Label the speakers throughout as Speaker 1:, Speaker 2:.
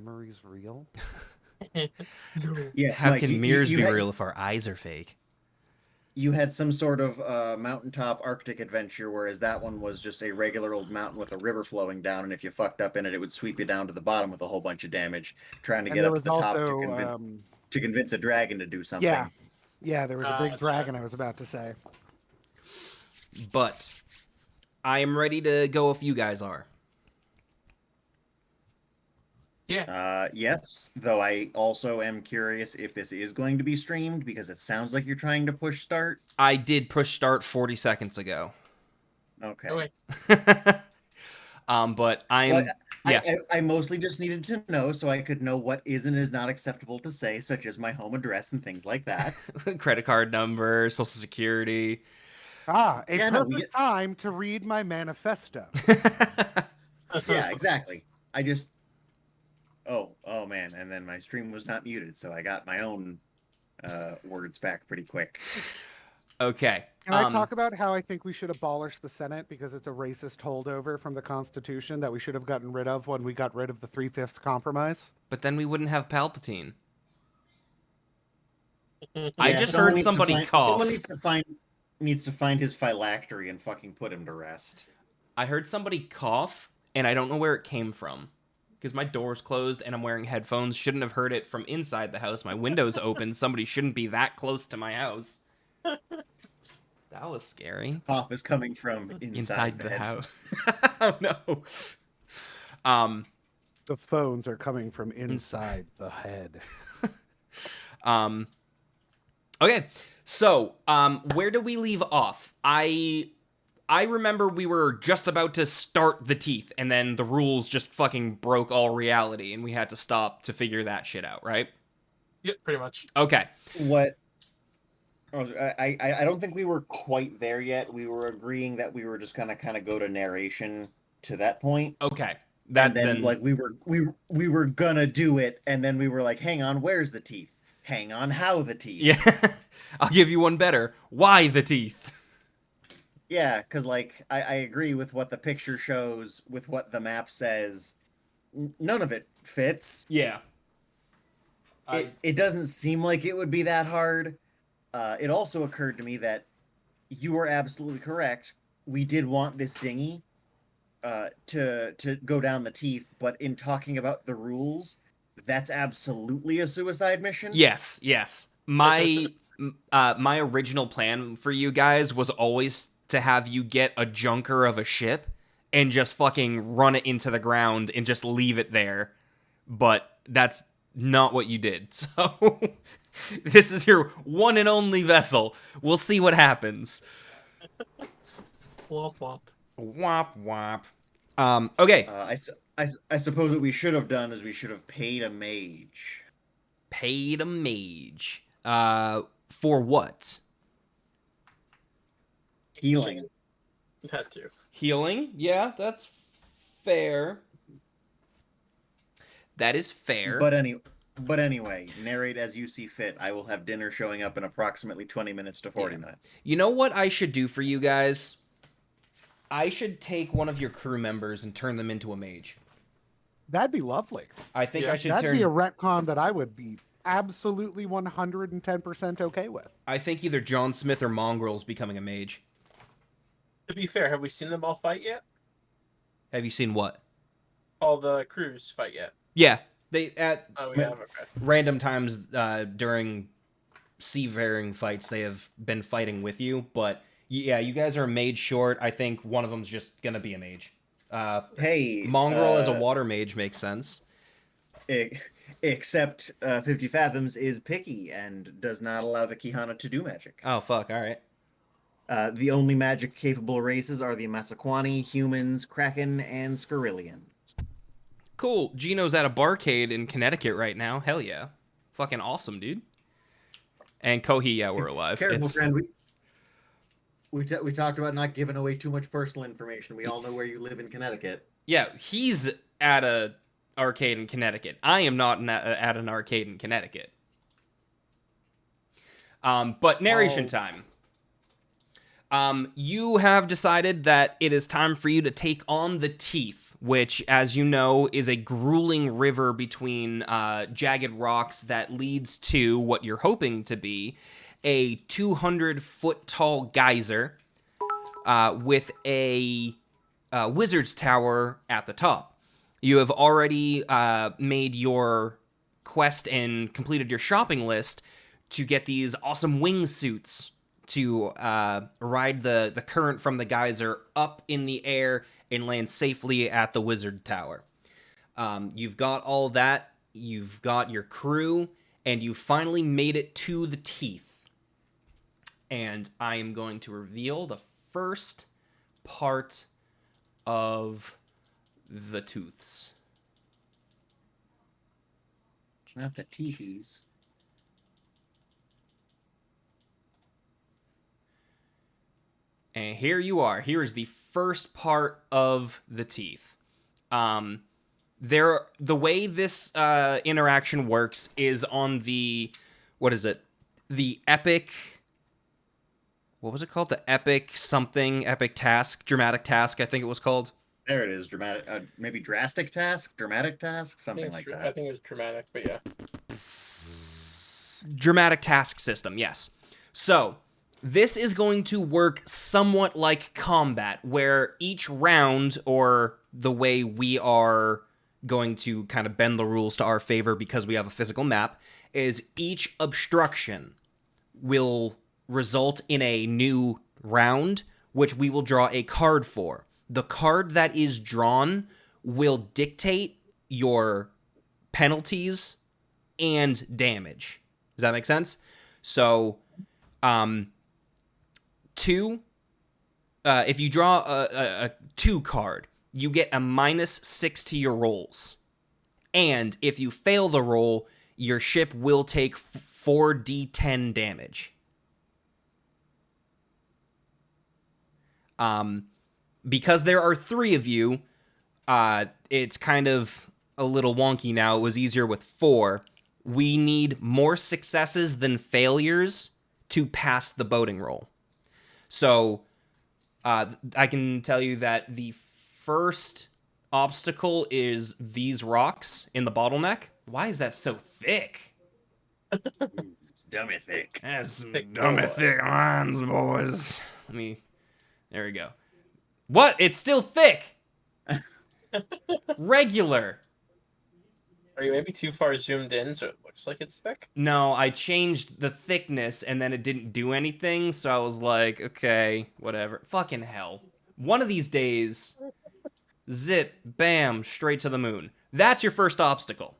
Speaker 1: memories real?
Speaker 2: No.
Speaker 3: Yes,
Speaker 4: How
Speaker 3: Mike,
Speaker 4: can mirrors be
Speaker 3: had,
Speaker 4: real if our eyes are fake?
Speaker 3: you had some sort of mountaintop Arctic adventure, whereas that one was just a regular old mountain with a river flowing down, and if you fucked up in it, it would sweep you down to the bottom with a whole bunch of damage, trying to
Speaker 1: And
Speaker 3: get
Speaker 1: there
Speaker 3: up to
Speaker 1: was
Speaker 3: the top
Speaker 1: also,
Speaker 3: to convince a dragon to do
Speaker 1: yeah,
Speaker 3: something.
Speaker 1: yeah, there was a big
Speaker 2: Gotcha.
Speaker 1: dragon I was about to say.
Speaker 4: But I am ready to go if you guys are.
Speaker 2: Yeah.
Speaker 3: Yes, though I also am curious if this is going to be streamed, because it sounds like you're trying to push start.
Speaker 4: I did push start 40 seconds ago.
Speaker 3: Okay.
Speaker 2: Okay.
Speaker 4: But I
Speaker 3: Well,
Speaker 4: am... Yeah.
Speaker 3: I mostly just needed to know so I could know what is and is not acceptable to say, such as my home address and things like that.
Speaker 4: Credit card number, social security.
Speaker 1: Ah, a
Speaker 3: Yeah, no,
Speaker 1: perfect time to read my manifesto.
Speaker 3: Yeah, exactly. I just... Oh man, and then my stream was not muted, so I got my own words back pretty quick.
Speaker 4: Okay.
Speaker 1: Can I talk about how I think we should abolish the Senate because it's a racist holdover from the Constitution that we should have gotten rid of when we got rid of the 3/5 compromise?
Speaker 4: But then we wouldn't have Palpatine. I
Speaker 3: Yeah,
Speaker 4: just
Speaker 3: someone
Speaker 4: heard
Speaker 3: needs to
Speaker 4: somebody
Speaker 3: find-
Speaker 4: cough.
Speaker 3: Someone needs to find his phylactery and fucking put him to rest.
Speaker 4: I heard somebody cough, and I don't know where it came from. Because my door's closed and I'm wearing headphones. Shouldn't have heard it from inside the house. My window's open. Somebody shouldn't be that close to my house. That was scary.
Speaker 3: Cough is coming from inside
Speaker 4: The
Speaker 3: head.
Speaker 4: house. Oh no.
Speaker 1: The phones are coming from inside the head.
Speaker 4: Okay. So, where do we leave off? I remember we were just about to start the teeth, and then the rules just fucking broke all reality, and we had to stop to figure that shit out, right?
Speaker 2: Yeah, pretty much.
Speaker 4: Okay.
Speaker 3: What? I don't think we were quite there yet. We were agreeing that we were just gonna kind of go to narration to that point.
Speaker 4: Okay.
Speaker 3: And then like we were gonna do it, and then we were like, hang on, where's the teeth? Hang on, how the teeth?
Speaker 4: Yeah. I'll give you one better. Why the teeth?
Speaker 3: Yeah, because like I agree with what the picture shows, with what the map says. None of it fits.
Speaker 4: Yeah.
Speaker 3: It doesn't seem like it would be that hard. It also occurred to me that you were absolutely correct. We did want this dinghy to go down the teeth, but in talking about the rules, that's absolutely a suicide mission.
Speaker 4: Yes. My my original plan for you guys was always to have you get a junker of a ship and just fucking run it into the ground and just leave it there. But that's not what you did. So this is your one and only vessel. We'll see what happens.
Speaker 2: Womp womp.
Speaker 4: Womp womp. Okay.
Speaker 3: I suppose what we should have done is we should have paid a mage.
Speaker 4: Paid a mage. For what?
Speaker 3: Healing.
Speaker 2: That too.
Speaker 4: Healing? Yeah, that's fair. That is fair.
Speaker 3: But anyway, narrate as you see fit. I will have dinner showing up in approximately 20 minutes to 40 minutes.
Speaker 4: You know what I should do for you guys? I should take one of your crew members and turn them into a mage.
Speaker 1: That'd be lovely.
Speaker 4: I think
Speaker 2: Yeah,
Speaker 4: I should
Speaker 1: That'd
Speaker 4: turn...
Speaker 1: be a retcon that I would be absolutely 110% okay with.
Speaker 4: I think either John Smith or Mongrel's becoming a mage.
Speaker 2: To be fair, have we seen them all fight yet?
Speaker 4: Have you seen what?
Speaker 2: All the crews fight yet?
Speaker 4: Yeah, they at
Speaker 2: Oh, we have. Okay.
Speaker 4: random times during seafaring fights they have been fighting with you, but yeah, you guys are a mage short. I think one of them's just gonna be a mage.
Speaker 3: Hey,
Speaker 4: Mongrel as a water mage makes sense.
Speaker 3: Except 50 Fathoms is picky and does not allow the Kihana to do magic.
Speaker 4: Oh fuck! All right.
Speaker 3: The only magic-capable races are the Masaquani, humans, Kraken, and Scarillion.
Speaker 4: Cool. Gino's at a barcade in Connecticut right now. Hell yeah. Fucking awesome, dude. And Kohi, yeah, we're alive.
Speaker 3: Careful, friend. We talked about not giving away too much personal information. We all know where you live in Connecticut.
Speaker 4: Yeah, he's at a arcade in Connecticut. I am not at an arcade in Connecticut. But narration time. You have decided that it is time for you to take on the teeth. which, as you know, is a grueling river between jagged rocks that leads to what you're hoping to be a 200-foot-tall geyser with a wizard's tower at the top. You have already made your quest and completed your shopping list to get these awesome wingsuits to ride the current from the geyser up in the air and land safely at the wizard tower. You've got all that. You've got your crew, and you finally made it to the teeth. And I am going to reveal the first part of the tooths.
Speaker 3: Not the teehees.
Speaker 4: And here you are. Here is the first part of the teeth. The way this interaction works is on the, what is it? The epic, what was it called? The epic task, dramatic task, I think it was called.
Speaker 3: There it is. Dramatic, maybe drastic task, dramatic task, something like
Speaker 2: I
Speaker 3: that.
Speaker 2: think it was dramatic, but yeah.
Speaker 4: Dramatic task system, yes. So, this is going to work somewhat like combat, where each round, or the way we are going to kind of bend the rules to our favor because we have a physical map, is each obstruction will result in a new round, which we will draw a card for. The card that is drawn will dictate your penalties and damage. Does that make sense? So, if you draw a 2 card, you get a -6 to your rolls. And if you fail the roll, your ship will take 4d10 damage. Because there are 3 of you, it's kind of a little wonky now. It was easier with 4. We need more successes than failures to pass the boating roll. So, I can tell you that the first obstacle is these rocks in the bottleneck. Why is that so thick?
Speaker 3: It's dummy thick.
Speaker 4: That's some
Speaker 2: Thick
Speaker 4: dummy
Speaker 2: boy.
Speaker 4: thick lines, boys. There we go. What? It's still thick. Regular.
Speaker 2: Are you maybe too far zoomed in so it looks like it's thick?
Speaker 4: No, I changed the thickness and then it didn't do anything, so I was like, okay, whatever. Fucking hell. One of these days, zip, bam, straight to the moon. That's your first obstacle,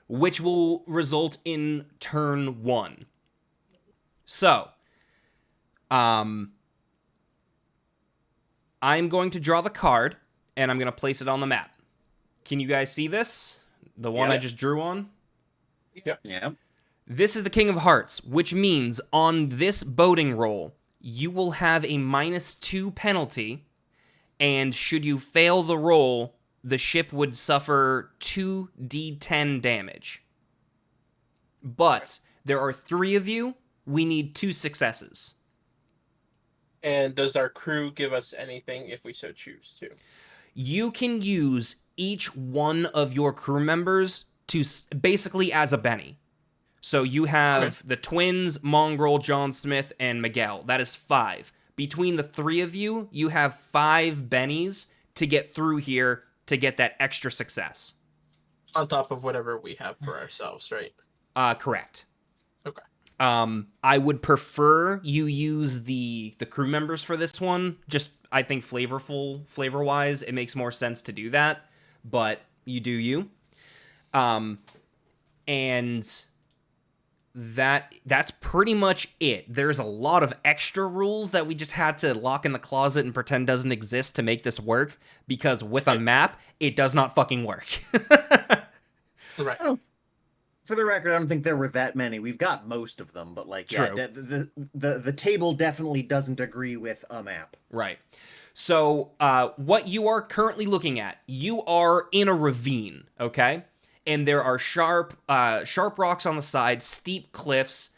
Speaker 4: which will result in turn 1. So, I'm going to draw the card, and I'm going to place it on the map. Can you guys see this? The one I
Speaker 2: Yes.
Speaker 4: just drew on?
Speaker 3: Yeah.
Speaker 4: This is the King of Hearts, which means on this boating roll, you will have a -2 penalty, and should you fail the roll, the ship would suffer 2d10 damage. But there are 3 of you. We need 2 successes.
Speaker 2: And does our crew give us anything if we so choose to?
Speaker 4: You can use each one of your crew members to basically as a Benny. So you have the twins, Mongrel, John Smith, and Miguel. That is 5. Between the 3 of you, you have 5 Bennies to get through here to get that extra success.
Speaker 2: On top of whatever we have for ourselves, right?
Speaker 4: Correct.
Speaker 2: Okay.
Speaker 4: I would prefer you use the crew members for this one. Just, I think flavor-wise, it makes more sense to do that. But you do you. And that's pretty much it. There's a lot of extra rules that we just had to lock in the closet and pretend doesn't exist to make this work, because with a map, it does not fucking work.
Speaker 2: Right.
Speaker 3: For the record, I don't think there were that many. We've got most of them, but like,
Speaker 4: True.
Speaker 3: yeah, the table definitely doesn't agree with a map.
Speaker 4: Right. So, what you are currently looking at, you are in a ravine, okay? And there are sharp rocks on the side, steep cliffs.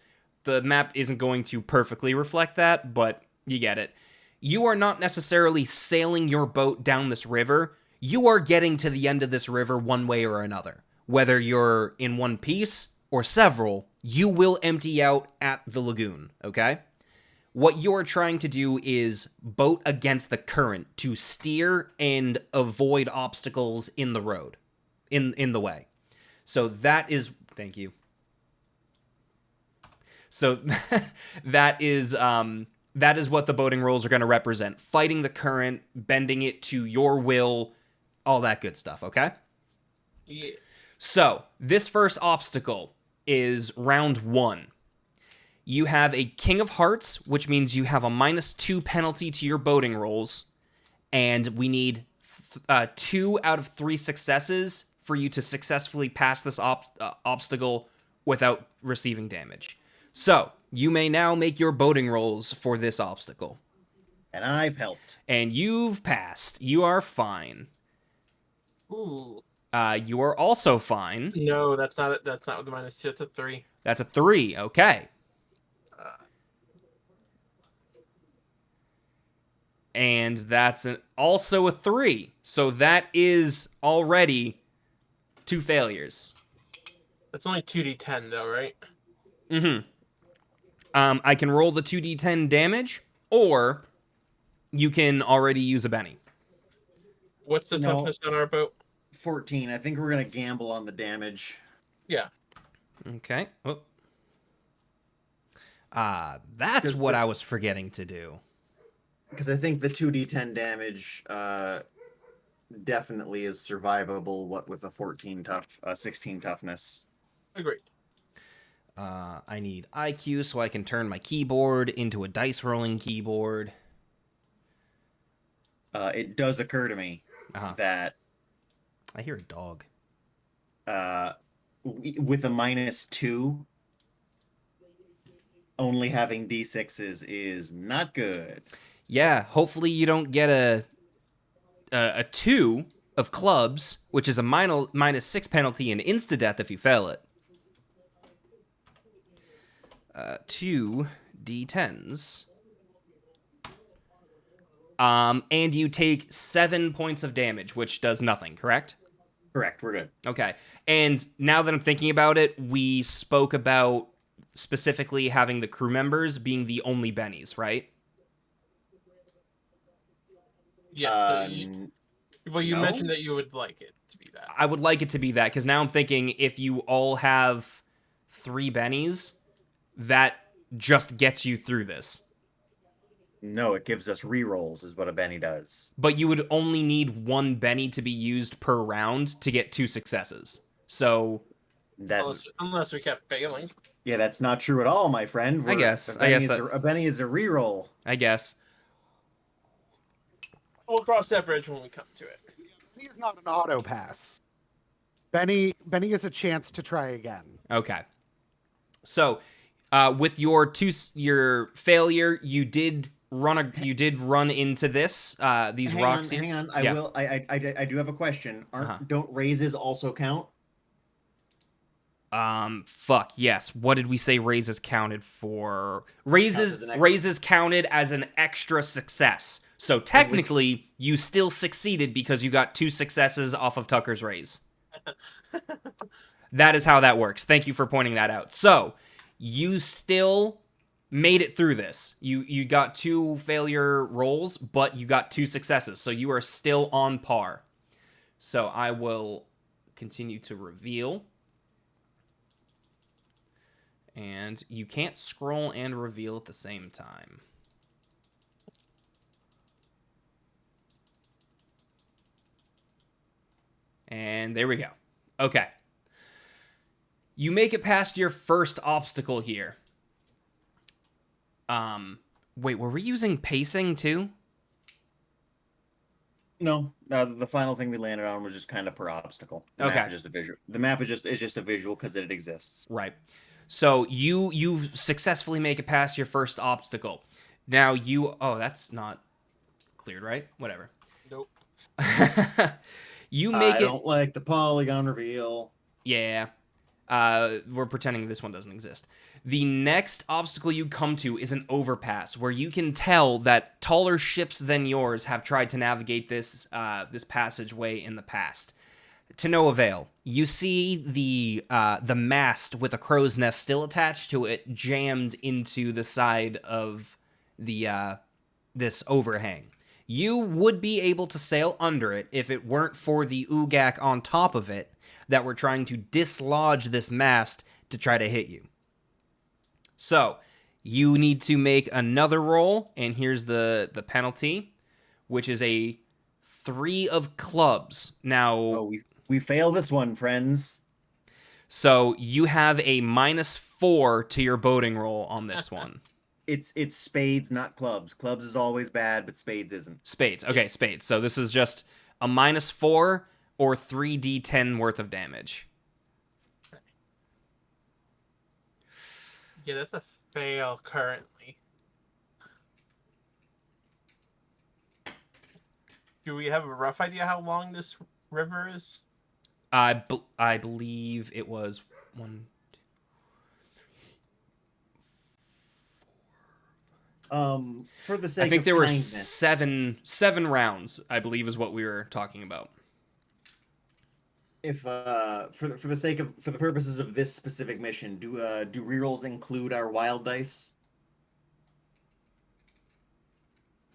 Speaker 4: The map isn't going to perfectly reflect that, but you get it. You are not necessarily sailing your boat down this river. you are getting to the end of this river one way or another. Whether you're in one piece or several, you will empty out at the lagoon, okay? What you're trying to do is boat against the current to steer and avoid obstacles in the road, in the way. So that is, thank you. So that is what the boating rules are going to represent. Fighting the current, bending it to your will, all that good stuff, okay?
Speaker 2: Yeah.
Speaker 4: So, this first obstacle is round 1. You have a King of Hearts, which means you have a -2 penalty to your boating rolls, and we need 2 out of 3 successes for you to successfully pass this obstacle without receiving damage. So, you may now make your boating rolls for this obstacle.
Speaker 3: And I've helped.
Speaker 4: And you've passed. You are fine.
Speaker 2: Ooh.
Speaker 4: You are also fine.
Speaker 2: No, that's not it. That's not with the -2. It's a 3.
Speaker 4: That's a 3. Okay. And that's also a 3. So that is already 2 failures.
Speaker 2: That's only 2d10 though, right?
Speaker 4: Mm-hmm. I can roll the 2d10 damage, or you can already use a Benny.
Speaker 2: What's the
Speaker 3: No.
Speaker 2: toughness on our boat?
Speaker 3: 14. I think we're gonna gamble on the damage.
Speaker 2: Yeah.
Speaker 4: Okay. Oh. That's
Speaker 3: Because
Speaker 4: what
Speaker 3: the-
Speaker 4: I was forgetting to do.
Speaker 3: Because I think the 2d10 damage definitely is survivable. What with a 16 toughness.
Speaker 2: Agreed.
Speaker 4: I need IQ so I can turn my keyboard into a dice rolling keyboard.
Speaker 3: It does occur to me
Speaker 4: Uh-huh.
Speaker 3: that
Speaker 4: I hear a dog.
Speaker 3: with a -2, only having d6s is not good.
Speaker 4: Yeah, hopefully you don't get a 2 of clubs, which is a -6 penalty and insta-death if you fail it. 2 d10s. And you take 7 points of damage, which does nothing, correct?
Speaker 3: Correct, we're good.
Speaker 4: Okay. And now that I'm thinking about it, we spoke about specifically having the crew members being the only bennies, right?
Speaker 2: Yeah. So you
Speaker 3: No?
Speaker 2: mentioned that you would like it to be that.
Speaker 4: I would like it to be that, because now I'm thinking if you all have 3 bennies, that just gets you through this.
Speaker 3: No, it gives us rerolls, is what a Benny does.
Speaker 4: But you would only need 1 Benny to be used per round to get 2 successes. So,
Speaker 2: Unless we kept failing.
Speaker 3: Yeah, that's not true at all, my friend.
Speaker 4: I guess
Speaker 3: A
Speaker 4: that-
Speaker 3: Benny is a reroll.
Speaker 4: I guess.
Speaker 2: We'll cross that bridge when we come to it.
Speaker 1: Benny is not an auto pass. Benny is a chance to try again.
Speaker 4: Okay. So, with your failure, you did run into these rocks.
Speaker 3: Hang on.
Speaker 4: Yeah.
Speaker 3: I do have a question.
Speaker 4: Uh-huh.
Speaker 3: Don't raises also count?
Speaker 4: Fuck, yes. What did we say raises counted for?
Speaker 3: Counts as an extra.
Speaker 4: Raises counted as an extra success. So technically, you still succeeded because you got 2 successes off of Tucker's raise. That is how that works. Thank you for pointing that out. So, you still made it through this. You got 2 failure rolls, but you got 2 successes. So you are still on par. So I will continue to reveal. And you can't scroll and reveal at the same time. And there we go. Okay. You make it past your first obstacle here. Wait, were we using pacing too?
Speaker 3: No. The final thing we landed on was just kind of per obstacle. The
Speaker 4: Okay.
Speaker 3: map is just a visual. The map is just a visual because it exists.
Speaker 4: Right. So you successfully make it past your first obstacle. Now that's not cleared, right? Whatever.
Speaker 2: Nope.
Speaker 4: You make
Speaker 3: I
Speaker 4: it.
Speaker 3: don't like the polygon reveal.
Speaker 4: Yeah. We're pretending this one doesn't exist. The next obstacle you come to is an overpass, where you can tell that taller ships than yours have tried to navigate this this passageway in the past. To no avail. You see the mast with a crow's nest still attached to it, jammed into the side of the this overhang. You would be able to sail under it if it weren't for the Ugak on top of it that were trying to dislodge this mast to try to hit you. So, you need to make another roll, and here's the penalty, which is a 3 of clubs. Now,
Speaker 3: Oh, we fail this one, friends.
Speaker 4: so you have a -4 to your boating roll on this one.
Speaker 3: It's spades, not clubs. Clubs is always bad, but spades isn't.
Speaker 4: Spades. Okay, spades. So this is just a -4 or 3d10 worth of damage.
Speaker 2: Yeah, that's a fail currently. Do we have a rough idea how long this river is?
Speaker 4: I believe it was 1.
Speaker 3: For the sake
Speaker 4: I think
Speaker 3: of
Speaker 4: there were
Speaker 3: kindness,
Speaker 4: seven rounds, I believe is what we were talking about.
Speaker 3: if for the purposes of this specific mission, do rerolls include our wild dice?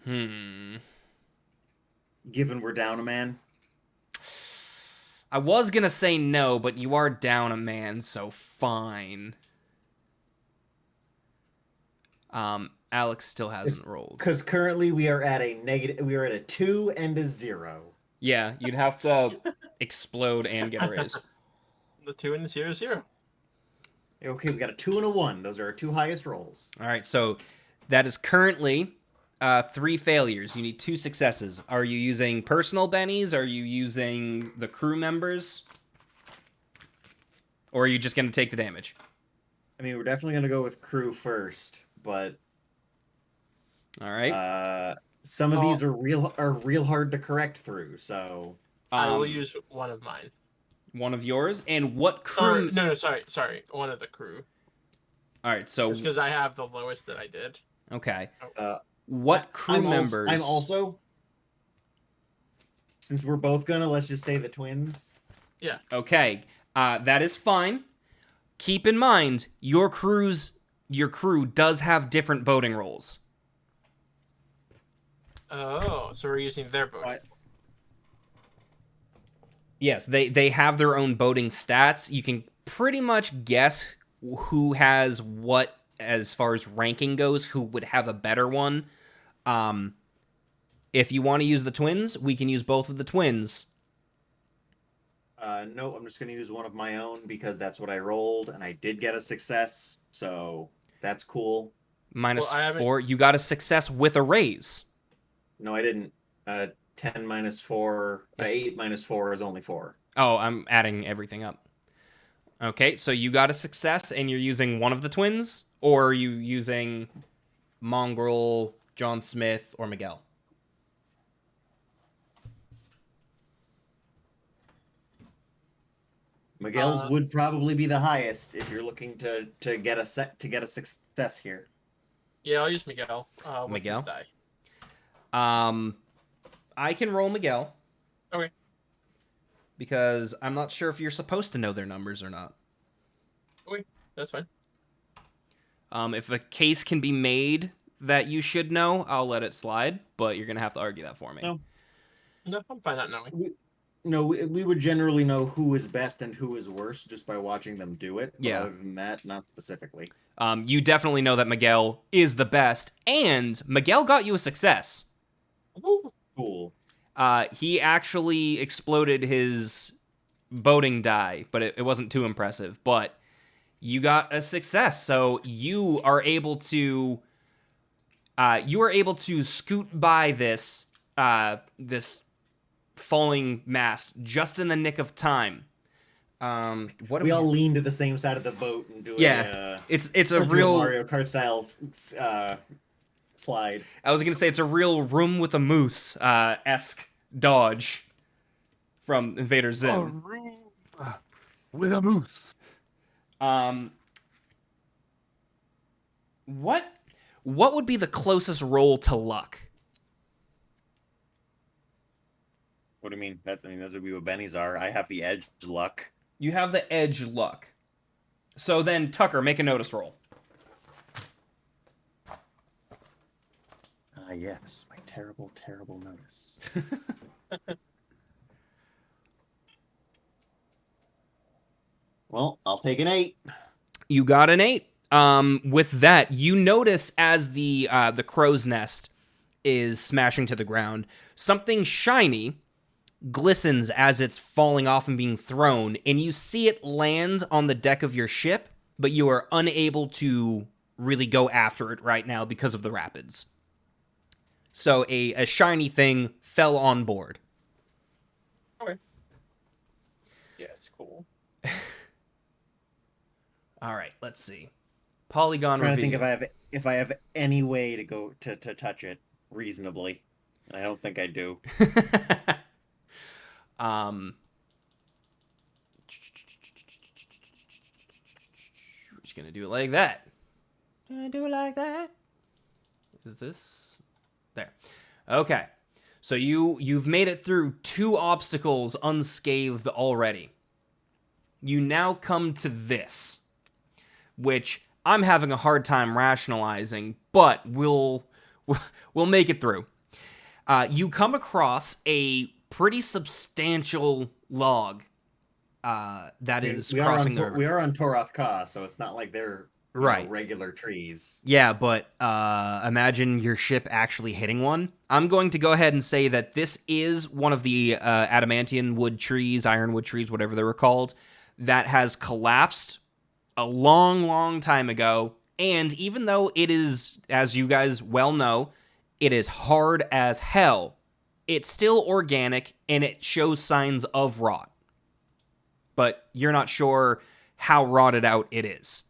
Speaker 4: Hmm.
Speaker 3: Given we're down a man.
Speaker 4: I was gonna say no, but you are down a man, so fine. Alex still hasn't rolled.
Speaker 3: Because currently we are at a negative. We are at a 2 and a 0.
Speaker 4: Yeah, you'd have to explode and get a raise.
Speaker 2: The 2 and the 0, 0.
Speaker 3: Okay, we got a 2 and a 1. Those are our 2 highest rolls.
Speaker 4: All right, so that is currently 3 failures. You need 2 successes. Are you using personal bennies? Are you using the crew members? Or are you just going to take the damage?
Speaker 3: I mean, we're definitely gonna go with crew first, but
Speaker 4: All right.
Speaker 3: some of these are real hard to correct through. So
Speaker 2: I will use one of mine.
Speaker 4: one of yours. And what crew?
Speaker 2: Or, no, sorry. One of the crew.
Speaker 4: All right, so
Speaker 2: Just because I have the lowest that I did.
Speaker 4: okay.
Speaker 3: Uh,
Speaker 4: What crew members?
Speaker 3: I'm also, since we're both gonna, let's just say the twins.
Speaker 4: Okay, that is fine. Keep in mind, your crew does have different boating rolls.
Speaker 2: Oh, so we're using their boat.
Speaker 3: Right.
Speaker 4: Yes, they have their own boating stats. You can pretty much guess who has what as far as ranking goes, who would have a better one. If you want to use the twins, we can use both of the twins.
Speaker 3: No, I'm just gonna use one of my own because that's what I rolled, and I did get a success, so that's cool.
Speaker 4: -4. You got a success with a raise.
Speaker 3: No, I didn't. 10 minus 4,
Speaker 4: Yes.
Speaker 3: 8 minus 4 is only 4.
Speaker 4: Oh, I'm adding everything up. Okay, so you got a success, and you're using one of the twins, or are you using Mongrel, John Smith, or Miguel?
Speaker 3: Miguel's would probably be the highest if you're looking to get a success here.
Speaker 2: Yeah, I'll use Miguel. What's
Speaker 4: Miguel?
Speaker 2: his die?
Speaker 4: I can roll Miguel.
Speaker 2: Okay.
Speaker 4: Because I'm not sure if you're supposed to know their numbers or not.
Speaker 2: Okay, that's fine.
Speaker 4: If a case can be made that you should know, I'll let it slide, but you're going to have to argue that for me.
Speaker 3: No.
Speaker 2: No, I'm fine not knowing.
Speaker 3: No, we would generally know who is best and who is worst just by watching them do it. But
Speaker 4: Yeah.
Speaker 3: Other than that, not specifically.
Speaker 4: You definitely know that Miguel is the best, and Miguel got you a success.
Speaker 2: Ooh.
Speaker 3: Cool.
Speaker 4: He actually exploded his boating die, but it wasn't too impressive. But you got a success, so you are able to scoot by this falling mast just in the nick of time.
Speaker 3: We all lean to the same side of the boat and do
Speaker 4: it's a
Speaker 3: do
Speaker 4: real
Speaker 3: Mario Kart style slide.
Speaker 4: I was gonna say it's a real room with a moose esque dodge from Invader Zim.
Speaker 1: With a moose.
Speaker 4: What would be the closest roll to luck?
Speaker 3: What do you mean? Those would be what Benny's are. I have the edge luck.
Speaker 4: You have the edge luck. So then, Tucker, make a notice roll.
Speaker 3: Ah, yes, my terrible, terrible notice. Well, I'll take an 8.
Speaker 4: You got an 8. With that, you notice as the crow's nest is smashing to the ground, something shiny glistens as it's falling off and being thrown, and you see it land on the deck of your ship, but you are unable to really go after it right now because of the rapids. So a shiny thing fell on board.
Speaker 2: Okay. Yeah, it's cool.
Speaker 4: All right, let's see. Polygon
Speaker 3: I'm trying to
Speaker 4: reveal.
Speaker 3: think if I have any way to go to touch it reasonably. I don't think I do.
Speaker 4: We're just gonna do it like that. Gonna do it like that. Is this there? Okay. So you've made it through 2 obstacles unscathed already. You now come to this, which I'm having a hard time rationalizing, but we'll make it through. You come across a pretty substantial log that is crossing the river.
Speaker 3: We are on Toroth Ka, so it's not like they're
Speaker 4: Right.
Speaker 3: regular trees.
Speaker 4: Yeah, but imagine your ship actually hitting one. I'm going to go ahead and say that this is one of the adamantium wood trees, ironwood trees, whatever they were called, that has collapsed a long, long time ago. And even though it is, as you guys well know, it is hard as hell, it's still organic and it shows signs of rot. But you're not sure how rotted out it is.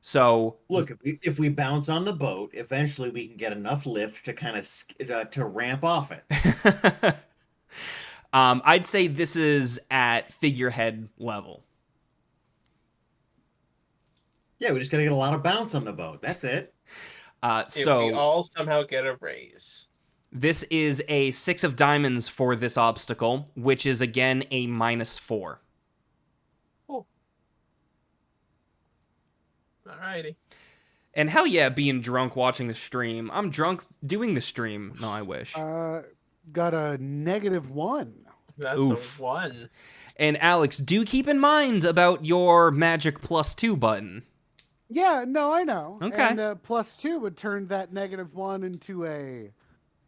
Speaker 4: So
Speaker 3: Look, if we bounce on the boat, eventually we can get enough lift to kind of to ramp off it.
Speaker 4: I'd say this is at figurehead level.
Speaker 3: Yeah, we just gotta get a lot of bounce on the boat. That's it.
Speaker 2: If
Speaker 4: So
Speaker 2: we all somehow get a raise.
Speaker 4: this is a 6 of diamonds for this obstacle, which is again a -4.
Speaker 2: Alrighty.
Speaker 4: And hell yeah, being drunk watching the stream. I'm drunk doing the stream. No, I wish.
Speaker 1: Got a -1.
Speaker 2: That's
Speaker 4: Oof.
Speaker 2: a 1.
Speaker 4: And Alex, do keep in mind about your magic +2 button.
Speaker 1: Yeah, no, I know.
Speaker 4: Okay.
Speaker 1: And +2 would turn that -1 into a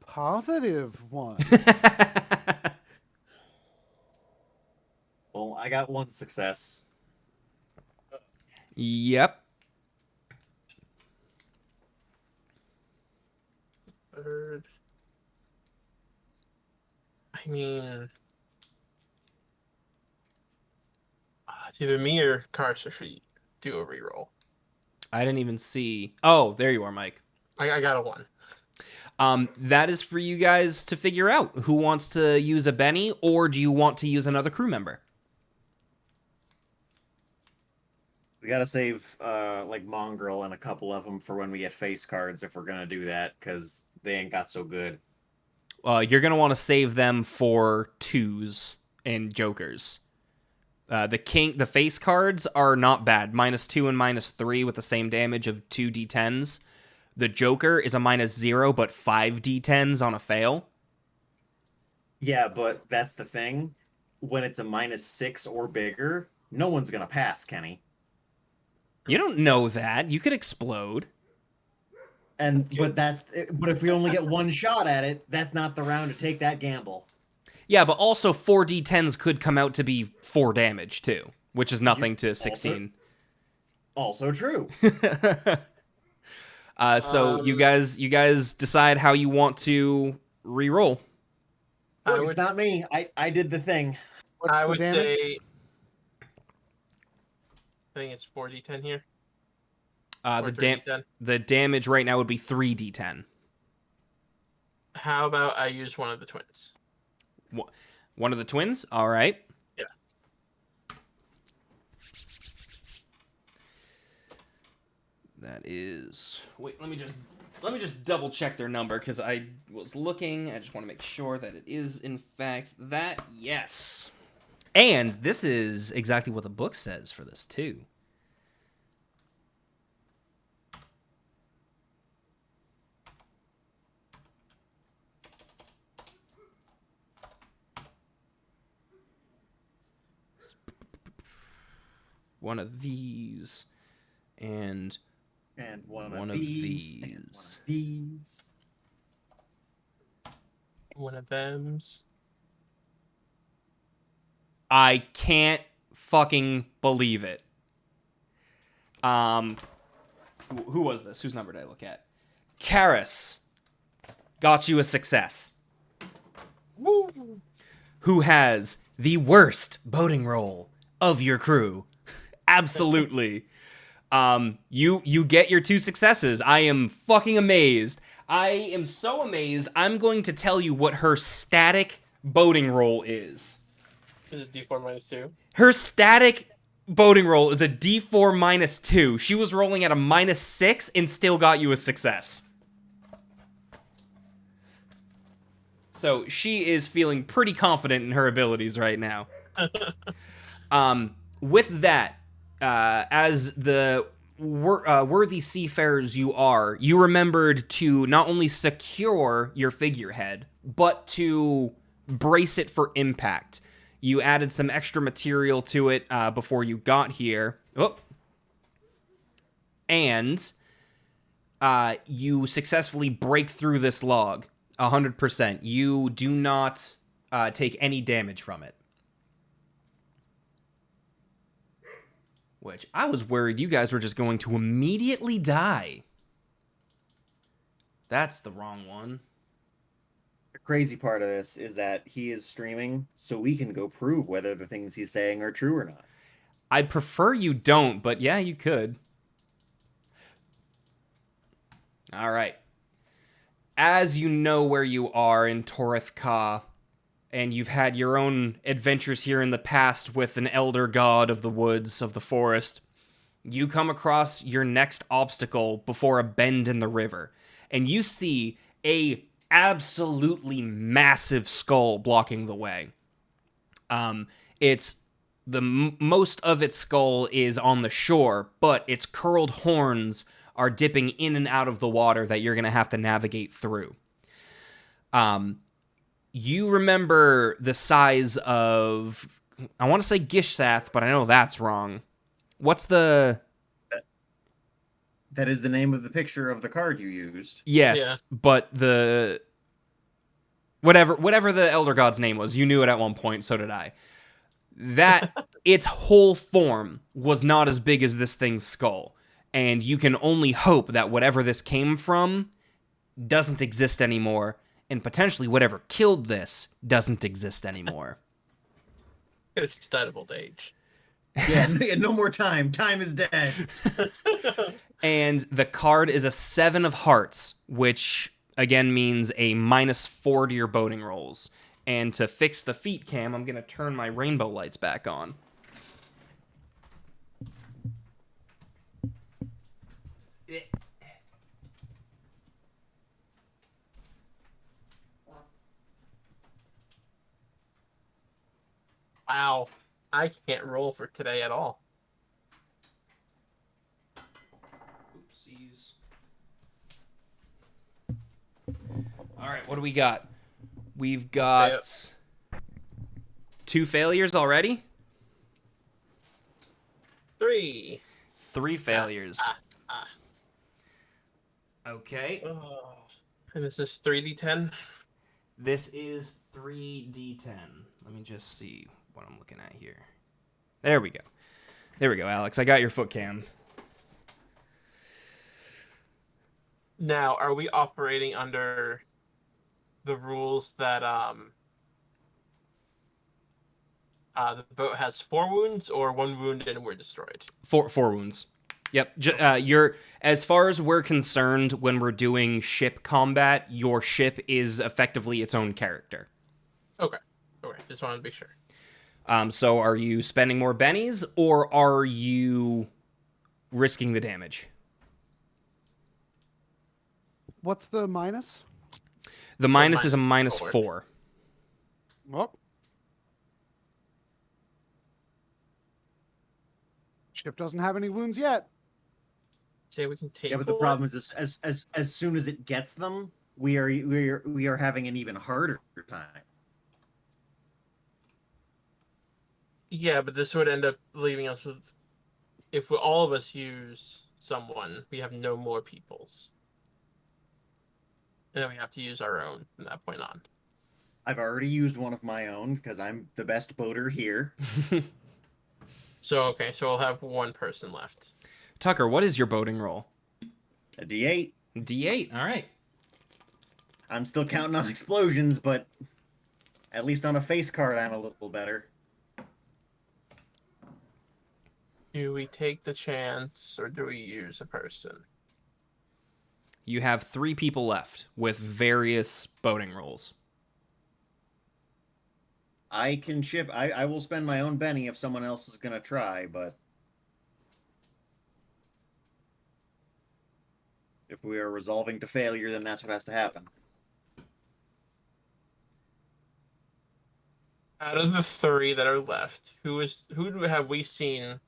Speaker 1: +1.
Speaker 3: Well, I got 1 success.
Speaker 4: Yep.
Speaker 2: Third. I mean, it's either me or Karsa should do a reroll.
Speaker 4: I didn't even see. Oh, there you are, Mike.
Speaker 2: I got a 1.
Speaker 4: That is for you guys to figure out who wants to use a Benny, or do you want to use another crew member?
Speaker 3: We gotta save like Mongrel and a couple of them for when we get face cards if we're gonna do that, because they ain't got so good.
Speaker 4: You're going to want to save them for 2s and jokers. The face cards are not bad. -2 and -3 with the same damage of 2 d10s. The joker is a -0, but 5 d10s on a fail.
Speaker 3: Yeah, but that's the thing. When it's a -6 or bigger, no one's gonna pass, Kenny.
Speaker 4: You don't know that. You could explode.
Speaker 3: But if we only get 1 shot at it, that's not the round to take that gamble.
Speaker 4: Yeah, but also 4 d10s could come out to be 4 damage too, which is nothing to 16.
Speaker 3: Also true.
Speaker 4: So you guys decide how you want to re-roll.
Speaker 3: Look, it's not me. I did the thing.
Speaker 1: What's
Speaker 2: I
Speaker 1: the
Speaker 2: would
Speaker 1: damage?
Speaker 2: say, I think it's 4d10 here. Or
Speaker 4: The
Speaker 2: 3d10.
Speaker 4: the damage right now would be 3 d10.
Speaker 2: How about I use one of the twins?
Speaker 4: One of the twins? All right.
Speaker 2: Yeah.
Speaker 4: That is. Wait, let me just double check their number because I was looking. I just want to make sure that it is in fact that. Yes. And this is exactly what the book says for this too. One of these and
Speaker 3: one
Speaker 4: of
Speaker 3: of these,
Speaker 4: these.
Speaker 3: and one of these.
Speaker 2: One of them's.
Speaker 4: I can't fucking believe it. Who was this? Whose number did I look at? Karis got you a success.
Speaker 2: Woo!
Speaker 4: Who has the worst boating roll of your crew? Absolutely. You get your 2 successes. I am fucking amazed. I am so amazed. I'm going to tell you what her static boating roll is.
Speaker 2: Is it D4 -2?
Speaker 4: Her static boating roll is a D4 -2. She was rolling at a -6 and still got you a success. So she is feeling pretty confident in her abilities right now. With that, as the worthy seafarers you are, you remembered to not only secure your figurehead, but to brace it for impact. You added some extra material to it before you got here. Oh. And you successfully break through this log 100%. You do not take any damage from it. Which I was worried you guys were just going to immediately die. That's the wrong one.
Speaker 3: The crazy part of this is that he is streaming, so we can go prove whether the things he's saying are true or not.
Speaker 4: I'd prefer you don't, but yeah, you could. All right. As you know where you are in Torith Ka, and you've had your own adventures here in the past with an elder god of the woods, of the forest, you come across your next obstacle before a bend in the river, and you see a absolutely massive skull blocking the way. It's the most of its skull is on the shore, but its curled horns are dipping in and out of the water that you're going to have to navigate through. You remember the size of, I want to say Gishsath, but I know that's wrong. What's the...
Speaker 3: That is the name of the picture of the card you used.
Speaker 4: Yes,
Speaker 2: Yeah.
Speaker 4: but the... Whatever the Elder God's name was, you knew it at one point, so did I. That, its whole form was not as big as this thing's skull. And you can only hope that whatever this came from doesn't exist anymore, and potentially whatever killed this doesn't exist anymore.
Speaker 2: It's died of old age.
Speaker 3: Yeah, no more time. Time is dead.
Speaker 4: And the card is a 7 of hearts, which again means a -4 to your boating rolls. And to fix the feet cam, I'm going to turn my rainbow lights back on.
Speaker 2: Wow. I can't roll for today at all.
Speaker 4: Oopsies. All right, what do we got? We've got 2 failures already?
Speaker 2: 3.
Speaker 4: 3 failures.
Speaker 2: ah.
Speaker 4: Okay.
Speaker 2: Oh. And this is 3d10?
Speaker 4: This is 3d10. Let me just see what I'm looking at here. There we go. There we go, Alex. I got your foot cam.
Speaker 2: Now, are we operating under the rules that the boat has 4 wounds or 1 wound and we're destroyed?
Speaker 4: 4 wounds. Yep. You're, as far as we're concerned, when we're doing ship combat, your ship is effectively its own character.
Speaker 2: Okay. Just wanted to be sure.
Speaker 4: So are you spending more bennies, or are you risking the damage?
Speaker 1: What's the minus?
Speaker 4: The minus is a
Speaker 2: minus
Speaker 4: -4.
Speaker 2: 4.
Speaker 1: Oh. Ship doesn't have any wounds yet.
Speaker 2: Say we can take.
Speaker 3: Yeah, but the
Speaker 2: one.
Speaker 3: problem is, as soon as it gets them, we are having an even harder time.
Speaker 2: Yeah, but this would end up leaving us with, if all of us use someone, we have no more peoples. And then we have to use our own from that point on.
Speaker 3: I've already used one of my own because I'm the best boater here.
Speaker 2: So, okay, so we'll have one person left.
Speaker 4: Tucker, what is your boating roll?
Speaker 3: A D8.
Speaker 4: D8. All right.
Speaker 3: I'm still counting on explosions, but at least on a face card, I'm a little better.
Speaker 2: Do we take the chance or do we use a person?
Speaker 4: You have 3 people left with various boating rolls.
Speaker 3: I can ship. I will spend my own Benny if someone else is gonna try, but if we are resolving to failure, then that's what has to happen.
Speaker 2: Out of the 3 that are left, who have we seen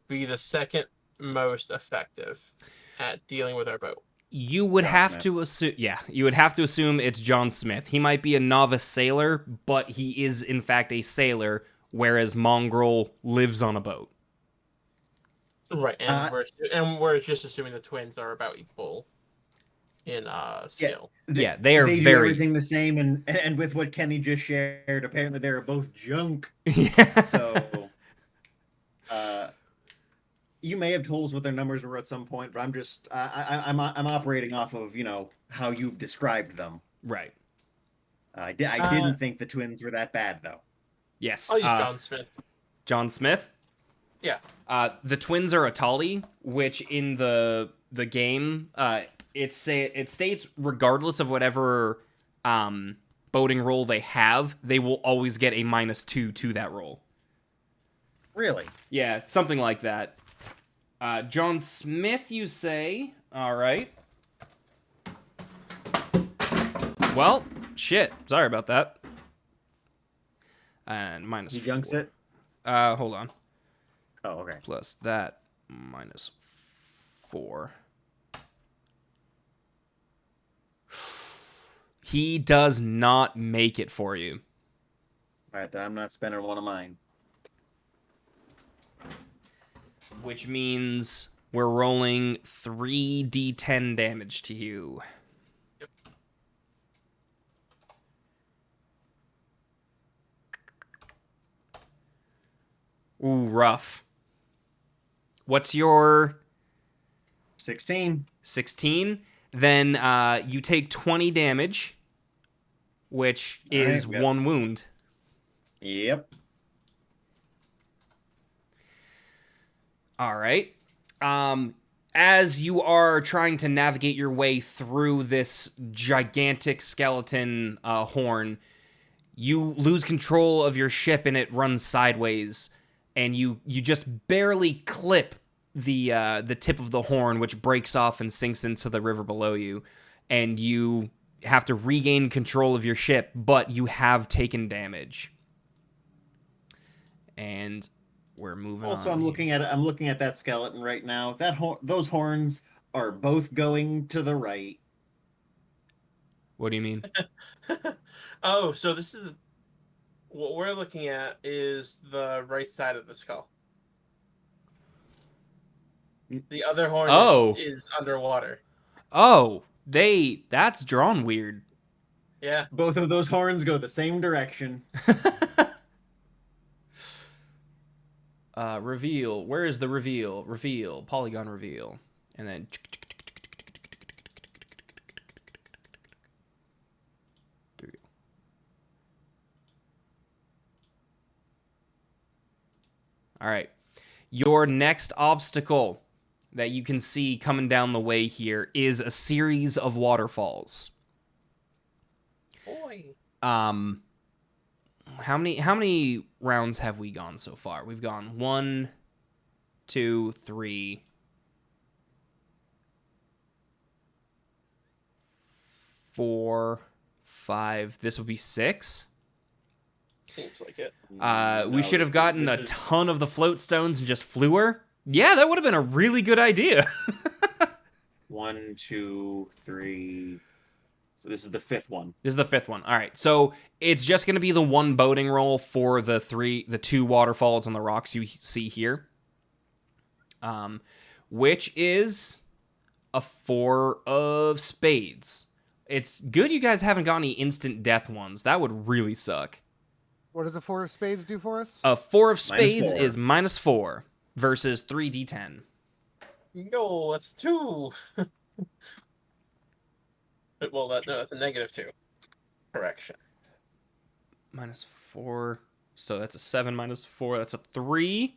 Speaker 2: be the second most effective at dealing with our boat?
Speaker 4: You would
Speaker 3: John
Speaker 4: have
Speaker 3: Smith.
Speaker 4: to assume, yeah, you would have to assume it's John Smith. He might be a novice sailor, but he is in fact a sailor, whereas Mongrel lives on a boat.
Speaker 2: Right, and we're just assuming the twins are about equal in skill.
Speaker 4: Yeah, they are
Speaker 3: They do
Speaker 4: very.
Speaker 3: everything the same, and with what Kenny just shared, apparently they're both junk.
Speaker 4: Yeah.
Speaker 3: So, you may have told us what their numbers were at some point, but I'm just I'm operating off of how you've described them.
Speaker 4: Right.
Speaker 3: I didn't think the twins were that bad though.
Speaker 4: Yes.
Speaker 2: I'll use John Smith.
Speaker 4: John Smith.
Speaker 2: Yeah.
Speaker 4: The twins are Atali, which in the game, it states regardless of whatever boating roll they have, they will always get a -2 to that roll.
Speaker 3: Really?
Speaker 4: Yeah, something like that. John Smith, you say? All right. Well, shit. Sorry about that. And -4.
Speaker 3: He junks it.
Speaker 4: Hold on.
Speaker 3: Oh, okay.
Speaker 4: Plus that -4. He does not make it for you.
Speaker 3: All right, then I'm not spending one of mine.
Speaker 4: Which means we're rolling 3d10 damage to you.
Speaker 2: Yep.
Speaker 4: Ooh, rough. What's your
Speaker 3: 16.
Speaker 4: 16? Then you take 20 damage, which
Speaker 3: All right,
Speaker 4: is
Speaker 3: we got-
Speaker 4: 1 wound.
Speaker 3: Yep.
Speaker 4: All right. As you are trying to navigate your way through this gigantic skeleton horn, you lose control of your ship and it runs sideways, and you just barely clip the tip of the horn, which breaks off and sinks into the river below you, and you have to regain control of your ship, but you have taken damage. And we're moving
Speaker 3: Also,
Speaker 4: on.
Speaker 3: I'm looking at that skeleton right now. Those horns are both going to the right.
Speaker 4: What do you mean?
Speaker 2: Oh, so this is what we're looking at is the right side of the skull. The other horn is underwater.
Speaker 3: Oh,
Speaker 4: That's drawn weird.
Speaker 2: Yeah.
Speaker 3: Both of those horns go the same direction.
Speaker 4: Reveal. Where is the reveal? Reveal. Polygon reveal. And then... There we go. All right. Your next obstacle that you can see coming down the way here is a series of waterfalls.
Speaker 2: Boy.
Speaker 4: How many rounds have we gone so far? We've gone 1, 2, 3. 4, 5. This would be 6.
Speaker 2: Seems like it.
Speaker 4: We
Speaker 3: No,
Speaker 4: should have
Speaker 3: this-
Speaker 4: gotten
Speaker 3: this
Speaker 4: a
Speaker 3: is-
Speaker 4: ton of the float stones and just flew her. Yeah, that would have been a really good idea.
Speaker 3: 1, 2, 3. So this is the 5th one.
Speaker 4: This is the 5th one. All right, so it's just going to be the one boating roll for the 2 waterfalls on the rocks you see here, which is a 4 of spades. It's good you guys haven't got any instant death ones. That would really suck.
Speaker 1: What does a 4 of spades do for us?
Speaker 4: A 4 of spades
Speaker 3: -4.
Speaker 4: is -4 versus 3d10.
Speaker 2: No, that's 2. Well, that's a -2. Correction.
Speaker 4: -4. So that's a 7 -4. That's a 3.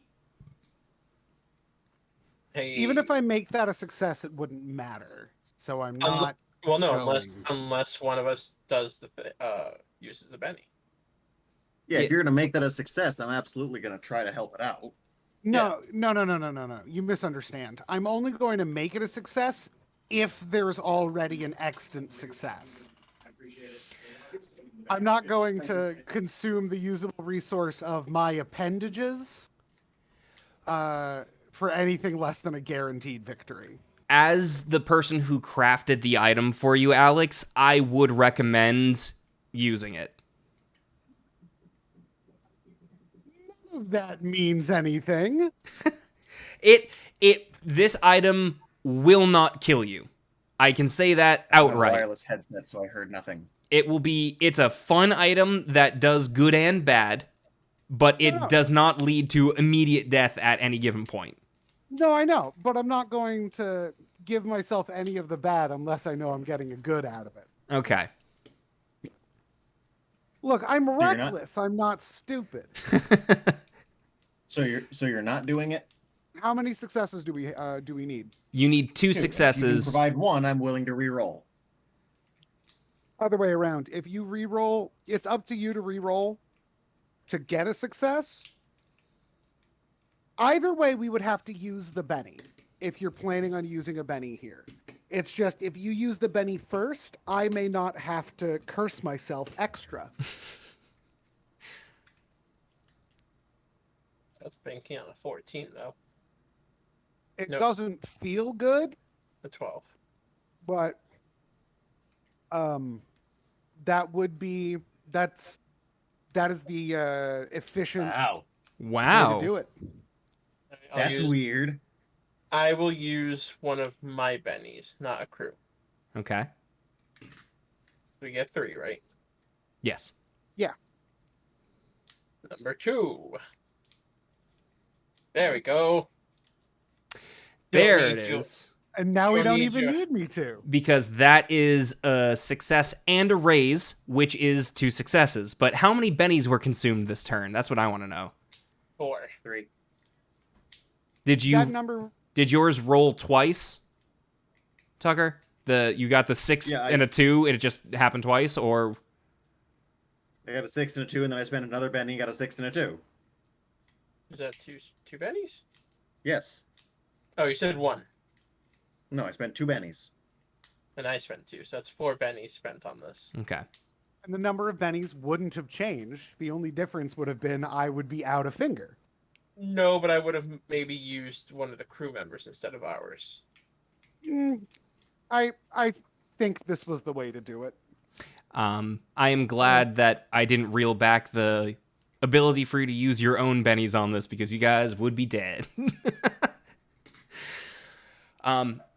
Speaker 2: Hey,
Speaker 1: Even if I make that a success, it wouldn't matter. So I'm not.
Speaker 2: well, no,
Speaker 1: going.
Speaker 2: unless one of us does uses the Benny.
Speaker 3: Yeah,
Speaker 4: Yeah.
Speaker 3: if you're gonna make that a success, I'm absolutely gonna try to help it out.
Speaker 1: No. You misunderstand. I'm only going to make it a success if there's already an extant success. I'm not going to consume the usable resource of my appendages for anything less than a guaranteed victory.
Speaker 4: As the person who crafted the item for you, Alex, I would recommend using it.
Speaker 1: None of that means anything.
Speaker 4: This item will not kill you. I can say that
Speaker 3: I have a
Speaker 4: outright.
Speaker 3: wireless headset, so I heard nothing.
Speaker 4: It's a fun item that does good and bad, but it
Speaker 1: No.
Speaker 4: does not lead to immediate death at any given point.
Speaker 1: No, I know, but I'm not going to give myself any of the bad unless I know I'm getting a good out of it.
Speaker 4: Okay.
Speaker 1: Look, I'm
Speaker 3: you're not-
Speaker 1: reckless. I'm not stupid.
Speaker 3: So you're not doing it?
Speaker 1: How many successes do we need?
Speaker 4: You need 2
Speaker 3: If you
Speaker 4: successes.
Speaker 3: can provide one, I'm willing to re-roll.
Speaker 1: Other way around. If you re-roll, it's up to you to re-roll to get a success. Either way, we would have to use the Benny if you're planning on using a Benny here. It's just if you use the Benny first, I may not have to curse myself extra.
Speaker 2: That's banking on a 14 though.
Speaker 1: It
Speaker 2: No.
Speaker 1: doesn't feel good,
Speaker 2: A 12.
Speaker 1: but that is the efficient
Speaker 3: Wow,
Speaker 1: way
Speaker 4: Wow.
Speaker 1: to do it.
Speaker 3: that's weird.
Speaker 2: I will use one of my bennies, not a crew.
Speaker 4: Okay.
Speaker 2: We get 3, right?
Speaker 4: Yes.
Speaker 2: Number 2. There we go.
Speaker 4: There
Speaker 2: Don't
Speaker 4: it
Speaker 2: need you.
Speaker 4: is.
Speaker 1: And now we
Speaker 2: Don't
Speaker 1: don't
Speaker 2: need
Speaker 1: even
Speaker 2: you.
Speaker 1: need me to.
Speaker 4: Because that is a success and a raise, which is 2 successes. But how many bennies were consumed this turn? That's what I want to know.
Speaker 2: 4.
Speaker 3: 3.
Speaker 4: Did
Speaker 1: That
Speaker 4: you
Speaker 1: number
Speaker 4: did yours roll twice, Tucker? You got the 6
Speaker 3: Yeah,
Speaker 4: and a 2, and it just happened twice, or
Speaker 3: I got a 6 and a 2, and then I spent another Benny, got a 6 and a 2.
Speaker 2: Is that two bennies?
Speaker 3: Yes.
Speaker 2: Oh, you said 1.
Speaker 3: No, I spent 2 Bennies.
Speaker 2: And I spent 2, so that's 4 bennies spent on this.
Speaker 4: okay.
Speaker 1: and the number of bennies wouldn't have changed. The only difference would have been I would be out a finger.
Speaker 2: No, but I would have maybe used one of the crew members instead of ours.
Speaker 1: I think this was the way to do it.
Speaker 4: I am glad that I didn't reel back the ability for you to use your own bennies on this because you guys would be dead.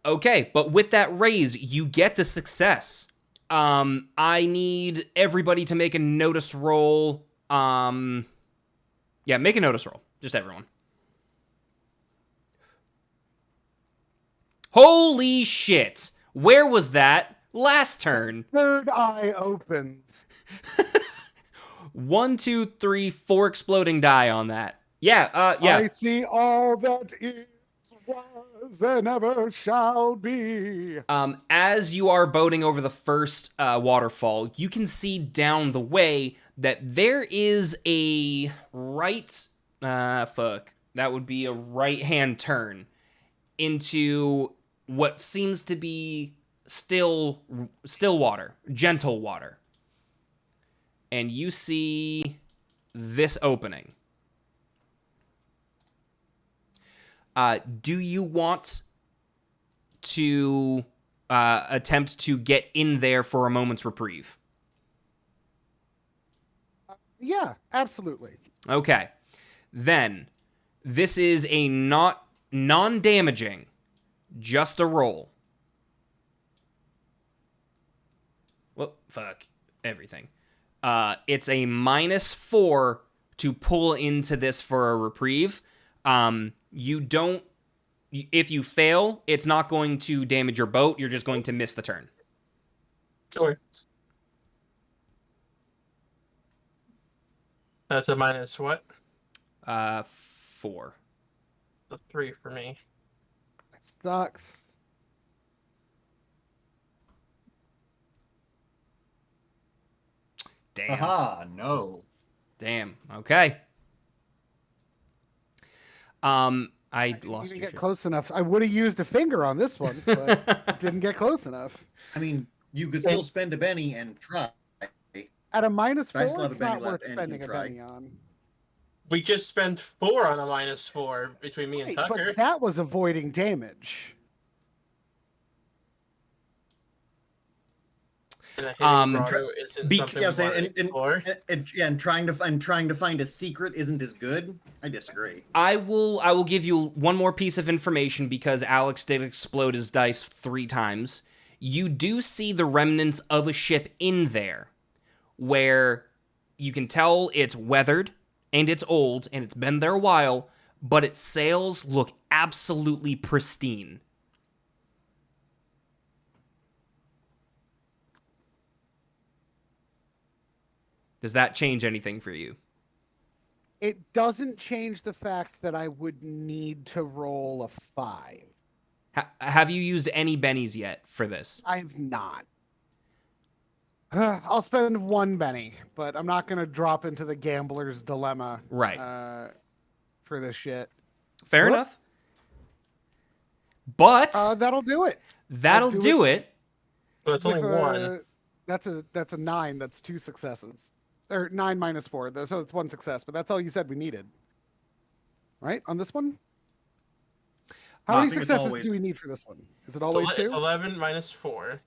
Speaker 4: Okay, but with that raise, you get the success. I need everybody to make a notice roll. Yeah, make a notice roll. Just everyone. Holy shit! Where was that last turn?
Speaker 1: Third eye opens.
Speaker 4: 1, 2, 3, 4 exploding die on that. Yeah,
Speaker 1: I
Speaker 4: yeah.
Speaker 1: see all that is, was, and ever shall be.
Speaker 4: As you are boating over the first waterfall, you can see down the way that there is a right. That would be a right-hand turn into what seems to be still water, gentle water. And you see this opening. Do you want to attempt to get in there for a moment's reprieve?
Speaker 1: Yeah, absolutely.
Speaker 4: Okay. Then, this is a non-damaging, just a roll. Well, fuck everything. It's a -4 to pull into this for a reprieve. You don't. If you fail, it's not going to damage your boat. You're just going to miss the turn.
Speaker 2: Sure. That's a minus what?
Speaker 4: 4.
Speaker 2: A 3 for me.
Speaker 1: That sucks.
Speaker 4: Damn.
Speaker 3: Aha, no.
Speaker 4: Damn. Okay. I
Speaker 1: Didn't
Speaker 4: lost
Speaker 1: even
Speaker 4: your
Speaker 1: get
Speaker 4: shit.
Speaker 1: close enough. I would have used a finger on this one, but didn't get close enough.
Speaker 3: I mean, you could still spend a Benny and try.
Speaker 1: At a -4,
Speaker 3: So I still have
Speaker 1: it's
Speaker 3: a Benny
Speaker 1: not
Speaker 3: left
Speaker 1: worth
Speaker 3: and
Speaker 1: spending
Speaker 3: can
Speaker 1: a
Speaker 3: try.
Speaker 1: Benny on.
Speaker 2: We just spent 4 on a -4 between me and
Speaker 1: Right,
Speaker 2: Tucker.
Speaker 1: but that was avoiding damage.
Speaker 2: And a hitting grotto isn't something we want to explore.
Speaker 3: And trying to find a secret isn't as good. I disagree.
Speaker 4: I will give you one more piece of information because Alex did explode his dice 3 times. You do see the remnants of a ship in there where you can tell it's weathered and it's old and it's been there a while, but its sails look absolutely pristine. Does that change anything for you?
Speaker 1: It doesn't change the fact that I would need to roll a 5.
Speaker 4: Have you used any bennies yet for this?
Speaker 1: I've not. I'll spend 1 Benny, but I'm not going to drop into the gambler's dilemma
Speaker 4: Right.
Speaker 1: for this shit.
Speaker 4: Fair
Speaker 1: Whoop.
Speaker 4: enough. But
Speaker 1: That'll do it.
Speaker 4: that'll
Speaker 1: do
Speaker 4: do it.
Speaker 2: But it's only
Speaker 1: With,
Speaker 2: 1.
Speaker 1: That's a 9. That's 2 successes. Or 9 minus 4. So it's 1 success, but that's all you said we needed. Right? On this one? How
Speaker 3: No, I
Speaker 1: many
Speaker 3: think it's
Speaker 1: successes
Speaker 3: always-
Speaker 1: do we need for this one? Is it
Speaker 2: It's
Speaker 1: always
Speaker 2: ele- it's
Speaker 1: 2?
Speaker 2: 11 minus 4.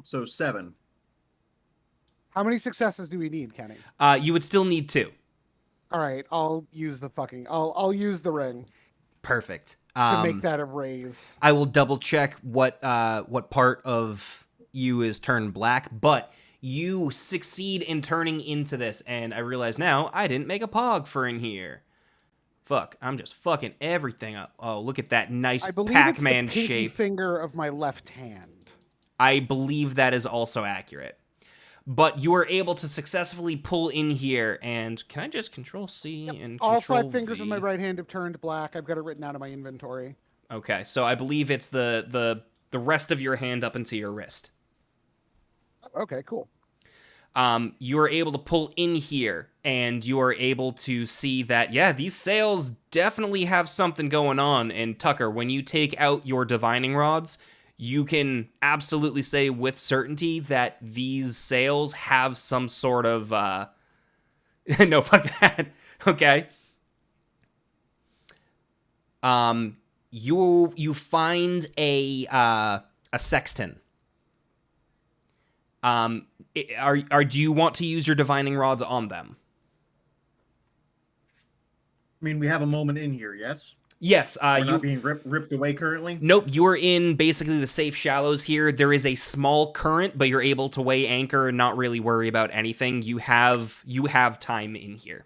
Speaker 3: So 7.
Speaker 1: How many successes do we need, Kenny?
Speaker 4: You would still need 2.
Speaker 1: All right, I'll use I'll use the ring
Speaker 4: Perfect.
Speaker 1: to make that a raise.
Speaker 5: I will double check what part of you is turned black, but
Speaker 4: You succeed in turning into this, and I realize now I didn't make a pog for in here. Fuck, I'm just fucking everything up. Oh, look at that nice
Speaker 1: I believe
Speaker 4: Pac-Man
Speaker 1: it's the pinky
Speaker 4: shape.
Speaker 1: finger of my left hand.
Speaker 4: I believe that is also accurate. But you are able to successfully pull in here, and can I just Control C and
Speaker 1: All
Speaker 4: Control
Speaker 1: 5 fingers
Speaker 4: V?
Speaker 1: of my right hand have turned black. I've got it written out of my inventory.
Speaker 4: Okay, so I believe it's the rest of your hand up into your wrist.
Speaker 1: Okay, cool.
Speaker 4: You are able to pull in here, and you are able to see that, yeah, these sails definitely have something going on. And Tucker, when you take out your divining rods, you can absolutely say with certainty that these sails have some sort of, no, fuck that. Okay. You find a sextant. Do you want to use your divining rods on them?
Speaker 3: I mean, we have a moment in here, yes?
Speaker 4: Yes.
Speaker 3: We're not being ripped away currently?
Speaker 4: Nope. You are in basically the safe shallows here. There is a small current, but you're able to weigh anchor and not really worry about anything. You have time in here.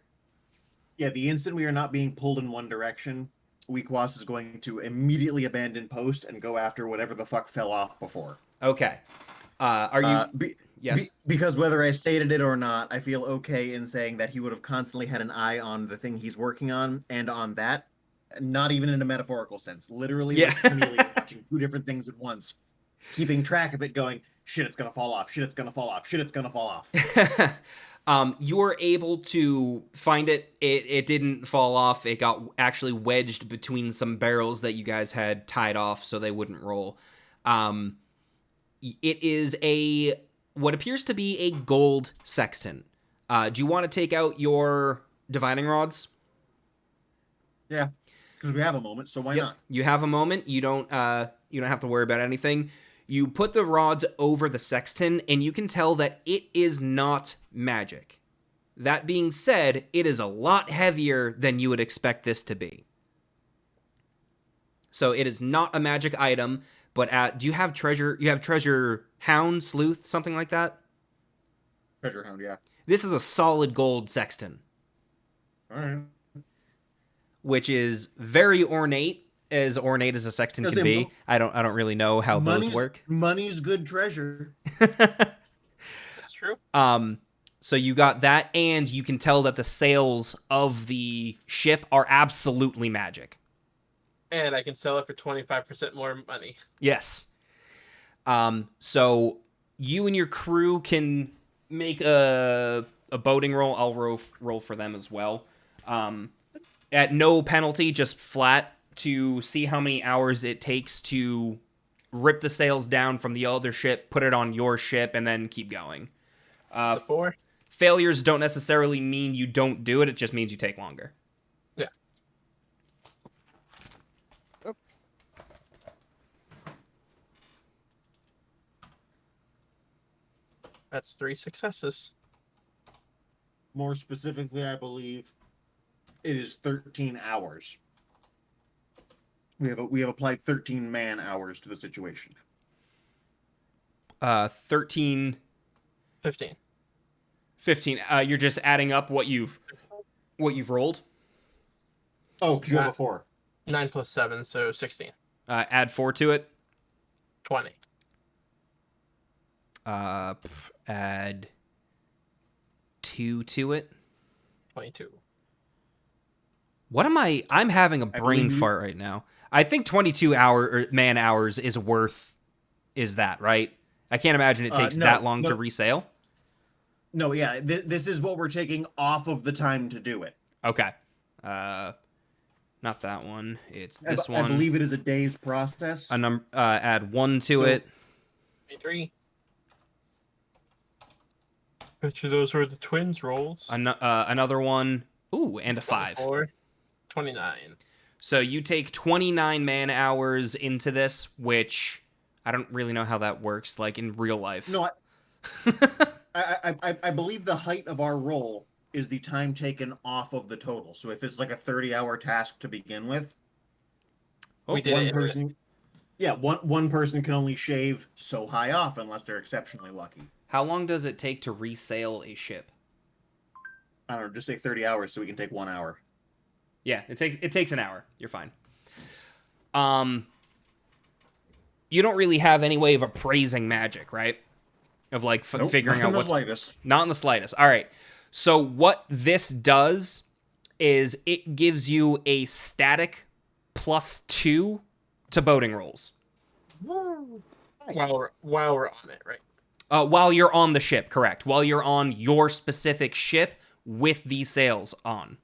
Speaker 3: Yeah, the instant we are not being pulled in one direction, Weakwas is going to immediately abandon post and go after whatever the fuck fell off before.
Speaker 4: Okay. Are you? Yes.
Speaker 3: Because whether I stated it or not, I feel okay in saying that he would have constantly had an eye on the thing he's working on and on that, not even in a metaphorical sense. Literally,
Speaker 4: Yeah.
Speaker 3: like a chameleon watching 2 different things at once, keeping track of it, going, shit, it's gonna fall off, shit, it's gonna fall off, shit, it's gonna fall off.
Speaker 4: You were able to find it. It didn't fall off. It got actually wedged between some barrels that you guys had tied off so they wouldn't roll. It is what appears to be a gold sextant. Do you want to take out your divining rods?
Speaker 3: Yeah, because we have a moment, so why
Speaker 4: Yep.
Speaker 3: not?
Speaker 4: You have a moment. You don't have to worry about anything. You put the rods over the sextant, and you can tell that it is not magic. That being said, it is a lot heavier than you would expect this to be. So it is not a magic item, but do you have treasure? You have treasure hound, sleuth, something like that?
Speaker 3: Treasure hound, yeah.
Speaker 4: This is a solid gold sextant,
Speaker 3: All right.
Speaker 4: which is very ornate as a sextant
Speaker 3: Does
Speaker 4: can
Speaker 3: it
Speaker 4: be.
Speaker 3: mo-
Speaker 4: I don't really know how those work.
Speaker 3: Money's good treasure.
Speaker 2: That's true.
Speaker 4: So you got that, and you can tell that the sails of the ship are absolutely magic.
Speaker 2: And I can sell it for 25% more money.
Speaker 4: Yes. So you and your crew can make a boating roll. I'll roll for them as well. At no penalty, just flat, to see how many hours it takes to rip the sails down from the other ship, put it on your ship, and then keep going.
Speaker 2: It's a 4.
Speaker 4: Failures don't necessarily mean you don't do it. It just means you take longer.
Speaker 2: Yeah.
Speaker 1: Oh.
Speaker 2: That's 3 successes.
Speaker 3: More specifically, I believe it is 13 hours. We have applied 13 man hours to the situation.
Speaker 4: 13,
Speaker 2: 15.
Speaker 4: 15. You're just adding up what you've rolled.
Speaker 3: Oh, because you have a 4.
Speaker 2: 9 plus 7, so 16.
Speaker 4: Add 4 to it.
Speaker 2: 20.
Speaker 4: Add 2 to it.
Speaker 2: 22.
Speaker 4: What am I? I'm having a brain
Speaker 3: believe you-
Speaker 4: fart right now. I think 22 man hours is that, right? I can't imagine it takes
Speaker 3: No,
Speaker 4: that long to
Speaker 3: no.
Speaker 4: resale.
Speaker 3: No, yeah, this is what we're taking off of the time to do it.
Speaker 4: Okay. Not that one. It's this
Speaker 3: I
Speaker 4: one.
Speaker 3: believe it is a day's process.
Speaker 4: Add 1 to
Speaker 3: So-
Speaker 4: it.
Speaker 2: 23. Bet you those were the twins rolls.
Speaker 4: Another one. Ooh, and a 5.
Speaker 2: 24, 29.
Speaker 4: So you take 29 man hours into this, which I don't really know how that works, like in real life.
Speaker 3: No, I believe the height of our roll is the time taken off of the total. So if it's like a 30-hour task to begin with,
Speaker 4: Oh,
Speaker 2: We did
Speaker 3: one
Speaker 2: it.
Speaker 3: person, one person can only shave so high off unless they're exceptionally lucky.
Speaker 4: How long does it take to resale a ship?
Speaker 3: I don't know, just say 30 hours so we can take 1 hour.
Speaker 4: Yeah, it takes an hour. You're fine. You don't really have any way of appraising magic, right? Of like
Speaker 3: Nope,
Speaker 4: figuring
Speaker 3: not
Speaker 4: out
Speaker 3: in the
Speaker 4: what's
Speaker 3: slightest.
Speaker 4: not in the slightest. All right. So what this does is it gives you a static +2 to boating rolls
Speaker 1: Nice.
Speaker 2: While we're on it, right?
Speaker 4: while you're on the ship. Correct. While you're on your specific ship with these sails on.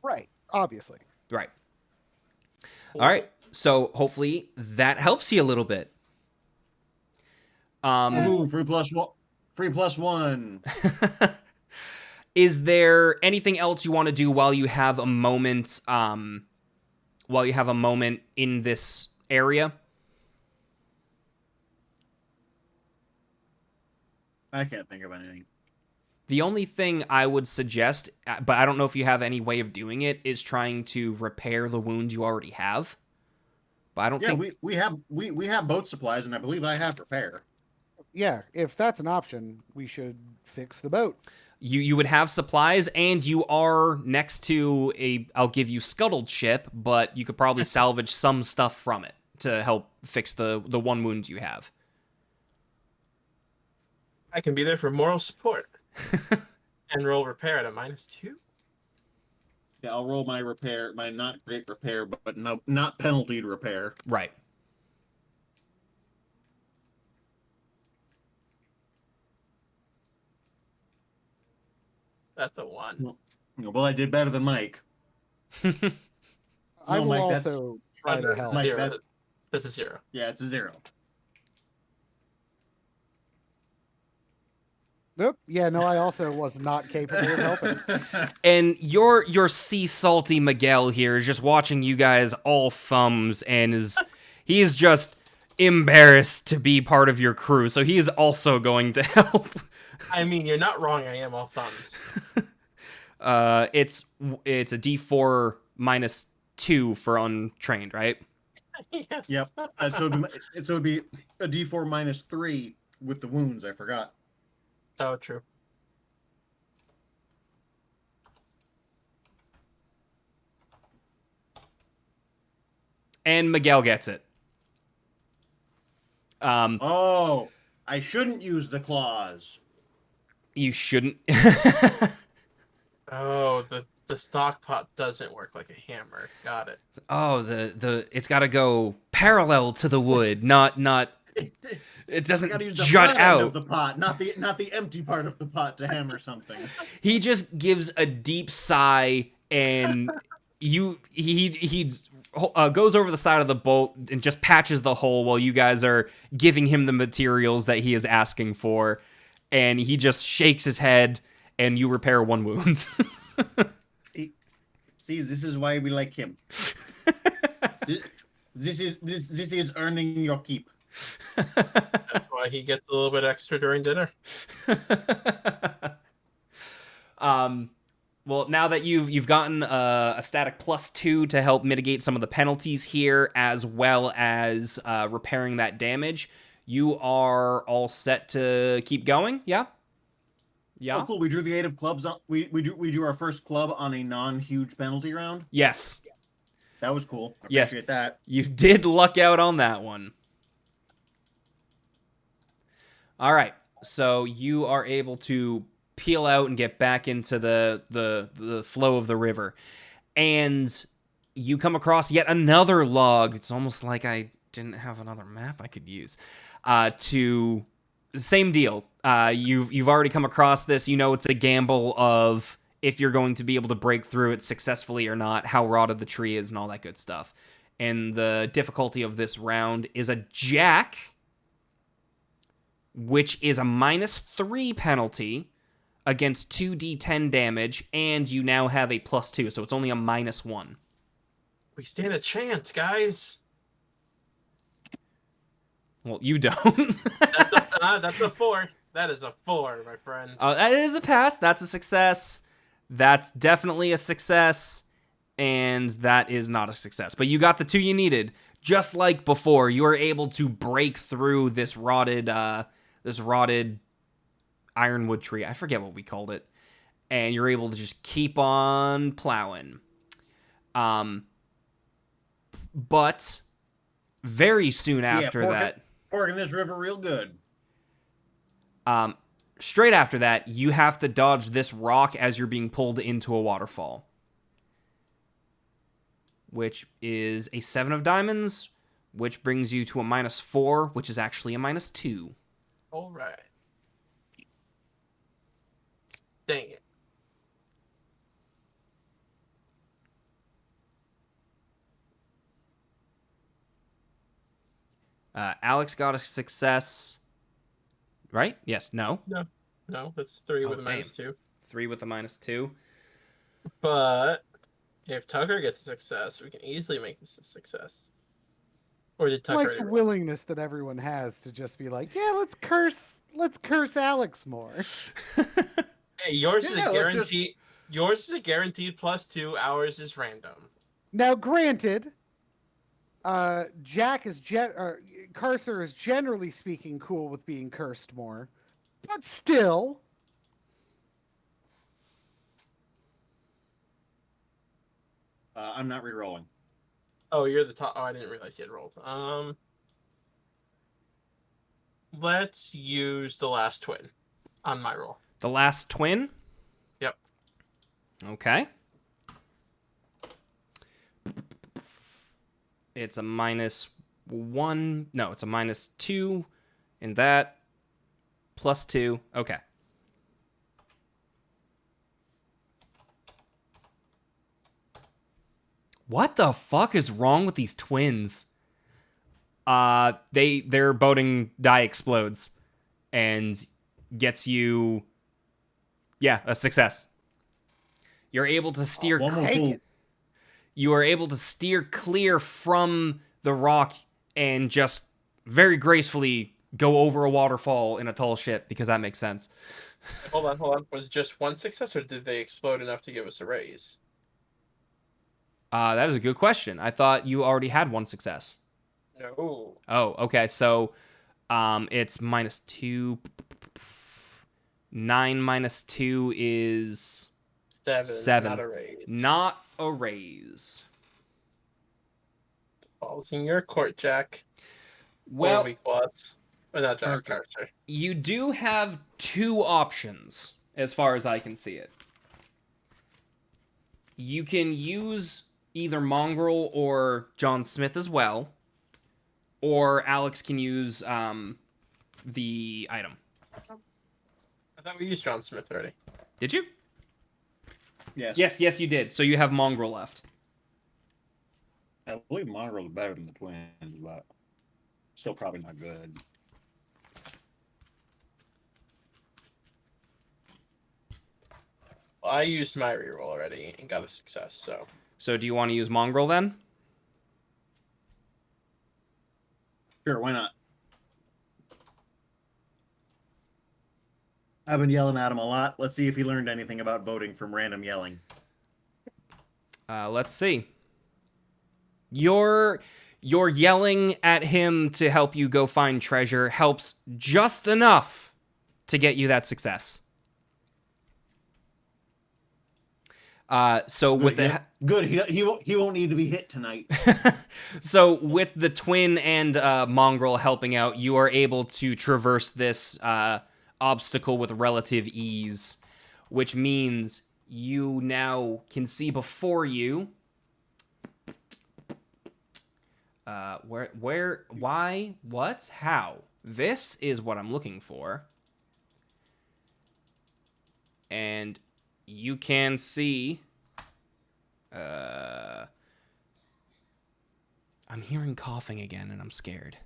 Speaker 1: Right, obviously.
Speaker 4: Right. All right. So hopefully that helps you a little bit.
Speaker 3: Ooh, free plus one.
Speaker 4: Is there anything else you want to do while you have a moment? While you have a moment in this area?
Speaker 3: I can't think of anything.
Speaker 4: The only thing I would suggest, but I don't know if you have any way of doing it, is trying to repair the wound you already have. But I don't
Speaker 3: Yeah,
Speaker 4: think
Speaker 3: we have boat supplies, and I believe I have repair.
Speaker 1: Yeah, if that's an option, we should fix the boat.
Speaker 4: you would have supplies, and you are next to I'll give you scuttled ship, but you could probably salvage some stuff from it to help fix the one wound you have.
Speaker 2: I can be there for moral support. And roll repair at a -2.
Speaker 3: Yeah, I'll roll my repair, my not great repair, but no, not penaltied repair.
Speaker 4: Right.
Speaker 2: That's a 1.
Speaker 3: Well, I did better than Mike.
Speaker 1: I will
Speaker 3: Mike, that's-
Speaker 1: also try to help.
Speaker 3: Mike,
Speaker 2: Zero.
Speaker 3: that-
Speaker 2: That's a 0.
Speaker 3: Yeah, it's a 0.
Speaker 1: Nope. Yeah, no, I also was not capable of helping.
Speaker 4: And your sea salty Miguel here is just watching you guys all thumbs and he's just embarrassed to be part of your crew, so he is also going to help.
Speaker 2: I mean, you're not wrong. I am all thumbs.
Speaker 4: It's a D4 minus 2 for untrained, right?
Speaker 2: Yes.
Speaker 3: Yep. So it'd be a D4 minus 3 with the wounds. I forgot.
Speaker 2: Oh, true.
Speaker 4: And Miguel gets it.
Speaker 3: Oh, I shouldn't use the claws.
Speaker 4: You shouldn't.
Speaker 2: Oh, the stock pot doesn't work like a hammer. Got it.
Speaker 4: Oh, the it's got to go parallel to the wood, not it
Speaker 3: I
Speaker 4: doesn't
Speaker 3: gotta use the
Speaker 4: jut
Speaker 3: front end
Speaker 4: out.
Speaker 3: of the pot, not the empty part of the pot to hammer something.
Speaker 4: He just gives a deep sigh, and he goes over the side of the boat and just patches the hole while you guys are giving him the materials that he is asking for, and he just shakes his head, and you repair one wound.
Speaker 3: See, this is why we like him. This is earning your keep.
Speaker 2: That's why he gets a little bit extra during dinner.
Speaker 4: Well, now that you've gotten a static +2 to help mitigate some of the penalties here, as well as repairing that damage, you are all set to keep going. Yeah. Yeah.
Speaker 3: Oh, cool. We drew the 8 of clubs. We drew our first club on a non-huge penalty round.
Speaker 4: Yes.
Speaker 3: That was cool. I
Speaker 4: Yes.
Speaker 3: appreciate that.
Speaker 4: You did luck out on that one. All right. So you are able to peel out and get back into the flow of the river. And you come across yet another log. It's almost like I didn't have another map I could use. To same deal. You've already come across this. You know it's a gamble of if you're going to be able to break through it successfully or not, how rotted the tree is, and all that good stuff. And the difficulty of this round is a jack, which is a -3 penalty against 2d10 damage, and you now have a +2, so it's only a -1.
Speaker 2: We stand a chance, guys.
Speaker 4: Well, you don't.
Speaker 2: That's a 4. That is a 4, my friend.
Speaker 4: That is a pass. That's a success. That's definitely a success. And that is not a success. But you got the 2 you needed. Just like before, you were able to break through this rotted ironwood tree. I forget what we called it. And you're able to just keep on plowing. But very soon after that...
Speaker 3: Porking this river real good.
Speaker 4: Straight after that, you have to dodge this rock as you're being pulled into a waterfall. Which is a 7 of diamonds, which brings you to a -4, which is actually a -2.
Speaker 2: All right. Dang it.
Speaker 4: Alex got a success. Right? Yes. No.
Speaker 2: No, that's 3
Speaker 4: Oh,
Speaker 2: with a
Speaker 4: damn.
Speaker 2: -2.
Speaker 4: 3 with a -2.
Speaker 2: But if Tucker gets a success, we can easily make this a success. Or did
Speaker 1: I
Speaker 2: Tucker
Speaker 1: like
Speaker 2: already
Speaker 1: the
Speaker 2: roll?
Speaker 1: willingness that everyone has to just be like, yeah, let's curse Alex more.
Speaker 2: Hey, yours is
Speaker 3: Yeah,
Speaker 2: a
Speaker 3: let's just-
Speaker 2: guaranteed. Yours is a guaranteed +2. Ours is random.
Speaker 1: Now, granted, Cursor is generally speaking cool with being cursed more, but still,
Speaker 3: I'm not re-rolling.
Speaker 2: Oh, you're the top. Oh, I didn't realize you had rolled. Let's use the last twin on my roll.
Speaker 4: The last twin?
Speaker 2: Yep.
Speaker 4: Okay. It's a -1. No, it's a -2 in that. +2. Okay. What the fuck is wrong with these twins? Their boating die explodes, and gets you, yeah, a success. You're able to steer.
Speaker 3: One more
Speaker 1: Take
Speaker 3: fool.
Speaker 1: it.
Speaker 4: You are able to steer clear from the rock and just very gracefully go over a waterfall in a tall ship, because that makes sense.
Speaker 2: Hold on. Was it just one success, or did they explode enough to give us a raise?
Speaker 4: That is a good question. I thought you already had one success.
Speaker 2: No.
Speaker 4: Oh, okay. So, it's -2. 9 minus 2 is
Speaker 2: 7. Not a raise.
Speaker 4: not a raise.
Speaker 2: Ball's in your court, Jack.
Speaker 4: Well,
Speaker 2: Or weak boss. Oh, not Jack.
Speaker 3: Archer.
Speaker 2: Archer.
Speaker 4: you do have 2 options, as far as I can see it. You can use either Mongrel or John Smith as well, or Alex can use the item.
Speaker 2: I thought we used John Smith already.
Speaker 4: Did you?
Speaker 3: Yes.
Speaker 4: Yes, you did. So you have Mongrel left.
Speaker 3: I believe Mongrel is better than the twins, but still probably not good.
Speaker 2: Well, I used my reroll already and got a success, so.
Speaker 4: So do you want to use Mongrel then?
Speaker 3: Sure, why not? I've been yelling at him a lot. Let's see if he learned anything about voting from random yelling.
Speaker 4: Let's see. Your yelling at him to help you go find treasure helps just enough to get you that success. So with the
Speaker 3: Good. He won't need to be hit tonight.
Speaker 4: so with the twin and Mongrel helping out, you are able to traverse this obstacle with relative ease, which means you now can see before you. Where, why, what, how? This is what I'm looking for. And you can see, I'm hearing coughing again and I'm scared.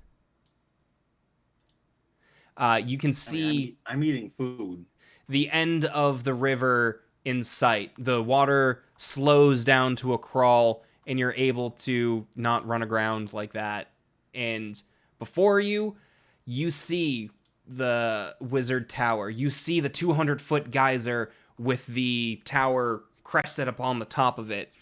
Speaker 4: You can see
Speaker 3: I'm eating food.
Speaker 4: the end of the river in sight. The water slows down to a crawl and you're able to not run aground like that. And before you, you see the wizard tower. You see the 200-foot geyser with the tower crested upon the top of it.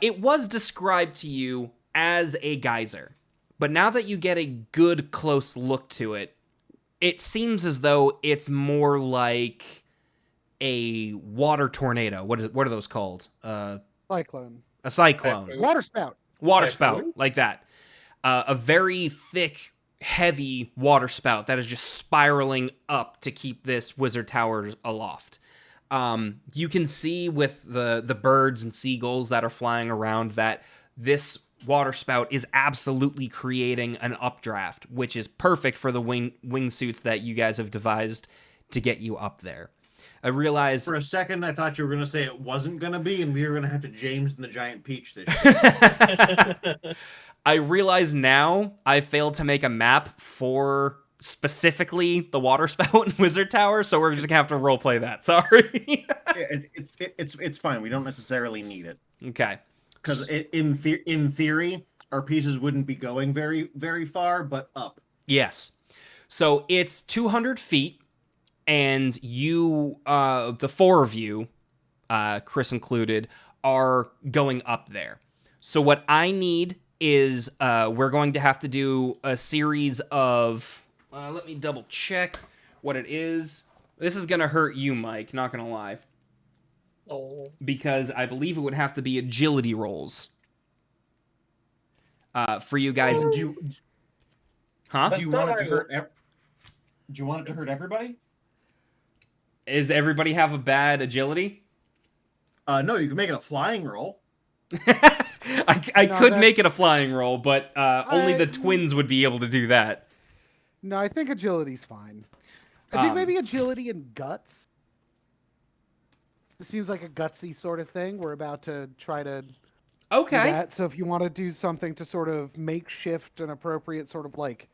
Speaker 4: It was described to you as a geyser, but now that you get a good close look to it, it seems as though it's more like a water tornado. What are those called?
Speaker 1: Cyclone.
Speaker 4: A cyclone.
Speaker 1: Water spout.
Speaker 4: Water
Speaker 2: Typhoon?
Speaker 4: spout, like that. A very thick, heavy water spout that is just spiraling up to keep this wizard tower aloft. You can see with the birds and seagulls that are flying around that this water spout is absolutely creating an updraft, which is perfect for the wingsuits that you guys have devised to get you up there. I realize
Speaker 3: For a second, I thought you were going to say it wasn't going to be, and we were going to have to James and the Giant Peach this year.
Speaker 4: I realize now I failed to make a map for specifically the water spout and wizard tower, so we're just gonna have to roleplay that. Sorry.
Speaker 3: It's fine. We don't necessarily need it
Speaker 4: Okay.
Speaker 3: because in theory, our pieces wouldn't be going very very far, but up.
Speaker 4: Yes. So it's 200 feet, and you, the 4 of you, Chris included, are going up there. So what I need is we're going to have to do a series of... let me double check what it is. This is going to hurt you, Mike, not going to lie.
Speaker 2: Oh.
Speaker 4: Because I believe it would have to be agility rolls. For you guys...
Speaker 3: Do
Speaker 4: Huh?
Speaker 3: you
Speaker 2: not
Speaker 3: want it to
Speaker 2: our-
Speaker 3: hurt? Do you want it to hurt everybody?
Speaker 4: Does everybody have a bad agility?
Speaker 3: No, you can make it a flying roll.
Speaker 4: I
Speaker 1: No,
Speaker 4: could
Speaker 1: that's-
Speaker 4: make it a flying roll, but only the
Speaker 1: I-
Speaker 4: twins would be able to do that.
Speaker 1: No, I think agility's fine. I think
Speaker 4: Um,
Speaker 1: maybe agility and guts. It seems like a gutsy sort of thing. We're about to try to do
Speaker 4: Okay.
Speaker 1: that. So if you want to do something to sort of makeshift an appropriate sort of like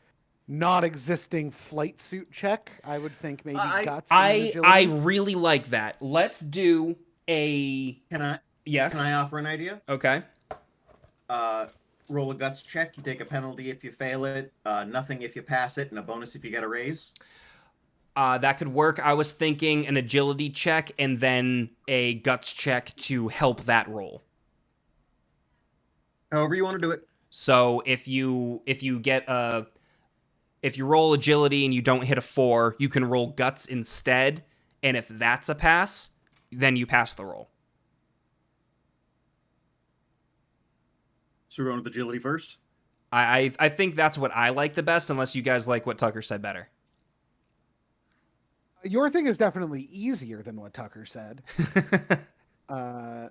Speaker 1: non-existing flight suit check. I would think maybe
Speaker 3: I-
Speaker 1: guts and
Speaker 4: I
Speaker 1: agility.
Speaker 4: really like that. Let's do a
Speaker 3: Can I
Speaker 4: yes.
Speaker 3: offer an idea?
Speaker 4: Okay.
Speaker 3: Roll a guts check. You take a penalty if you fail it. Nothing if you pass it, and a bonus if you get a raise.
Speaker 4: That could work. I was thinking an agility check and then a guts check to help that roll.
Speaker 3: However you want to do it.
Speaker 4: So if you roll agility and you don't hit a 4, you can roll guts instead, and if that's a pass, then you pass the roll.
Speaker 3: So we're going with agility first.
Speaker 4: I think that's what I like the best, unless you guys like what Tucker said better.
Speaker 1: Your thing is definitely easier than what Tucker said.
Speaker 2: Either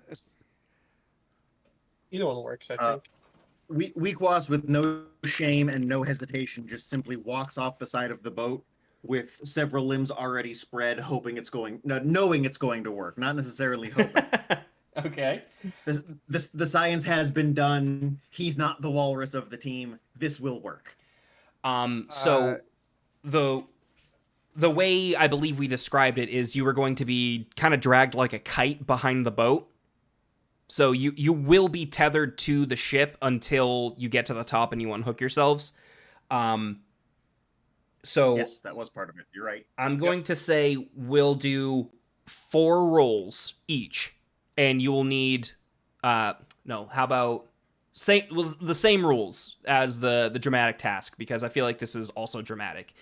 Speaker 2: one works, I
Speaker 3: Uh,
Speaker 2: think.
Speaker 3: Weakwas, with no shame and no hesitation, just simply walks off the side of the boat with several limbs already spread, knowing it's going to work, not necessarily hoping.
Speaker 4: Okay.
Speaker 3: The science has been done. He's not the walrus of the team. This will work.
Speaker 4: So the way I believe we described it is you were going to be kind of dragged like a kite behind the boat. So you will be tethered to the ship until you get to the top and you unhook yourselves. So
Speaker 3: Yes, that was part of it. You're right.
Speaker 4: I'm going to say we'll do 4 rolls each, and you will need no, how about the same rules as the dramatic task, because I feel like this is also dramatic.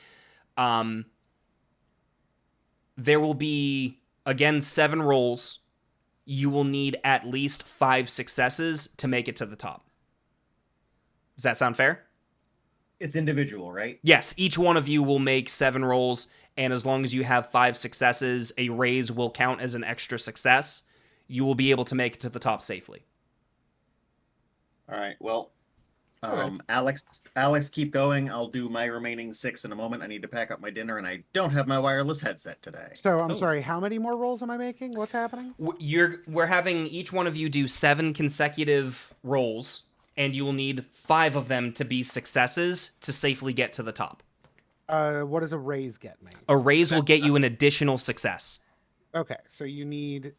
Speaker 4: There will be again 7 rolls. You will need at least 5 successes to make it to the top. Does that sound fair?
Speaker 3: It's individual, right?
Speaker 4: Yes, each one of you will make 7 rolls, and as long as you have 5 successes, a raise will count as an extra success. You will be able to make it to the top safely.
Speaker 3: All right. Well,
Speaker 2: Alright.
Speaker 3: Alex, keep going. I'll do my remaining 6 in a moment. I need to pack up my dinner, and I don't have my wireless headset today.
Speaker 1: So I'm
Speaker 4: Oh.
Speaker 1: sorry. How many more rolls am I making? What's happening?
Speaker 4: We're having each one of you do 7 consecutive rolls, and you will need 5 of them to be successes to safely get to the top.
Speaker 1: What does a raise get me?
Speaker 4: A raise will get you an additional success.
Speaker 1: Okay, so you need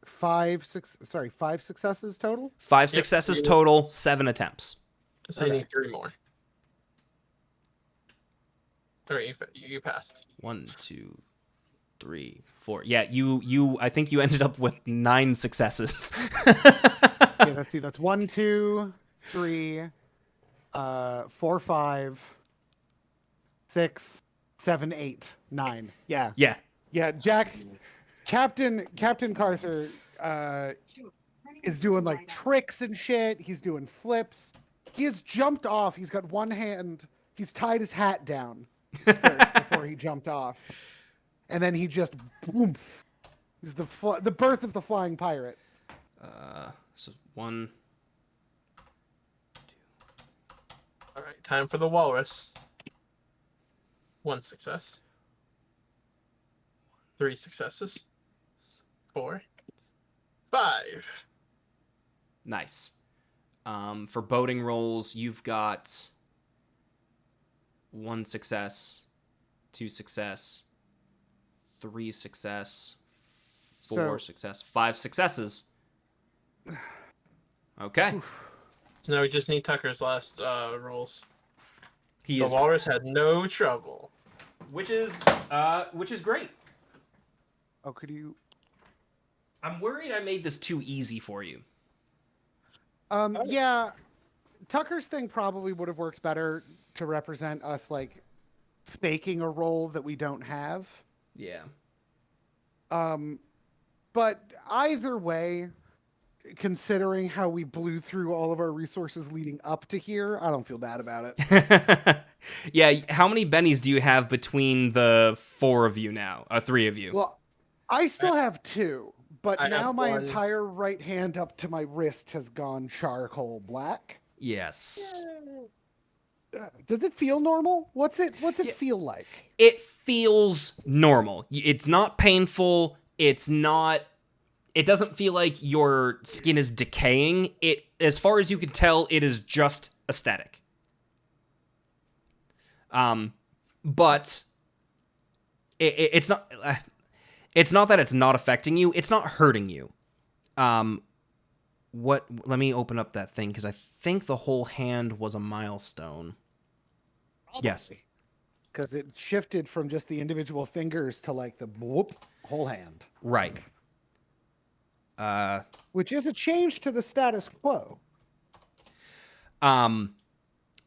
Speaker 1: 5 successes total.
Speaker 4: 5
Speaker 2: Yep.
Speaker 4: successes total, 7 attempts.
Speaker 2: So you need 3 more. Alright, you passed.
Speaker 4: 1, 2, 3, 4. Yeah, you. I think you ended up with 9 successes.
Speaker 1: Okay, let's see. That's 1, 2, 3, 4, 5, 6, 7, 8, 9. Yeah,
Speaker 4: Yeah.
Speaker 1: yeah. Captain Carter is doing like tricks and shit. He's doing flips. He has jumped off. He's got one hand. He's tied his hat down first before he jumped off, and then he just boom. He's the birth of the flying pirate.
Speaker 4: So 1.
Speaker 2: Alright, time for the walrus. 1 success. 3 successes. 4. 5.
Speaker 4: Nice. For boating rolls, you've got 1 success, 2 success, 3 success, 4
Speaker 1: So-
Speaker 4: success, 5 successes. Okay.
Speaker 2: So now we just need Tucker's last rolls.
Speaker 4: He
Speaker 2: The
Speaker 4: is,
Speaker 2: walrus had no trouble.
Speaker 4: which is great.
Speaker 1: Oh, could you?
Speaker 4: I'm worried I made this too easy for you.
Speaker 1: Yeah, Tucker's thing probably would have worked better to represent us like faking a role that we don't have.
Speaker 4: Yeah.
Speaker 1: But either way, considering how we blew through all of our resources leading up to here, I don't feel bad about it.
Speaker 4: Yeah, how many bennies do you have between the 4 of you now? 3 of you.
Speaker 1: Well, I still have 2, but
Speaker 2: I
Speaker 1: now
Speaker 2: have
Speaker 1: my
Speaker 2: 1.
Speaker 1: entire right hand up to my wrist has gone charcoal black.
Speaker 4: Yes.
Speaker 1: Does it feel normal? What's it
Speaker 4: Yeah.
Speaker 1: feel like?
Speaker 4: It feels normal. It's not painful. It doesn't feel like your skin is decaying. As far as you can tell, it is just aesthetic. But it's not. It's not that it's not affecting you. It's not hurting you. What? Let me open up that thing because I think the whole hand was a milestone. Yes.
Speaker 1: Because it shifted from just the individual fingers to like the whoop, whole hand.
Speaker 4: Right.
Speaker 1: Which is a change to the status quo.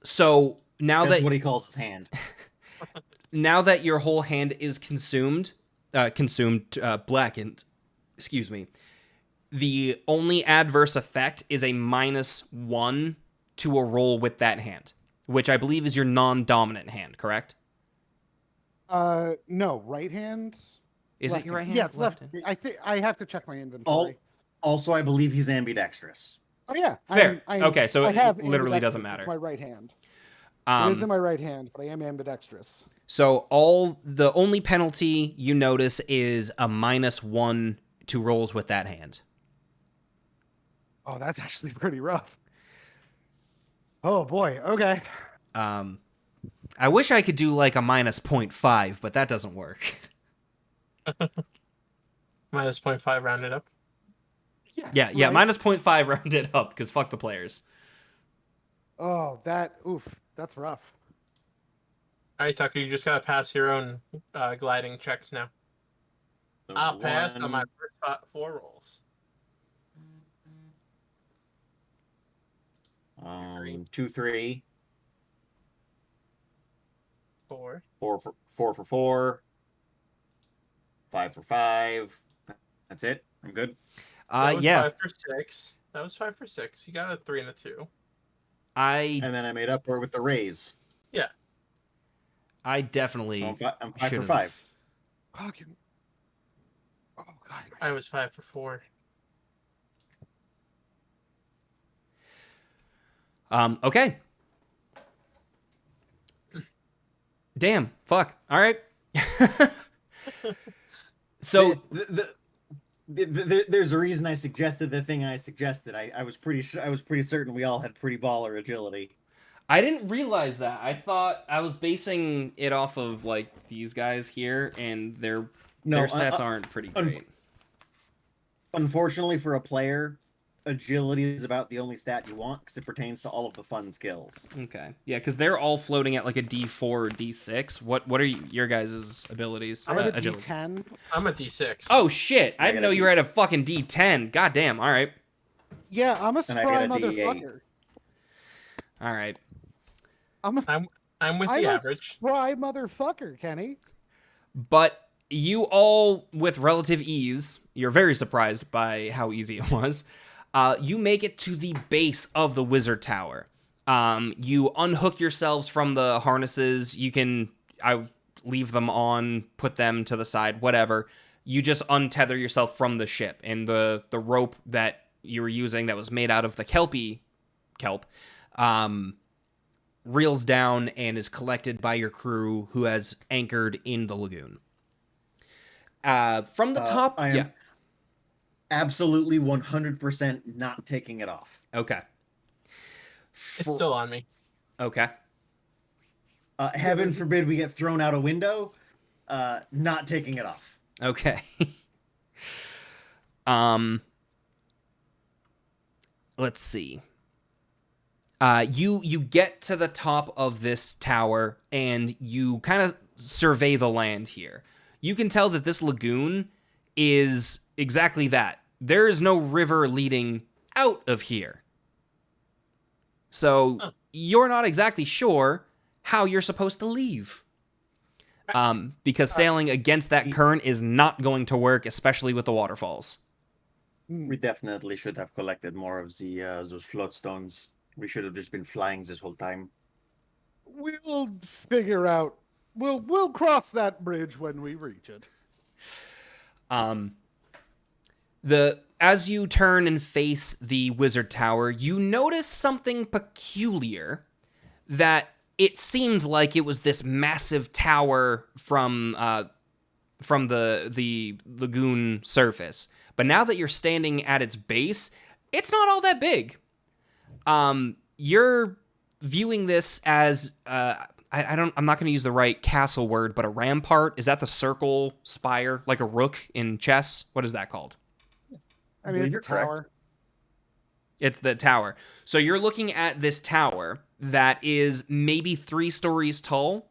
Speaker 4: So now
Speaker 3: That's
Speaker 4: that
Speaker 3: what he calls his hand.
Speaker 4: now that your whole hand is blackened, excuse me, the only adverse effect is a -1 to a roll with that hand, which I believe is your non-dominant hand, correct?
Speaker 1: No, right hand.
Speaker 4: Is
Speaker 1: left
Speaker 4: it your right hand?
Speaker 1: Yeah, it's left.
Speaker 4: hand?
Speaker 1: I think I have to check my inventory.
Speaker 3: Also, I believe he's ambidextrous.
Speaker 1: Oh yeah,
Speaker 4: Fair. Okay, so
Speaker 1: I
Speaker 4: it
Speaker 1: have
Speaker 4: literally doesn't
Speaker 1: ambidextrous.
Speaker 4: matter.
Speaker 1: It's my right hand. It is in my right hand, but I am ambidextrous.
Speaker 4: So the only penalty you notice is a -1 to rolls with that hand.
Speaker 1: Oh, that's actually pretty rough. Oh boy. Okay.
Speaker 4: I wish I could do like a -0.5, but that doesn't work.
Speaker 2: -0.5 rounded up.
Speaker 4: Yeah,
Speaker 1: right.
Speaker 4: -0.5 rounded up because fuck the players.
Speaker 1: Oh, that's rough.
Speaker 2: All right, Tucker, you just gotta pass your own gliding checks now.
Speaker 3: So
Speaker 2: I'll pass on my
Speaker 3: one,
Speaker 2: first 4 rolls.
Speaker 3: 2, 3,
Speaker 2: 4.
Speaker 3: 4 for 4, 5 for 5. That's it. I'm good.
Speaker 2: That was
Speaker 4: Yeah,
Speaker 2: 5 for 6. That was 5 for 6. You got a 3 and a 2.
Speaker 4: I
Speaker 3: And then I made up for it with the raise.
Speaker 4: definitely
Speaker 3: So I'm 5 for
Speaker 4: should've-
Speaker 3: 5.
Speaker 1: Fucking. Oh god.
Speaker 2: I was 5 for 4.
Speaker 4: Okay. Damn. Fuck. All right. So
Speaker 3: There's a reason I suggested the thing I suggested. I was pretty certain we all had pretty baller agility.
Speaker 4: I didn't realize that. I thought I was basing it off of like these guys here, and their stats aren't pretty great.
Speaker 3: Unfortunately for a player, agility is about the only stat you want because it pertains to all of the fun skills.
Speaker 4: Okay. Yeah, because they're all floating at like a D4 or D6. What are your guys' abilities?
Speaker 1: I'm at a
Speaker 4: Agility.
Speaker 1: D10.
Speaker 2: I'm a D6.
Speaker 4: Oh shit! I
Speaker 3: I
Speaker 4: didn't
Speaker 3: got
Speaker 4: know
Speaker 3: a
Speaker 4: you were at a fucking D10. God damn. All right.
Speaker 1: Yeah, I'm a
Speaker 3: And I got
Speaker 1: spry
Speaker 3: a D8.
Speaker 1: motherfucker.
Speaker 4: All right.
Speaker 2: I'm with
Speaker 1: I'm
Speaker 2: the
Speaker 1: a
Speaker 2: average.
Speaker 1: spry motherfucker, Kenny.
Speaker 4: But you all, with relative ease, you're very surprised by how easy it was. You make it to the base of the wizard tower. You unhook yourselves from the harnesses. I leave them on, put them to the side, whatever. You just untether yourself from the ship, and the rope that you were using that was made out of the kelp, reels down and is collected by your crew who has anchored in the lagoon. From the top,
Speaker 3: I am
Speaker 4: yeah.
Speaker 3: absolutely 100% not taking it off.
Speaker 4: Okay.
Speaker 2: It's still on me.
Speaker 4: Okay.
Speaker 3: Heaven forbid we get thrown out a window. Not taking it off.
Speaker 4: Okay. Let's see. You get to the top of this tower and you kind of survey the land here. You can tell that this lagoon is exactly that. There is no river leading out of here. So you're not exactly sure how you're supposed to leave. Because sailing against that current is not going to work, especially with the waterfalls.
Speaker 3: We definitely should have collected more of the those float stones. We should have just been flying this whole time.
Speaker 1: We'll figure out. We'll cross that bridge when we reach it.
Speaker 4: As you turn and face the wizard tower, you notice something peculiar that it seemed like it was this massive tower from the lagoon surface. But now that you're standing at its base, it's not all that big. You're viewing this as I'm not going to use the right castle word, but a rampart. Is that the circle spire, like a rook in chess? What is that called?
Speaker 1: I mean,
Speaker 3: believe
Speaker 1: it's a
Speaker 3: you're correct.
Speaker 1: tower.
Speaker 4: It's the tower. So you're looking at this tower that is maybe 3 stories tall,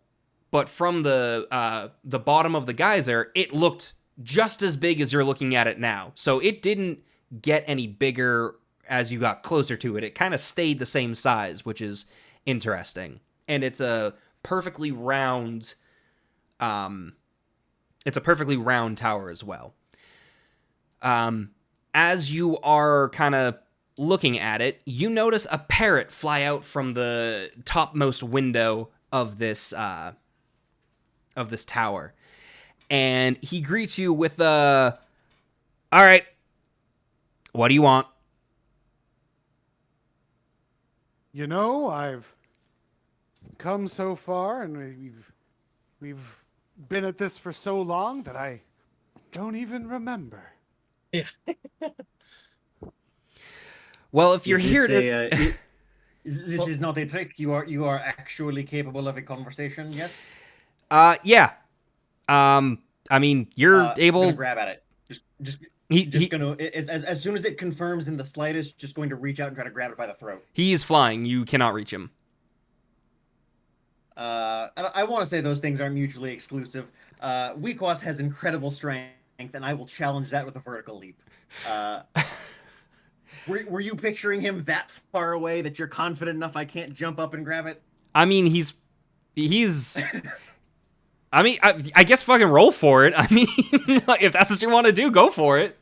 Speaker 4: but from the bottom of the geyser, it looked just as big as you're looking at it now. So it didn't get any bigger as you got closer to it. It kind of stayed the same size, which is interesting. And it's a perfectly round tower as well. As you are kind of looking at it, you notice a parrot fly out from the topmost window of this tower. And he greets you with all right, what do you want?
Speaker 1: You know, I've come so far, and we've been at this for so long that I don't even remember.
Speaker 4: Well, if you're
Speaker 3: Is
Speaker 4: here
Speaker 3: this
Speaker 4: to...
Speaker 3: this is not a trick. You are actually capable of a conversation. Yes.
Speaker 4: yeah. I mean, you're able...
Speaker 3: Gonna grab at it.
Speaker 4: He
Speaker 3: Gonna as soon as it confirms in the slightest, just going to reach out and try to grab it by the throat.
Speaker 4: he is flying. You cannot reach him.
Speaker 3: I want to say those things aren't mutually exclusive. Weakwas has incredible strength, and I will challenge that with a vertical leap. Were you picturing him that far away that you're confident enough I can't jump up and grab it?
Speaker 4: I mean, he's I mean, I guess fucking roll for it. I mean, if that's what you want to do, go for it.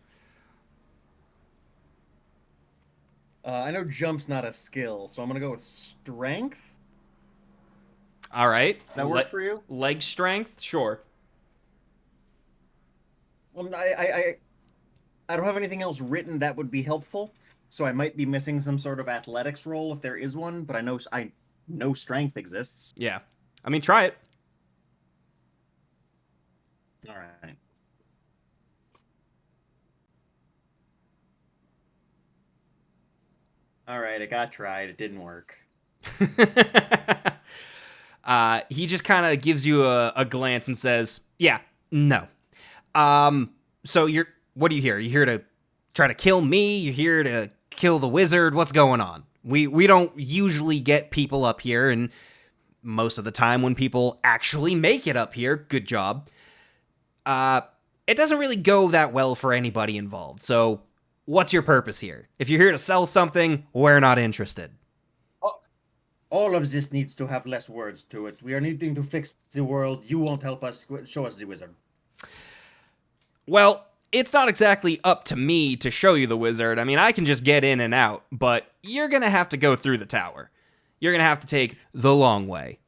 Speaker 3: I know jump's not a skill, so I'm gonna go with strength.
Speaker 4: All right.
Speaker 3: Does that work for you?
Speaker 4: Leg strength? Sure.
Speaker 3: Well, I don't have anything else written that would be helpful, so I might be missing some sort of athletics roll if there is one. But I know strength exists.
Speaker 4: Yeah. I mean, try it.
Speaker 3: All right. All right, it got tried. It didn't work.
Speaker 4: He just kind of gives you a glance and says, "Yeah, no." So what are you here? You here to try to kill me? You here to kill the wizard? What's going on? We don't usually get people up here, and most of the time when people actually make it up here, good job. It doesn't really go that well for anybody involved. So, what's your purpose here? If you're here to sell something, we're not interested.
Speaker 3: All of this needs to have less words to it. We are needing to fix the world. You won't help us. Show us the wizard.
Speaker 4: Well, it's not exactly up to me to show you the wizard. I mean, I can just get in and out, but you're going to have to go through the tower. You're going to have to take the long way.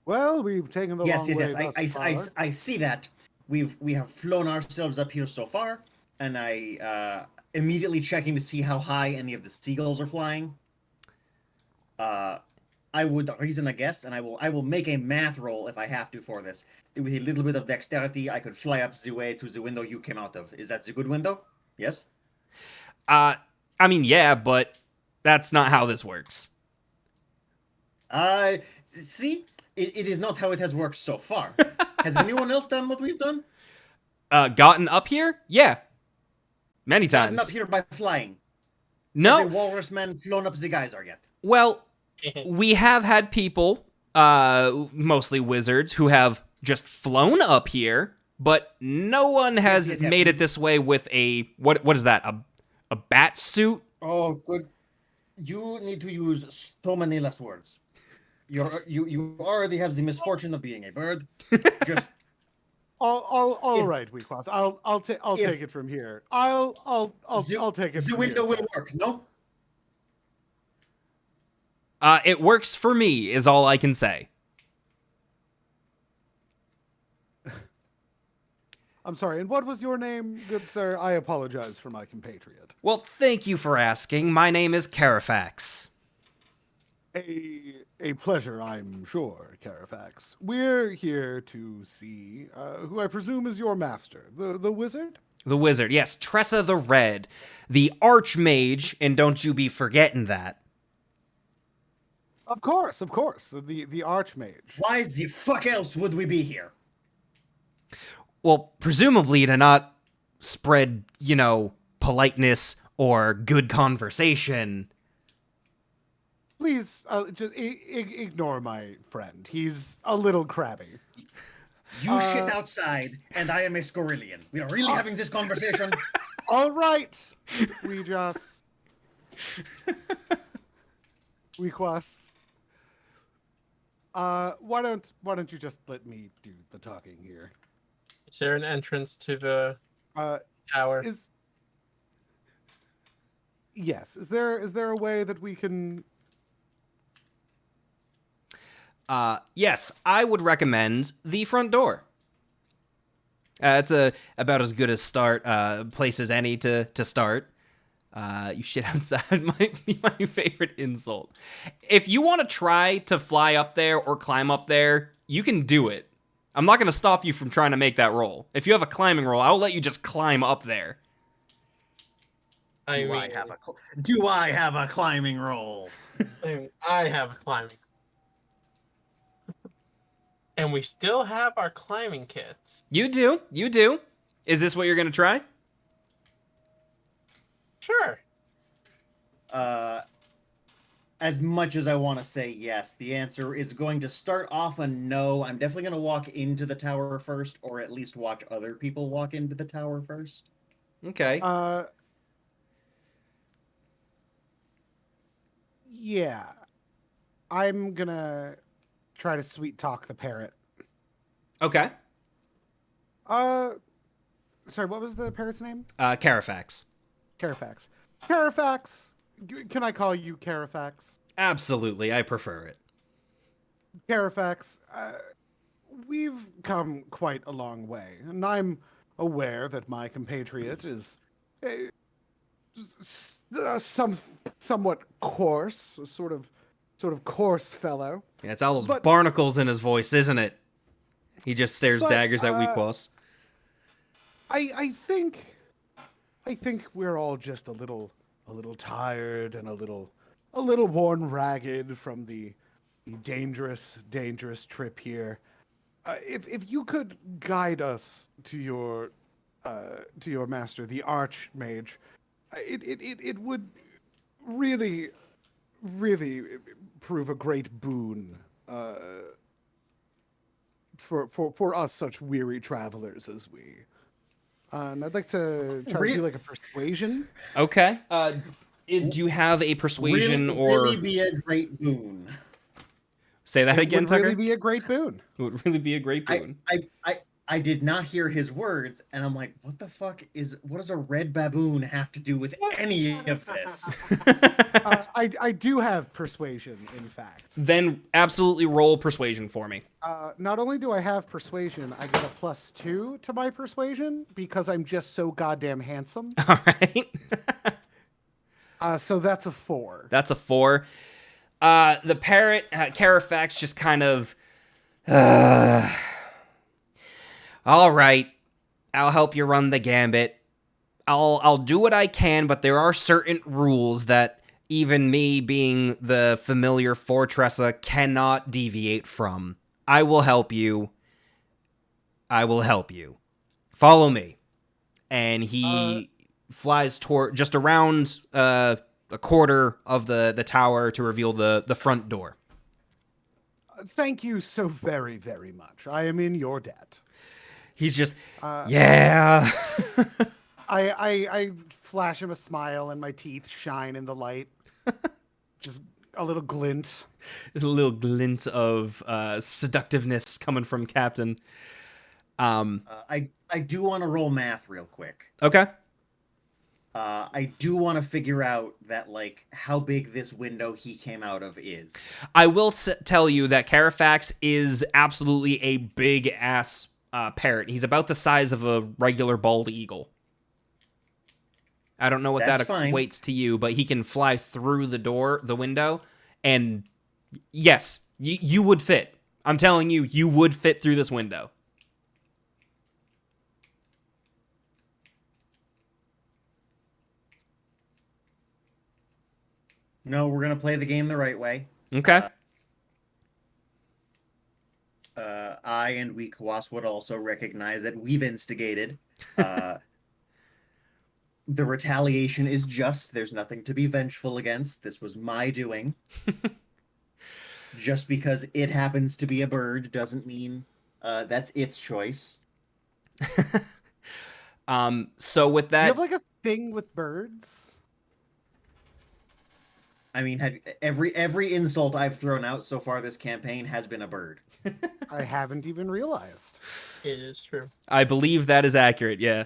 Speaker 1: Well, we've taken the long way.
Speaker 3: Yes. I see that. We have flown ourselves up here so far, and I immediately checking to see how high any of the seagulls are flying. I would reason a guess, and I will make a math roll if I have to for this. With a little bit of dexterity, I could fly up the way to the window you came out of. Is that the good window? Yes?
Speaker 4: I mean, yeah, but that's not how this works.
Speaker 3: See? It is not how it has worked so far. Has anyone else done what we've done?
Speaker 4: Gotten up here? Yeah. Many times.
Speaker 3: Gotten up here by flying.
Speaker 4: No.
Speaker 3: Has a walrus man flown up the geyser yet?
Speaker 4: Well, we have had people, mostly wizards, who have just flown up here, but no one has
Speaker 3: Yes.
Speaker 4: made it this way with a what is that? A bat suit?
Speaker 3: Oh, good. You need to use so many less words. You already have the misfortune of being a bird. Just
Speaker 1: All
Speaker 3: If-
Speaker 1: right, Weakwas. I'll take it from here. I'll take it.
Speaker 3: the
Speaker 1: from
Speaker 3: window
Speaker 1: here.
Speaker 3: will work. No.
Speaker 4: It works for me, is all I can say.
Speaker 1: I'm sorry. And what was your name, good sir? I apologize for my compatriot.
Speaker 4: Well, thank you for asking. My name is Carafax.
Speaker 1: A pleasure, I'm sure, Carafax. We're here to see who I presume is your master, the wizard.
Speaker 4: The wizard, yes, Tressa the Red, the Archmage, and don't you be forgetting that.
Speaker 1: Of course. The Archmage.
Speaker 3: Why the fuck else would we be here?
Speaker 5: Well, presumably to not spread, politeness or good conversation.
Speaker 1: Please, just ignore my friend. He's a little crabby.
Speaker 3: You shit outside, and I am a Scorillian. We are really having this conversation.
Speaker 1: All right. We just. We quest. Why don't you just let me do the talking here?
Speaker 2: Is there an entrance to the tower?
Speaker 1: Yes. Is there a way that we can?
Speaker 5: Yes, I would recommend the front door. It's about as good a place as any to start. You shit outside might be my favorite insult. If you want to try to fly up there or climb up there, you can do it. I'm not going to stop you from trying to make that roll. If you have a climbing roll, I'll let you just climb up there.
Speaker 3: Do I have a climbing roll?
Speaker 2: I have a climbing. And we still have our climbing kits.
Speaker 5: You do. Is this what you're going to try?
Speaker 2: Sure.
Speaker 3: As much as I want to say yes, the answer is going to start off a no. I'm definitely going to walk into the tower first, or at least watch other people walk into the tower first.
Speaker 5: Okay.
Speaker 1: Yeah. I'm gonna try to sweet talk the parrot.
Speaker 5: Okay.
Speaker 1: Sorry, what was the parrot's name?
Speaker 5: Carafax.
Speaker 1: Carafax. Carafax, can I call you Carafax?
Speaker 5: Absolutely, I prefer it.
Speaker 1: Carafax, we've come quite a long way, and I'm aware that my compatriot is somewhat coarse, a sort of coarse fellow.
Speaker 5: Yeah, it's all those
Speaker 1: But-
Speaker 5: barnacles in his voice, isn't it? He just stares
Speaker 1: But,
Speaker 5: daggers at Weakwas.
Speaker 1: I think we're all just a little tired and a little worn ragged from the dangerous trip here. If you could guide us to your master, the Archmage, it would really prove a great boon for us such weary travelers as we. And I'd like to try to do like a persuasion.
Speaker 5: Okay. Do you have a persuasion
Speaker 3: really be a great boon.
Speaker 5: Say that again,
Speaker 1: Would
Speaker 5: Tucker?
Speaker 1: really be a great boon.
Speaker 5: It would really be a great boon.
Speaker 3: I did not hear his words, and I'm like, what does a red baboon have to do with any of this?
Speaker 1: I do have persuasion, in fact.
Speaker 5: Then absolutely roll persuasion for me.
Speaker 1: Not only do I have persuasion, I get a +2 to my persuasion because I'm just so goddamn handsome.
Speaker 5: All right.
Speaker 1: So that's a 4.
Speaker 5: That's a 4. The parrot, Carafax, just kind of... All right, I'll help you run the gambit. I'll do what I can, but there are certain rules that even me, being the familiar Fortressa, cannot deviate from. I will help you. Follow me. And he flies toward just around a quarter of the tower to reveal the front door.
Speaker 1: Thank you so very, very much. I am in your debt.
Speaker 5: He's just, yeah.
Speaker 1: I flash him a smile and my teeth shine in the light. Just a little glint.
Speaker 5: There's a little glint of seductiveness coming from Captain.
Speaker 3: I do want to roll math real quick.
Speaker 5: Okay.
Speaker 3: I do want to figure out that, like, how big this window he came out of is.
Speaker 5: I will tell you that Carafax is absolutely a big-ass parrot. He's about the size of a regular bald eagle. I don't know what
Speaker 3: That's
Speaker 5: that
Speaker 3: fine.
Speaker 5: equates to you, but he can fly through the window, and yes, you would fit. I'm telling you, you would fit through this window.
Speaker 3: No, we're gonna play the game the right way.
Speaker 5: Okay.
Speaker 3: I and Weak Wasp would also recognize that we've instigated. The retaliation is just. There's nothing to be vengeful against. This was my doing. Just because it happens to be a bird doesn't mean that's its choice.
Speaker 5: So with
Speaker 1: Do you
Speaker 5: that,
Speaker 1: have like a thing with birds?
Speaker 3: I mean, every insult I've thrown out so far this campaign has been a bird.
Speaker 1: I haven't even realized.
Speaker 2: It is true.
Speaker 5: I believe that is accurate. Yeah.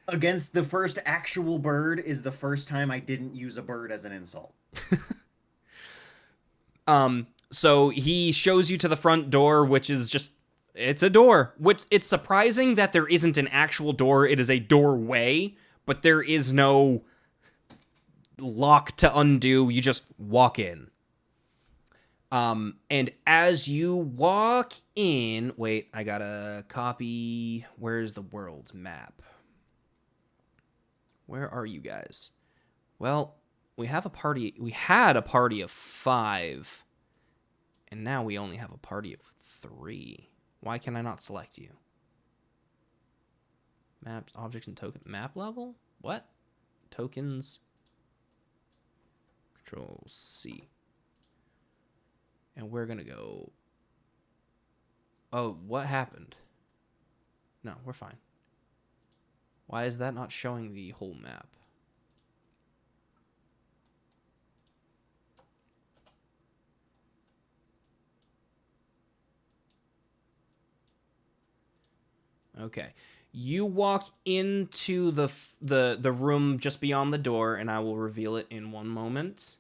Speaker 3: Against the first actual bird is the first time I didn't use a bird as an insult.
Speaker 5: So he shows you to the front door, which is just, it's a door. Which it's surprising that there isn't an actual door. It is a doorway, but there is no lock to undo. You just walk in. And as you walk in, wait, I gotta copy. Where's the world map? Where are you guys? Well, we had a party of 5, and now we only have a party of 3. Why can I not select you? Maps, objects, and token. Map level? What? Tokens. Control C. And we're gonna go. Oh, what happened? No, we're fine. Why is that not showing the whole map? Okay. You walk into the room just beyond the door, and I will reveal it in one moment.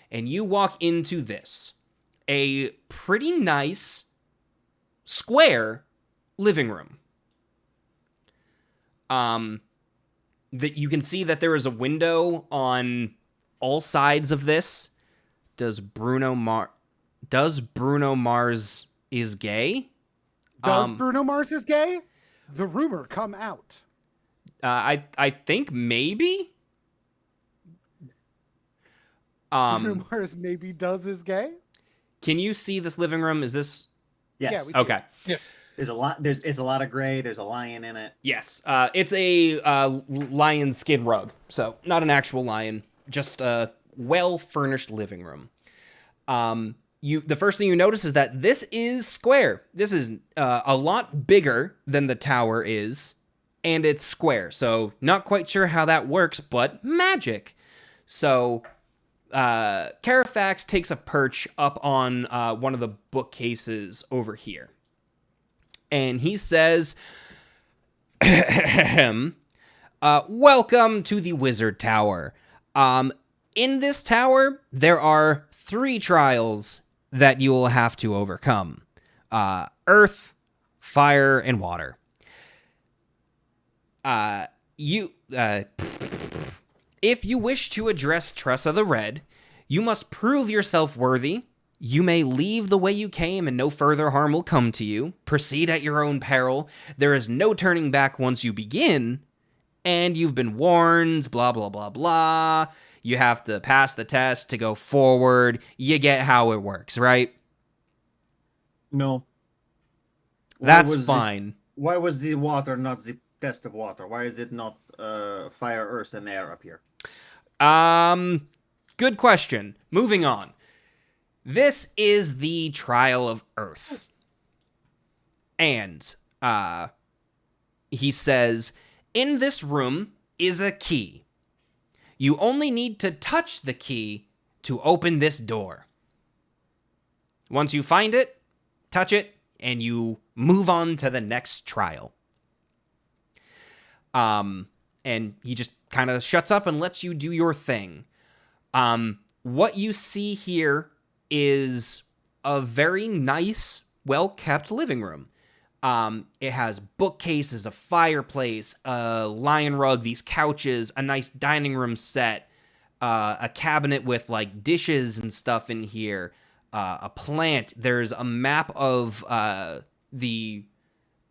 Speaker 5: And you walk into this. A pretty nice square living room. That you can see that there is a window on all sides of this. Does Bruno Mars is gay?
Speaker 1: Does Bruno Mars is gay? The rumor come out.
Speaker 5: I think maybe.
Speaker 1: Bruno Mars maybe is gay.
Speaker 5: Can you see this living room? Is this
Speaker 3: Yes.
Speaker 1: Yeah, we-
Speaker 5: okay?
Speaker 3: There's a lot. It's a lot of gray. There's a lion in it.
Speaker 5: Yes. It's a lion skin rug, so not an actual lion, just a well-furnished living room. The first thing you notice is that this is square. This is a lot bigger than the tower is, and it's square. So not quite sure how that works, but magic. So Carafax takes a perch up on one of the bookcases over here. And he says, welcome to the Wizard Tower. In this tower, there are 3 trials that you will have to overcome. Earth, fire, and water. If you wish to address Tressa the Red, you must prove yourself worthy. You may leave the way you came and no further harm will come to you. Proceed at your own peril. There is no turning back once you begin. And you've been warned, blah, blah, blah, blah. You have to pass the test to go forward. You get how it works, right?
Speaker 3: No.
Speaker 5: That's fine.
Speaker 3: Why was the water not the test of water? Why is it not fire, earth, and air up here?
Speaker 5: Good question. Moving on. This is the trial of Earth. And, he says, in this room is a key. You only need to touch the key to open this door. Once you find it, touch it, and you move on to the next trial. And he just kind of shuts up and lets you do your thing. What you see here is a very nice, well-kept living room. It has bookcases, a fireplace, a lion rug, these couches, a nice dining room set, a cabinet with like dishes and stuff in here, a plant. There's a map of the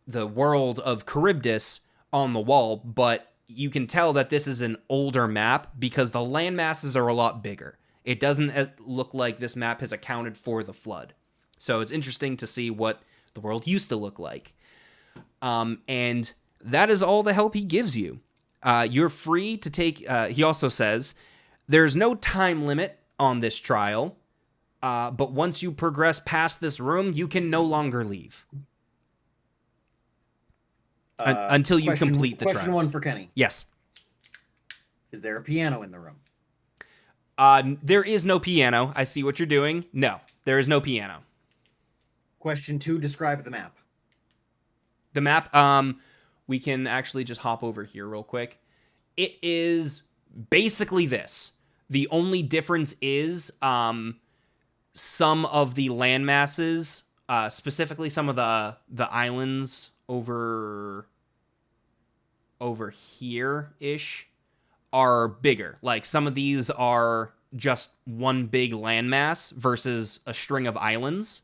Speaker 5: world of Charybdis on the wall, but you can tell that this is an older map because the land masses are a lot bigger. It doesn't look like this map has accounted for the flood. So it's interesting to see what the world used to look like. And that is all the help he gives you. You're free to take... he also says, there's no time limit on this trial, but once you progress past this room, you can no longer leave. Until you complete the trial.
Speaker 3: Question one for Kenny.
Speaker 5: Yes.
Speaker 3: Is there a piano in the room?
Speaker 5: There is no piano. I see what you're doing. No, there is no piano.
Speaker 3: Question two, describe the map.
Speaker 5: The map, we can actually just hop over here real quick. It is basically this. The only difference is some of the land masses, specifically some of the islands over here-ish, are bigger. Like, some of these are just one big landmass versus a string of islands.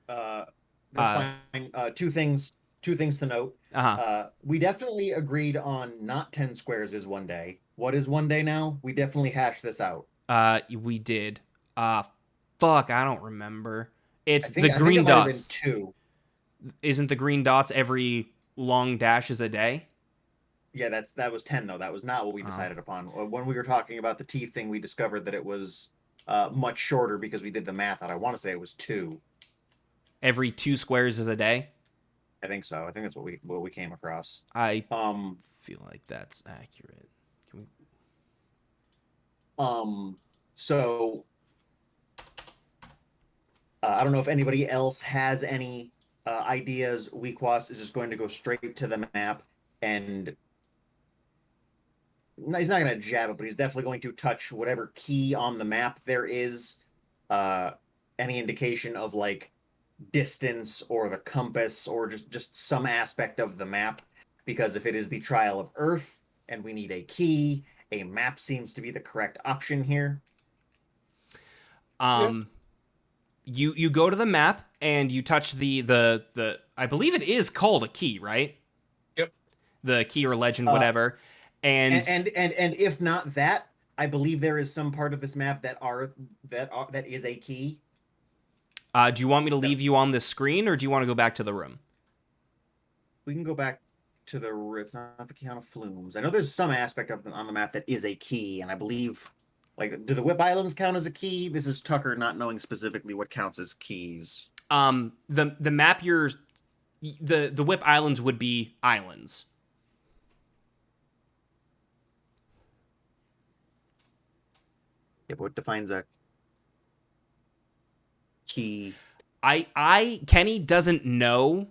Speaker 3: That's fine. Two things to note. We definitely agreed on not 10 squares is 1 day. What is 1 day now? We definitely hashed this out.
Speaker 5: We did. Fuck, I don't remember. It's the
Speaker 3: I think
Speaker 5: green
Speaker 3: it might have
Speaker 5: dots.
Speaker 3: been 2.
Speaker 5: Isn't the green dots every long dash is a day?
Speaker 3: Yeah, that was 10 though. That was not what we decided upon. When we were talking about the teeth thing, we discovered that it was much shorter because we did the math out. I want to say it was 2.
Speaker 5: Every 2 squares is a day?
Speaker 3: I think so. I think that's what we came across.
Speaker 5: I feel like that's accurate. Can we...
Speaker 3: So I don't know if anybody else has any ideas. Weakwas is just going to go straight to the map, and he's not going to jab it, but he's definitely going to touch whatever key on the map there is. Any indication of like distance or the compass or just some aspect of the map, because if it is the Trial of Earth and we need a key, a map seems to be the correct option here.
Speaker 5: You go to the map and you touch the I believe it is called a key, right?
Speaker 2: Yep.
Speaker 5: The key or legend, whatever. And
Speaker 3: if not that, I believe there is some part of this map that is a key.
Speaker 5: Do you want me to leave you on this screen, or do you want to go back to the room?
Speaker 3: We can go back to it's not the key on Flumes. I know there's some aspect of on the map that is a key, and I believe, like, do the Whip Islands count as a key? This is Tucker not knowing specifically what counts as keys.
Speaker 5: The map the Whip Islands would be islands.
Speaker 3: Yeah, but what defines a key?
Speaker 5: Kenny doesn't know.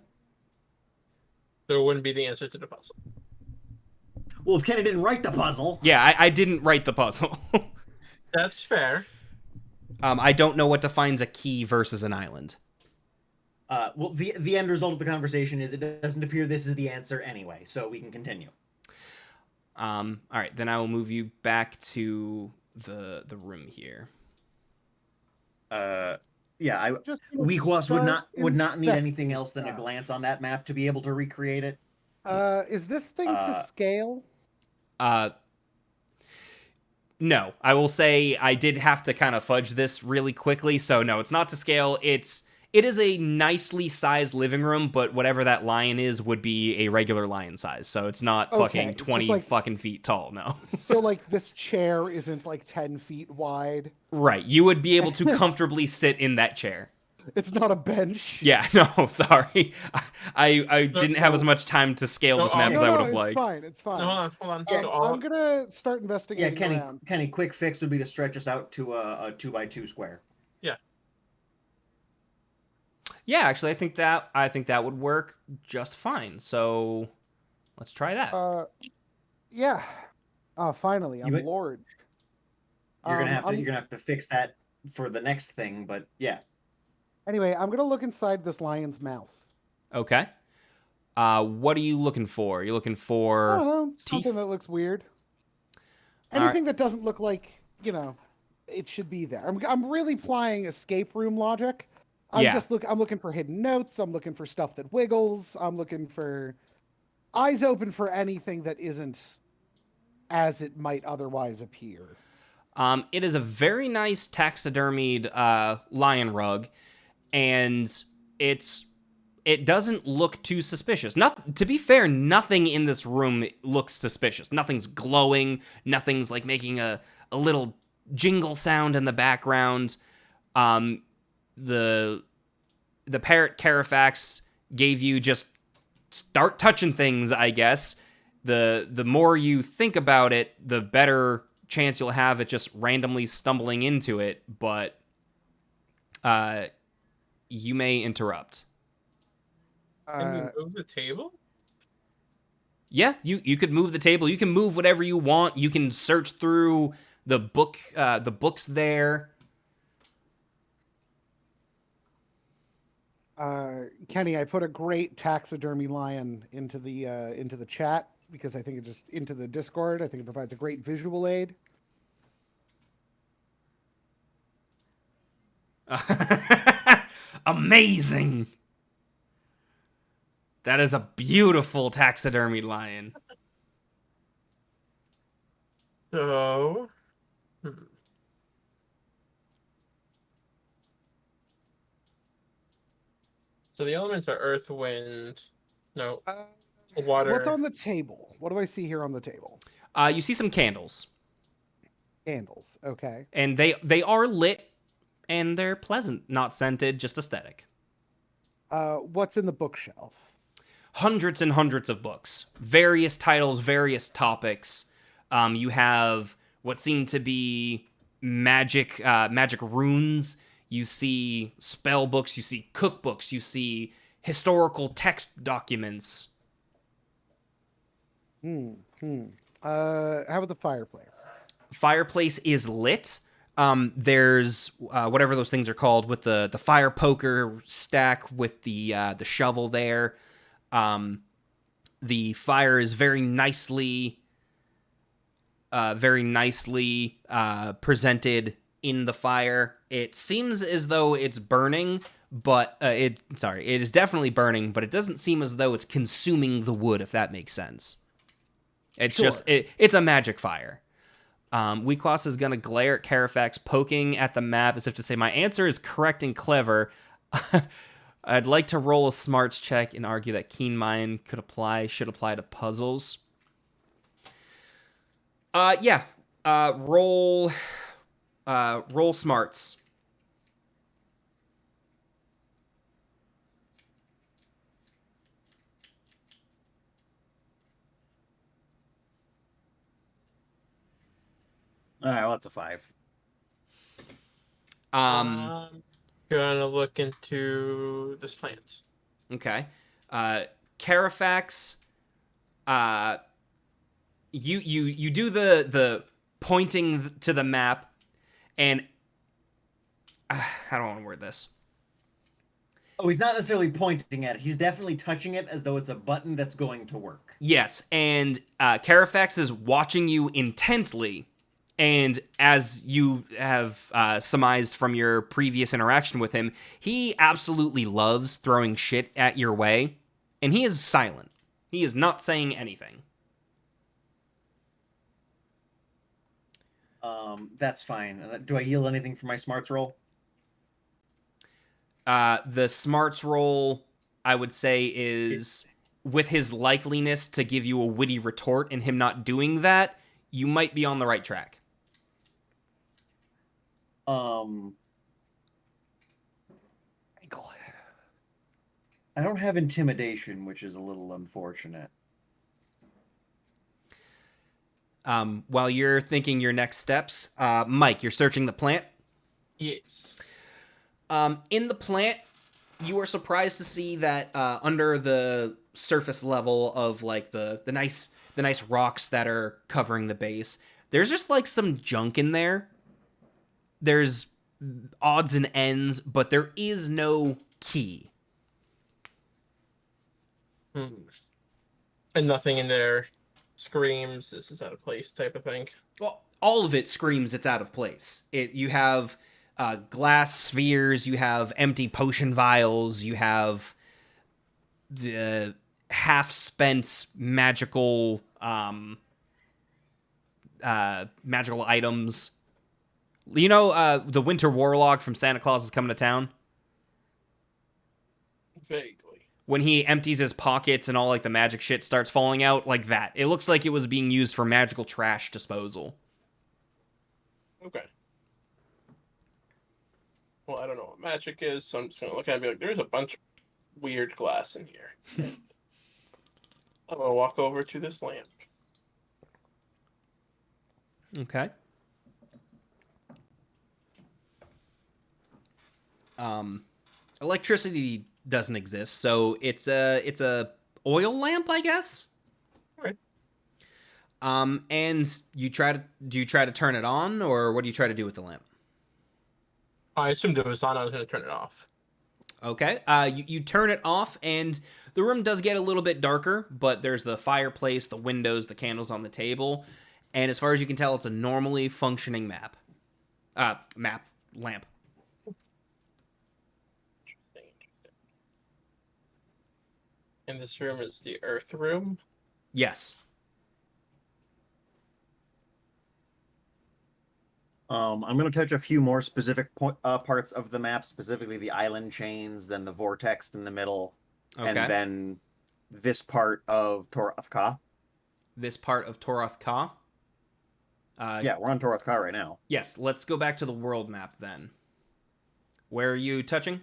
Speaker 2: There wouldn't be the answer to the puzzle.
Speaker 3: Well, if Kenny didn't write the puzzle.
Speaker 5: Yeah, I didn't write the puzzle.
Speaker 2: That's fair.
Speaker 5: I don't know what defines a key versus an island.
Speaker 3: Well, the end result of the conversation is it doesn't appear this is the answer anyway, so we can continue.
Speaker 5: All right, then I will move you back to the room here.
Speaker 3: Yeah, Weakwas would not need anything else than a glance on that map to be able to recreate it.
Speaker 1: Is this thing to scale?
Speaker 5: No, I will say I did have to kind of fudge this really quickly, so no, it's not to scale. It is a nicely sized living room, but whatever that lion is would be a regular lion size, so it's not fucking 20 fucking feet tall, no.
Speaker 1: So, like, this chair isn't, like, 10 feet wide?
Speaker 5: Right, you would be able to comfortably sit in that chair.
Speaker 1: It's not a bench?
Speaker 5: Yeah, no, sorry. I didn't have as much time to scale this map as I would have liked.
Speaker 1: It's fine.
Speaker 2: No, hold on.
Speaker 1: Yeah, I'm gonna start investigating around.
Speaker 3: Kenny, quick fix would be to stretch us out to a 2x2 square.
Speaker 5: Yeah, actually, I think that would work just fine. So, let's try that.
Speaker 1: Yeah. Finally, I'm Lord.
Speaker 3: You're gonna have to fix that for the next thing, but yeah.
Speaker 1: Anyway, I'm gonna look inside this lion's mouth.
Speaker 5: Okay. What are you looking for? You're looking for
Speaker 1: I don't know,
Speaker 5: teeth?
Speaker 1: something that looks weird. Anything that doesn't look like, it should be there. I'm really applying escape room logic. I'm looking for hidden notes. I'm looking for stuff that wiggles. I'm looking for eyes open for anything that isn't as it might otherwise appear.
Speaker 5: It is a very nice taxidermied lion rug, and it doesn't look too suspicious. To be fair, nothing in this room looks suspicious. Nothing's glowing. Nothing's like making a little jingle sound in the background. The parrot Carafax gave you just start touching things, I guess. The more you think about it, the better chance you'll have at just randomly stumbling into it, but you may interrupt.
Speaker 2: Can you move the table?
Speaker 5: Yeah, you could move the table. You can move whatever you want. You can search through the books there.
Speaker 1: Kenny, I put a great taxidermy lion into the chat because I think it just into the Discord. I think it provides a great visual aid.
Speaker 5: Amazing. That is a beautiful taxidermy lion.
Speaker 2: So, so the elements are earth, wind, no, water.
Speaker 1: What's on the table? What do I see here on the table?
Speaker 5: You see some candles,
Speaker 1: Candles. Okay.
Speaker 5: and they are lit, and they're pleasant, not scented, just aesthetic.
Speaker 1: What's in the bookshelf?
Speaker 5: Hundreds and hundreds of books, various titles, various topics. You have what seem to be magic runes. You see spell books. You see cookbooks. You see historical text documents.
Speaker 1: How about the fireplace?
Speaker 5: Fireplace is lit. There's whatever those things are called with the fire poker stack with the shovel there. The fire is very nicely presented in the fire. It seems as though it's burning, but it is definitely burning, but it doesn't seem as though it's consuming the wood, if that makes sense. It's
Speaker 1: Sure.
Speaker 5: just it's a magic fire. Weekwas is gonna glare at Carafax, poking at the map as if to say, "My answer is correct and clever." I'd like to roll a smarts check and argue that keen mind should apply to puzzles. Roll smarts.
Speaker 3: All right, well, that's a 5.
Speaker 2: Gonna look into this plant.
Speaker 5: Okay. Carafax, you do the pointing to the map, and how do I want to word this?
Speaker 3: Oh, he's not necessarily pointing at it. He's definitely touching it as though it's a button that's going to work.
Speaker 5: Yes, and Carafax is watching you intently, and as you have surmised from your previous interaction with him, he absolutely loves throwing shit at your way, and he is silent. He is not saying anything.
Speaker 3: That's fine. Do I yield anything for my smarts roll?
Speaker 5: The smarts roll, I would say, is with his likeliness to give you a witty retort and him not doing that, you might be on the right track.
Speaker 3: I don't have intimidation, which is a little unfortunate.
Speaker 5: While you're thinking your next steps, Mike, you're searching the plant.
Speaker 2: Yes.
Speaker 5: In the plant, you are surprised to see that under the surface level of like the nice rocks that are covering the base, there's just like some junk in there. There's odds and ends, but there is no key.
Speaker 2: And nothing in there screams this is out of place type of thing.
Speaker 5: Well, all of it screams it's out of place. You have glass spheres, you have empty potion vials, you have half-spent magical magical items. You know, the Winter Warlock from Santa Claus is Coming to Town?
Speaker 2: Vaguely.
Speaker 5: When he empties his pockets and all like the magic shit starts falling out, like that. It looks like it was being used for magical trash disposal.
Speaker 2: Okay. Well, I don't know what magic is, so I'm just gonna look at it and be like, there's a bunch of weird glass in here. I'm gonna walk over to this lamp.
Speaker 5: Okay. Electricity doesn't exist, so it's a oil lamp, I guess.
Speaker 2: Right.
Speaker 5: And do you try to turn it on, or what do you try to do with the lamp?
Speaker 2: I assumed it was on. I was gonna turn it off.
Speaker 5: Okay. You turn it off, and the room does get a little bit darker, but there's the fireplace, the windows, the candles on the table, and as far as you can tell, it's a normally functioning lamp.
Speaker 2: Interesting. And this room is the Earth room.
Speaker 5: Yes.
Speaker 3: I'm going to touch a few more specific parts of the map, specifically the island chains, then the vortex in the middle,
Speaker 5: Okay.
Speaker 3: and then this part of Toroth Ka.
Speaker 5: This part of Toroth Ka.
Speaker 3: Yeah, we're on Toroth Ka right now.
Speaker 5: Yes, let's go back to the world map then. Where are you touching?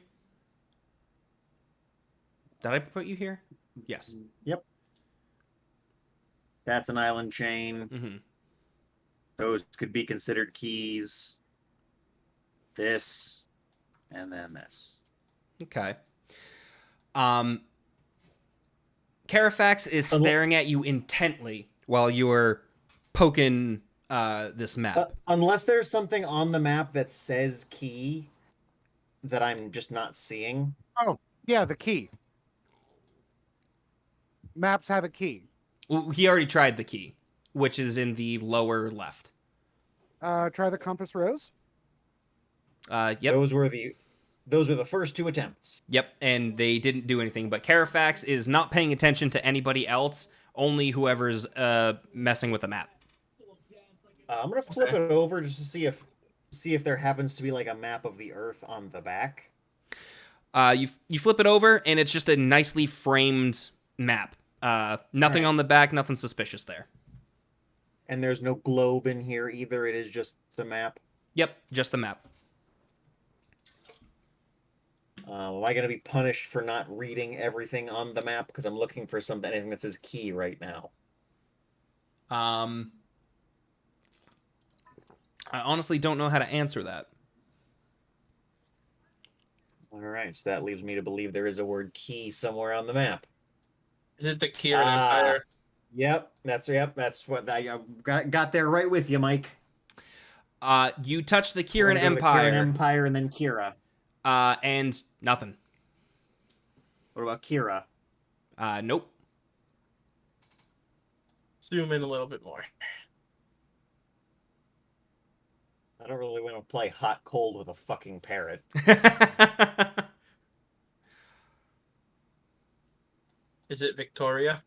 Speaker 5: Did I put you here? Yes.
Speaker 3: Yep. That's an island chain.
Speaker 5: Mm-hmm.
Speaker 3: Those could be considered keys. This, and then this.
Speaker 5: Okay. Carafax is staring at you intently while you are poking this map.
Speaker 3: Unless there's something on the map that says key that I'm just not seeing.
Speaker 1: Oh, yeah, the key. Maps have a key.
Speaker 5: Well, he already tried the key, which is in the lower left.
Speaker 1: Try the compass rose.
Speaker 5: Yep.
Speaker 3: Those were the first two attempts.
Speaker 5: Yep, and they didn't do anything. But Carafax is not paying attention to anybody else, only whoever's messing with the map.
Speaker 3: I'm gonna flip it over just to see if there happens to be like a map of the Earth on the back.
Speaker 5: You flip it over, and it's just a nicely framed map. Nothing on the back, nothing suspicious there.
Speaker 3: And there's no globe in here either. It is just the map.
Speaker 5: Yep, just the map.
Speaker 3: Am I going to be punished for not reading everything on the map? Because I'm looking for anything that says key right now.
Speaker 5: I honestly don't know how to answer that.
Speaker 3: All right, so that leaves me to believe there is a word key somewhere on the map.
Speaker 2: Is it the Kieran Empire?
Speaker 3: Yep, that's what I got there right with you, Mike.
Speaker 5: You touch the Kieran
Speaker 3: We're gonna go to the
Speaker 5: Empire.
Speaker 3: Kieran Empire and then Kira.
Speaker 5: And nothing.
Speaker 3: What about Kira?
Speaker 5: Nope.
Speaker 2: Zoom in a little bit more.
Speaker 3: I don't really want to play hot cold with a fucking parrot.
Speaker 2: Is it Victoria?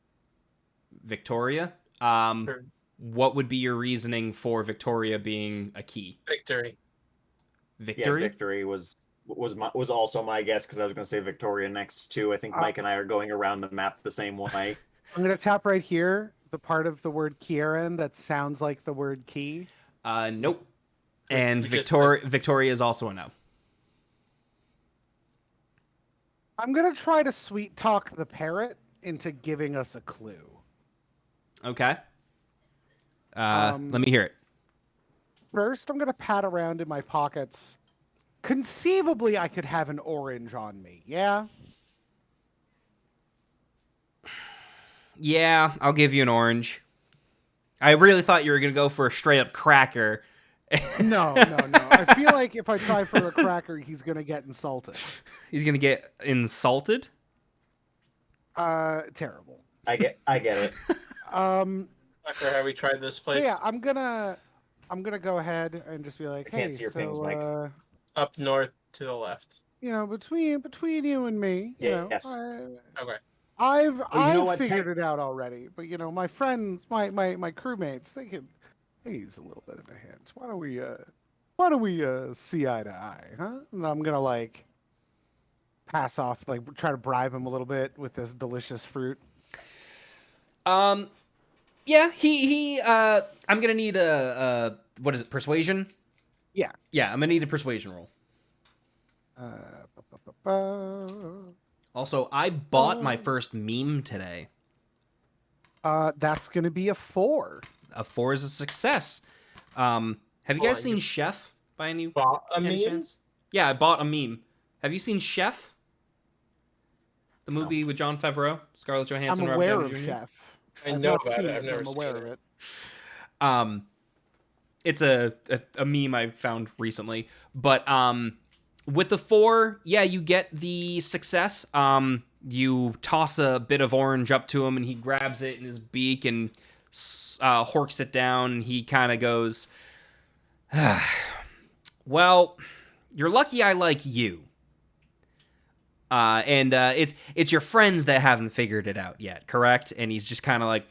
Speaker 5: Victoria?
Speaker 2: Or
Speaker 5: What would be your reasoning for Victoria being a key?
Speaker 2: Victory.
Speaker 5: Victory?
Speaker 3: Yeah, Victory was also my guess because I was going to say Victoria next too. I think Mike and I are going around the map the same way.
Speaker 1: I'm going to tap right here, the part of the word Kieran that sounds like the word key.
Speaker 5: Nope. And
Speaker 2: You just
Speaker 5: Victoria is also a no.
Speaker 1: I'm going to try to sweet talk the parrot into giving us a clue.
Speaker 5: Okay. Let me hear it.
Speaker 1: First, I'm going to pat around in my pockets. Conceivably, I could have an orange on me, yeah?
Speaker 5: Yeah, I'll give you an orange. I really thought you were going to go for a straight up cracker.
Speaker 1: No. I feel like if I try for a cracker, he's going to get insulted.
Speaker 5: He's going to get insulted?
Speaker 1: Terrible.
Speaker 3: I get it.
Speaker 2: After have we tried this place?
Speaker 1: So yeah, I'm gonna go ahead and just be like,
Speaker 3: I can't
Speaker 1: hey,
Speaker 3: see your
Speaker 1: so
Speaker 3: pings, Mike.
Speaker 2: Up north to the left.
Speaker 1: between you and me, you know,
Speaker 3: Yes.
Speaker 2: Okay.
Speaker 1: I've
Speaker 3: you know what,
Speaker 1: figured it out already, but you know, my friends, my crewmates, they use a little bit of their hands. Why don't we see eye to eye, huh? And I'm gonna like pass off, like try to bribe him a little bit with this delicious fruit.
Speaker 5: Yeah, he I'm gonna need a what is it, persuasion?
Speaker 1: Yeah.
Speaker 5: Yeah, I'm gonna need a persuasion roll.
Speaker 1: Ba, ba, ba.
Speaker 5: Also, I bought my first meme today.
Speaker 1: That's gonna be a 4.
Speaker 5: A 4 is a success. Have you guys seen Chef by any
Speaker 2: Bought a
Speaker 5: any
Speaker 2: meme?
Speaker 5: chance? Yeah, I bought a meme. Have you seen Chef? The movie with John Favreau, Scarlett Johansson,
Speaker 1: I'm
Speaker 5: Robert
Speaker 1: aware
Speaker 5: Downey
Speaker 1: of
Speaker 5: Jr.?
Speaker 1: Chef.
Speaker 2: I
Speaker 1: I've
Speaker 2: know
Speaker 1: not
Speaker 2: about
Speaker 1: seen
Speaker 2: it. I've
Speaker 1: but
Speaker 2: never
Speaker 1: I'm aware
Speaker 2: seen
Speaker 1: of it.
Speaker 5: It's a meme I found recently. But with the 4, yeah, you get the success. You toss a bit of orange up to him, and he grabs it in his beak and horks it down. And he kind of goes, "Well, you're lucky I like you." And it's your friends that haven't figured it out yet, correct? And he's just kind of like,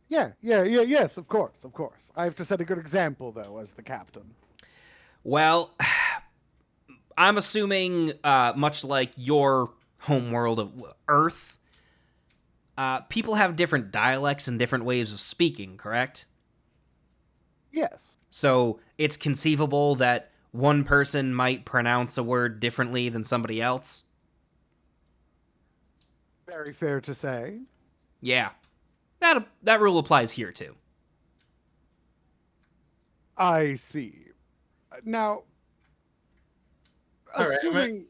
Speaker 1: Yes, of course. I have to set a good example, though, as the captain.
Speaker 5: Well, I'm assuming, much like your homeworld of Earth, people have different dialects and different ways of speaking, correct?
Speaker 1: Yes.
Speaker 5: So it's conceivable that one person might pronounce a word differently than somebody else?
Speaker 1: Very fair to say.
Speaker 5: Yeah. That rule applies here, too.
Speaker 1: I see. Now,
Speaker 2: All right,
Speaker 1: assuming...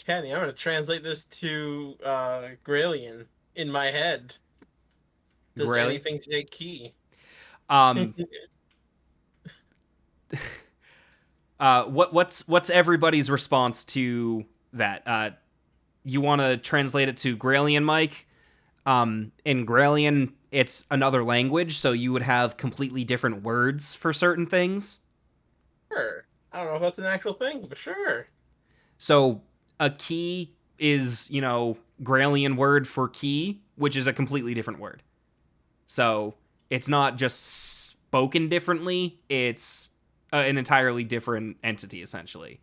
Speaker 2: Kenny, I'm gonna translate this to Gralian in my head. Does
Speaker 5: Gralian?
Speaker 2: anything say key?
Speaker 5: What's everybody's response to that? You want to translate it to Gralian, Mike? In Gralian, it's another language, so you would have completely different words for certain things.
Speaker 2: Sure. I don't know if that's an actual thing, but sure.
Speaker 5: So a key is, Gralian word for key, which is a completely different word. So it's not just spoken differently, it's an entirely different entity, essentially.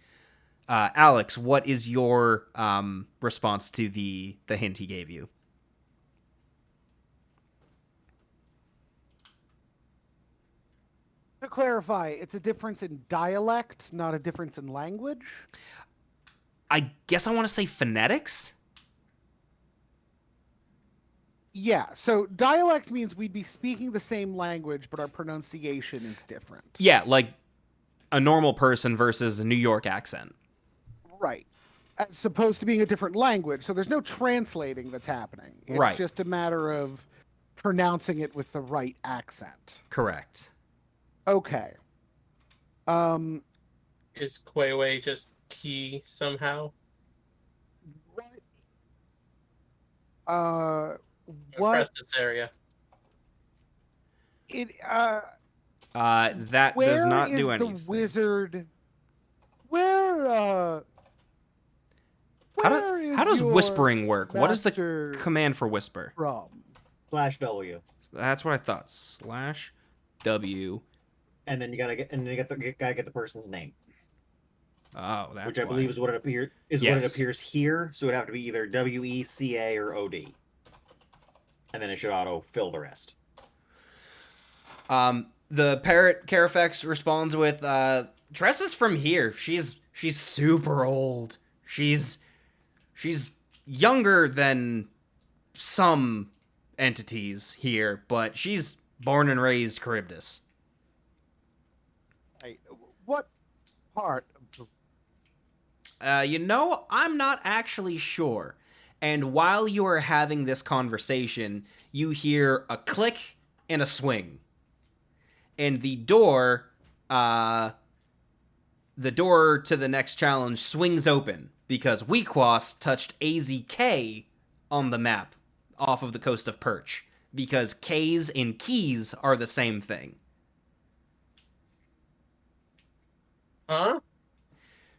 Speaker 5: Alex, what is your response to the hint he gave you?
Speaker 1: To clarify, it's a difference in dialect, not a difference in language?
Speaker 5: I guess I want to say phonetics?
Speaker 1: Yeah, so dialect means we'd be speaking the same language, but our pronunciation is different.
Speaker 5: Yeah, like a normal person versus a New York accent.
Speaker 1: Right. As opposed to being a different language, so there's no translating that's happening. It's
Speaker 5: Right.
Speaker 1: just a matter of pronouncing it with the right accent.
Speaker 5: Correct.
Speaker 1: Okay.
Speaker 2: Is Quayway just key somehow?
Speaker 1: What
Speaker 2: Press this area.
Speaker 1: it
Speaker 5: That
Speaker 1: where
Speaker 5: does not
Speaker 1: is
Speaker 5: do
Speaker 1: the
Speaker 5: anything.
Speaker 1: wizard? Where
Speaker 5: How does
Speaker 1: your
Speaker 5: whispering work? What is the
Speaker 1: master
Speaker 5: command for whisper?
Speaker 1: from?
Speaker 3: /W,
Speaker 5: That's what I thought. /W.
Speaker 3: and then you gotta get the person's name,
Speaker 5: Oh, that's
Speaker 3: which I
Speaker 5: why.
Speaker 3: believe is what it appears what it
Speaker 5: Yes.
Speaker 3: appears here. So it'd have to be either WECA or OD, and then it should auto fill the rest.
Speaker 5: The parrot Carifex responds with, Tressa's from here. She's super old. She's younger than some entities here, but she's born and raised Charybdis.
Speaker 1: Right. What part of the
Speaker 5: I'm not actually sure. And while you are having this conversation, you hear a click and a swing. And the door to the next challenge swings open because Wequas touched AZK on the map off of the coast of Perch because K's and keys are the same thing.
Speaker 2: Huh?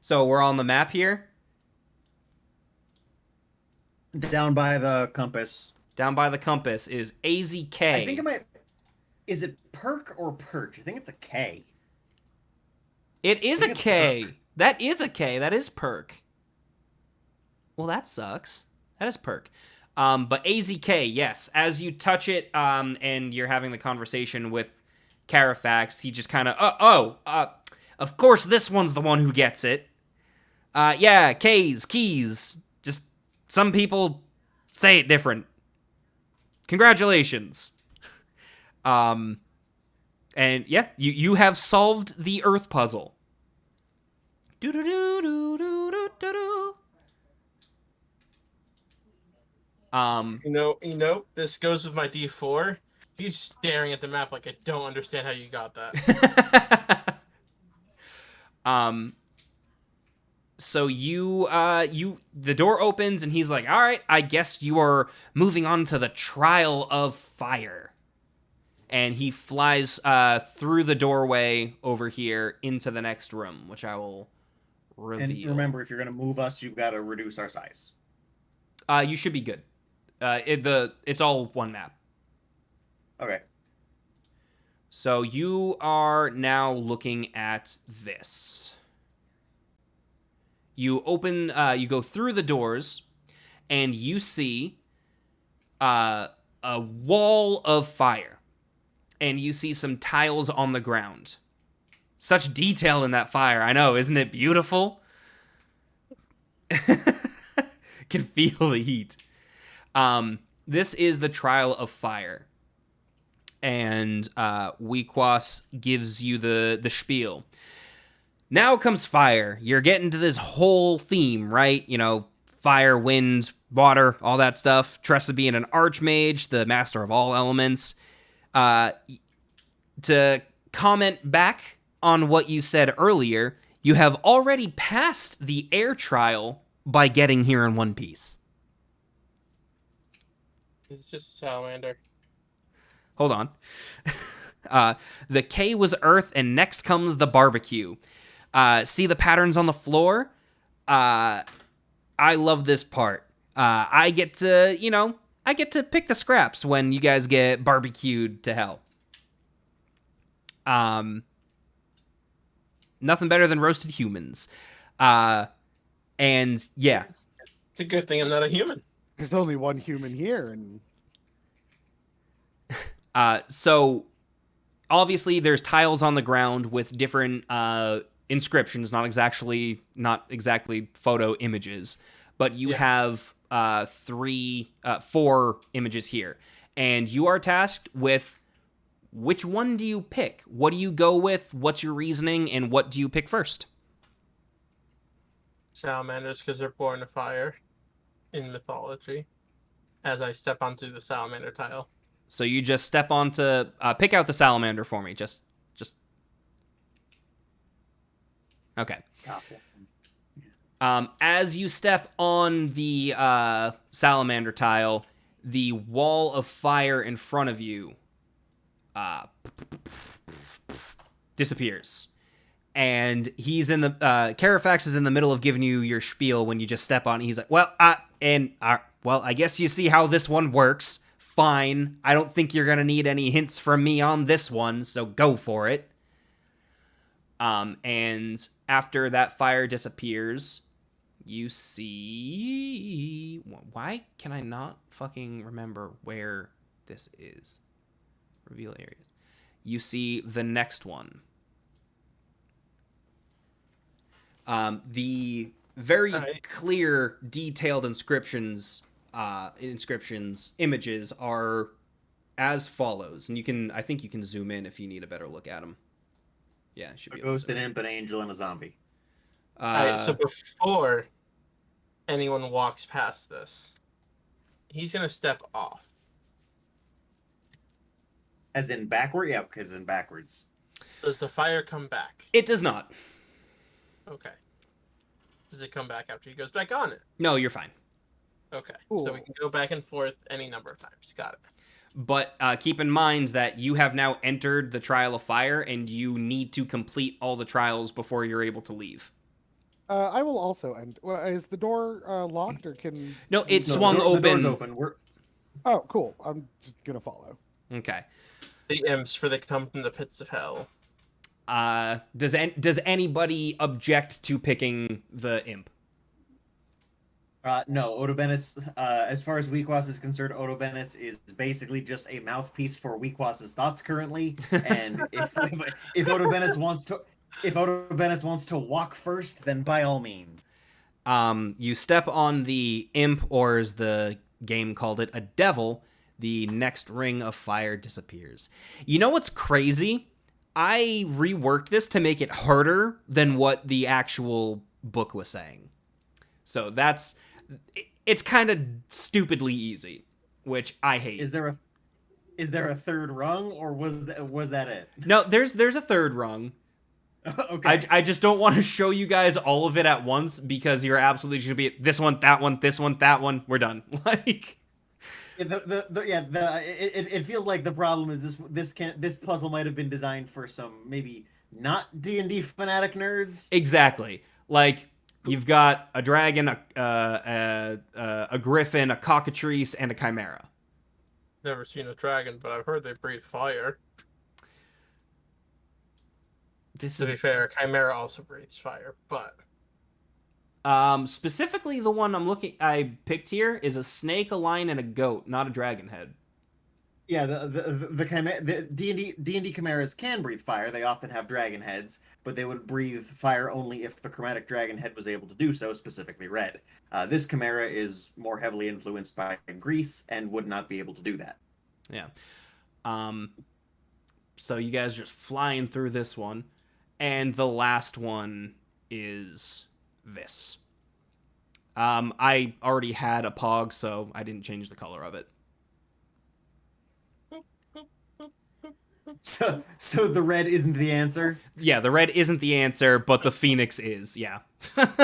Speaker 5: So we're on the map here.
Speaker 3: Down by the compass.
Speaker 4: Down by the compass is AZK.
Speaker 3: I think it might. Is it perk or perch? I think it's a K.
Speaker 4: It is
Speaker 3: I
Speaker 4: a
Speaker 3: think it's
Speaker 4: K.
Speaker 3: perk.
Speaker 4: That is a K. That is perk. Well, that sucks. That is perk. But AZK, yes. As you touch it, and you're having the conversation with Carafax, he just kind of, of course this one's the one who gets it. Yeah, keys. Just some people say it different. Congratulations. And yeah, you have solved the Earth puzzle. Do-do-do-do-do-do-do-do.
Speaker 2: You know, this goes with my D4. He's staring at the map like I don't understand how you got that.
Speaker 4: So the door opens and he's like, all right, I guess you are moving on to the trial of fire. And he flies through the doorway over here into the next room, which I will reveal.
Speaker 3: And remember, if you're gonna move us, you've got to reduce our size.
Speaker 4: You should be good. It's all one map.
Speaker 3: Okay.
Speaker 4: So you are now looking at this. You go through the doors, and you see a wall of fire, and you see some tiles on the ground. Such detail in that fire, I know, isn't it beautiful? Can feel the heat. This is the trial of fire. And Wequas gives you the spiel. Now comes fire. You're getting to this whole theme, right? You know, fire, wind, water, all that stuff. Tressa being an archmage, the master of all elements. To comment back on what you said earlier, you have already passed the air trial by getting here in one piece.
Speaker 2: It's just a salamander.
Speaker 4: Hold on. The K was earth, and next comes the barbecue. See the patterns on the floor? I love this part. I get to pick the scraps when you guys get barbecued to hell. Nothing better than roasted humans. And yeah.
Speaker 2: It's a good thing I'm not a human.
Speaker 1: There's only one human here, and
Speaker 4: So obviously there's tiles on the ground with different inscriptions, not exactly photo images, but you have 4 images here, and you are tasked with which one do you pick? What do you go with? What's your reasoning, and what do you pick first?
Speaker 2: Salamanders, because they're born of fire in mythology. As I step onto the salamander tile.
Speaker 4: So you just step onto pick out the salamander for me. Just okay. As you step on the salamander tile, the wall of fire in front of you disappears. And he's in the Carafax is in the middle of giving you your spiel when you just step on it. He's like, well, I guess you see how this one works. Fine. I don't think you're going to need any hints from me on this one, so go for it. And after that fire disappears, you see... Why can I not fucking remember where this is? Reveal areas. You see the next one. The very clear, detailed inscriptions, images are as follows, and I think you can zoom in if you need a better look at them. Yeah, it should be
Speaker 3: A ghost, an imp, an angel, and a zombie.
Speaker 2: So before anyone walks past this, he's gonna step off.
Speaker 3: As in backward? Yeah, because in backwards.
Speaker 2: Does the fire come back?
Speaker 4: It does not.
Speaker 2: Okay. Does it come back after he goes back on it?
Speaker 4: No, you're fine.
Speaker 2: Okay.
Speaker 1: Cool.
Speaker 2: So we can go back and forth any number of times. Got it.
Speaker 4: But keep in mind that you have now entered the Trial of Fire, and you need to complete all the trials before you're able to leave.
Speaker 1: I will also end. Well, is the door locked or can?
Speaker 4: No, it
Speaker 3: No,
Speaker 4: swung
Speaker 3: the
Speaker 4: open.
Speaker 3: door's open. We're
Speaker 1: Oh, cool. I'm just gonna follow.
Speaker 4: Okay.
Speaker 2: The imps, for they come from the pits of hell.
Speaker 4: Does anybody object to picking the imp?
Speaker 3: no, Otobenis, as far as Weakwas is concerned, Otobenis is basically just a mouthpiece for Weakwas's thoughts currently. And if Otobenis wants to walk first, then by all means.
Speaker 4: You step on the imp, or as the game called it, a devil. The next ring of fire disappears. You know what's crazy? I reworked this to make it harder than what the actual book was saying. So it's kind of stupidly easy, which I hate.
Speaker 3: Is there a third rung, or was that it?
Speaker 4: No, there's a third rung.
Speaker 3: Okay.
Speaker 4: I just don't want to show you guys all of it at once because you're absolutely should be this one, that one, this one, that one. We're done. Like.
Speaker 3: It feels like the problem is this puzzle might have been designed for some maybe not D&D fanatic nerds.
Speaker 4: Exactly. Like you've got a dragon, a griffin, a cockatrice, and a chimera.
Speaker 2: Never seen a dragon, but I've heard they breathe fire.
Speaker 4: This
Speaker 2: To be
Speaker 4: is
Speaker 2: fair, Chimera also breathes fire, but
Speaker 4: specifically the one I picked here is a snake, a lion, and a goat, not a dragon head.
Speaker 3: Yeah, the D&D chimeras can breathe fire. They often have dragon heads, but they would breathe fire only if the chromatic dragon head was able to do so, specifically red. This chimera is more heavily influenced by Greece and would not be able to do that.
Speaker 4: Yeah. So you guys just flying through this one, and the last one is this. I already had a pog, so I didn't change the color of it.
Speaker 3: So the red isn't the answer?
Speaker 4: Yeah, the red isn't the answer, but the phoenix is, yeah.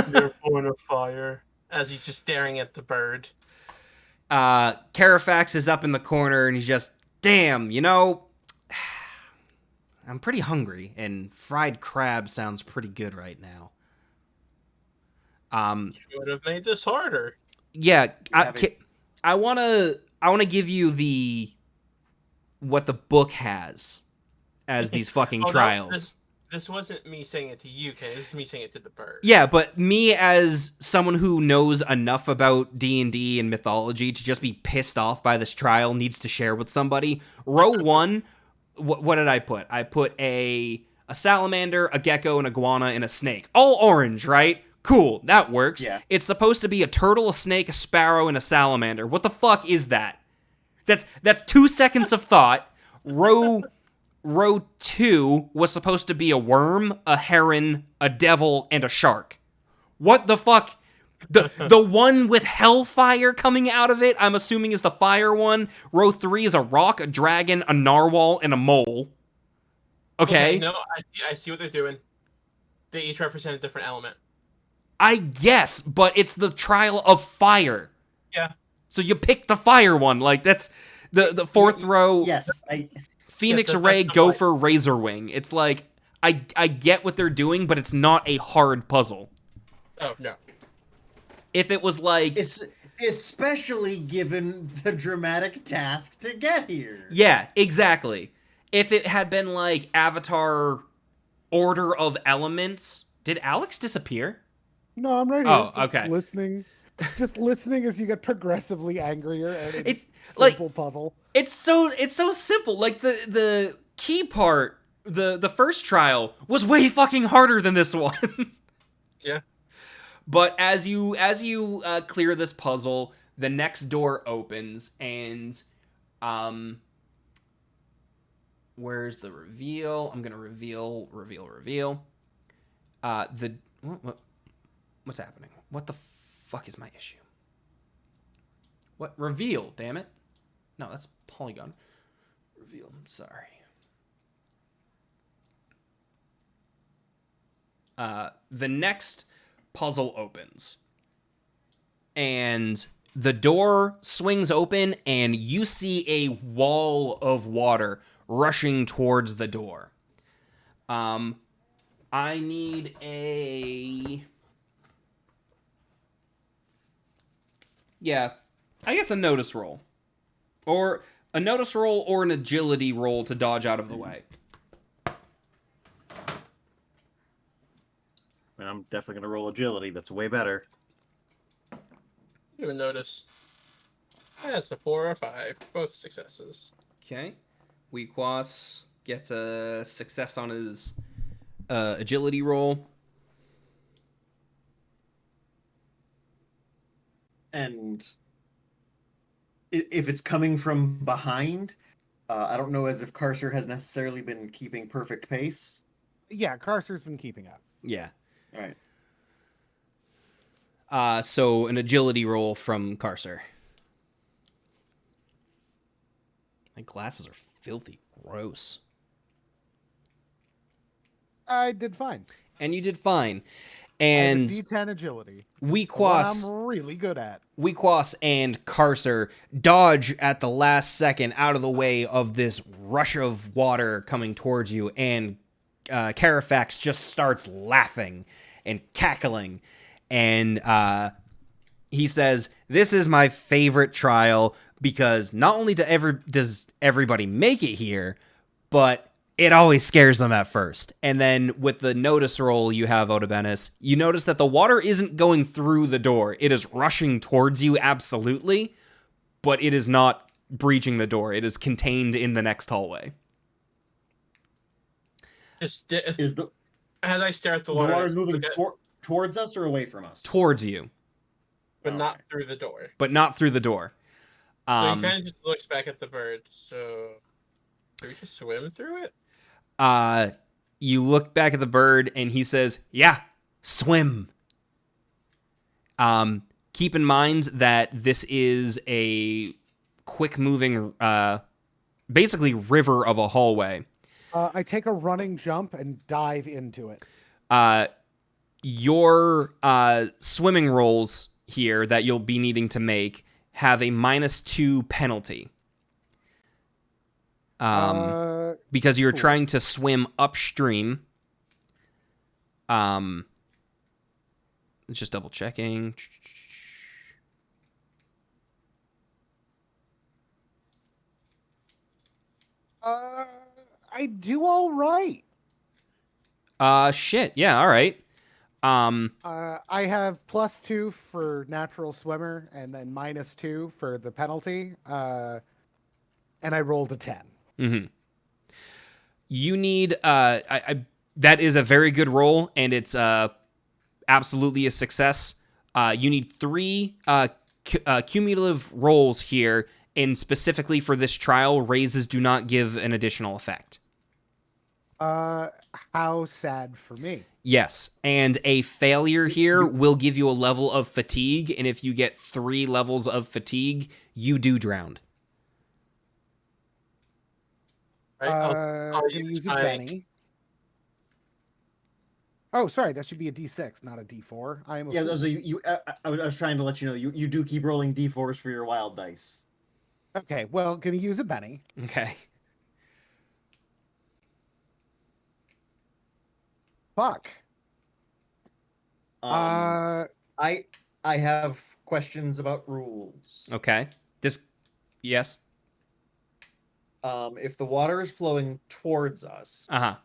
Speaker 2: they're born of fire. As he's just staring at the bird.
Speaker 4: Carafax is up in the corner, and he's just, damn, I'm pretty hungry, and fried crab sounds pretty good right now.
Speaker 2: Should have made this harder.
Speaker 4: Yeah, I want to give you what the book has as these fucking
Speaker 2: Oh, no,
Speaker 4: trials.
Speaker 2: This wasn't me saying it to you, Ken. This is me saying it to the bird.
Speaker 4: Yeah, but me as someone who knows enough about D&D and mythology to just be pissed off by this trial needs to share with somebody. Row 1, what did I put? I put a salamander, a gecko, an iguana, and a snake. All orange, right? Cool, that works.
Speaker 3: Yeah.
Speaker 4: It's supposed to be a turtle, a snake, a sparrow, and a salamander. What the fuck is that? That's 2 seconds of thought. Row 2 was supposed to be a worm, a heron, a devil, and a shark. What the fuck? The one with hellfire coming out of it, I'm assuming is the fire one. Row 3 is a rock, a dragon, a narwhal, and a mole. Okay?
Speaker 2: No, I see what they're doing. They each represent a different element.
Speaker 4: I guess, but it's the trial of fire.
Speaker 2: Yeah.
Speaker 4: So you pick the fire one. Like, that's the fourth row.
Speaker 3: Yes,
Speaker 4: Phoenix
Speaker 2: Yes,
Speaker 4: Ray,
Speaker 2: that's the
Speaker 4: Gopher, Razorwing. It's like, I get what they're doing, but it's not a hard puzzle.
Speaker 2: Oh, no.
Speaker 4: If it was like...
Speaker 3: especially given the dramatic task to get here.
Speaker 4: Yeah, exactly. If it had been like Avatar Order of Elements... Did Alex disappear?
Speaker 1: No, I'm right here.
Speaker 4: Oh,
Speaker 1: just
Speaker 4: okay.
Speaker 1: Just listening as you get progressively angrier at a
Speaker 4: It's
Speaker 1: simple
Speaker 4: like
Speaker 1: puzzle.
Speaker 4: it's so simple. Like the key part, the first trial was way fucking harder than this one.
Speaker 2: Yeah.
Speaker 4: But as you clear this puzzle, the next door opens, and where's the reveal? I'm gonna reveal. What's happening? What the fuck is my issue? What reveal? Damn it! No, that's Polygon. Reveal. I'm sorry. The next puzzle opens, and the door swings open, and you see a wall of water rushing towards the door. I need a
Speaker 5: Yeah, I guess a notice roll, or a notice roll, or an agility roll to dodge out of the way.
Speaker 3: And I'm definitely gonna roll agility. That's way better.
Speaker 2: You would notice. That's a 4 or a 5. Both successes.
Speaker 5: Okay, Weekwas gets a success on his agility roll.
Speaker 3: And if it's coming from behind, I don't know as if Carcer has necessarily been keeping perfect pace.
Speaker 1: Yeah, Carcer's been keeping up.
Speaker 5: Yeah.
Speaker 3: All right.
Speaker 5: So an agility roll from Carcer. My glasses are filthy gross.
Speaker 1: I did fine.
Speaker 5: And you did fine.
Speaker 1: I have a
Speaker 5: And
Speaker 1: D10 agility. What
Speaker 5: Weekwas,
Speaker 1: I'm really good at.
Speaker 5: Weekwas and Carcer dodge at the last second out of the way of this rush of water coming towards you, and Carafax just starts laughing and cackling, and he says, "This is my favorite trial because not only does everybody make it here, but it always scares them at first." And then with the notice roll you have, Otobenis, you notice that the water isn't going through the door. It is rushing towards you, absolutely, but it is not breaching the door. It is contained in the next hallway.
Speaker 2: Just
Speaker 3: Is the
Speaker 2: as I stare at the
Speaker 3: the
Speaker 2: water,
Speaker 3: water's moving
Speaker 2: look at-
Speaker 3: towards us or away from us?
Speaker 5: Towards you,
Speaker 2: but
Speaker 3: Okay.
Speaker 2: not through the door.
Speaker 5: but not through the door.
Speaker 2: So he
Speaker 5: Um,
Speaker 2: kind of just looks back at the bird. So, do we just swim through it?
Speaker 5: you look back at the bird and he says, "Yeah, swim." Keep in mind that this is a quick moving, basically river of a hallway.
Speaker 1: I take a running jump and dive into it.
Speaker 5: Your swimming rolls here that you'll be needing to make have a -2 penalty. Because you're
Speaker 1: Cool.
Speaker 5: trying to swim upstream. Just double checking.
Speaker 1: I do all right.
Speaker 5: Shit. Yeah, all right.
Speaker 1: I have +2 for natural swimmer and then -2 for the penalty. And I rolled a 10.
Speaker 5: Mm-hmm. You need that is a very good roll, and it's absolutely a success. You need 3 cumulative rolls here, and specifically for this trial, raises do not give an additional effect.
Speaker 1: How sad for me.
Speaker 5: Yes, and a failure here will give you a level of fatigue, and if you get 3 levels of fatigue, you do drown.
Speaker 2: Right?
Speaker 1: I'm
Speaker 2: I'll
Speaker 1: gonna
Speaker 2: use
Speaker 1: use a
Speaker 2: my-
Speaker 1: Benny. Oh, sorry, that should be a D6, not a D4. I am a
Speaker 3: Yeah,
Speaker 1: fool.
Speaker 3: so I was trying to let you know you do keep rolling d4s for your wild dice.
Speaker 1: Okay, well, gonna use a Benny.
Speaker 5: Okay.
Speaker 1: Fuck.
Speaker 3: I have questions about rules.
Speaker 5: Okay. Yes.
Speaker 3: If the water is flowing towards us,
Speaker 5: Uh-huh.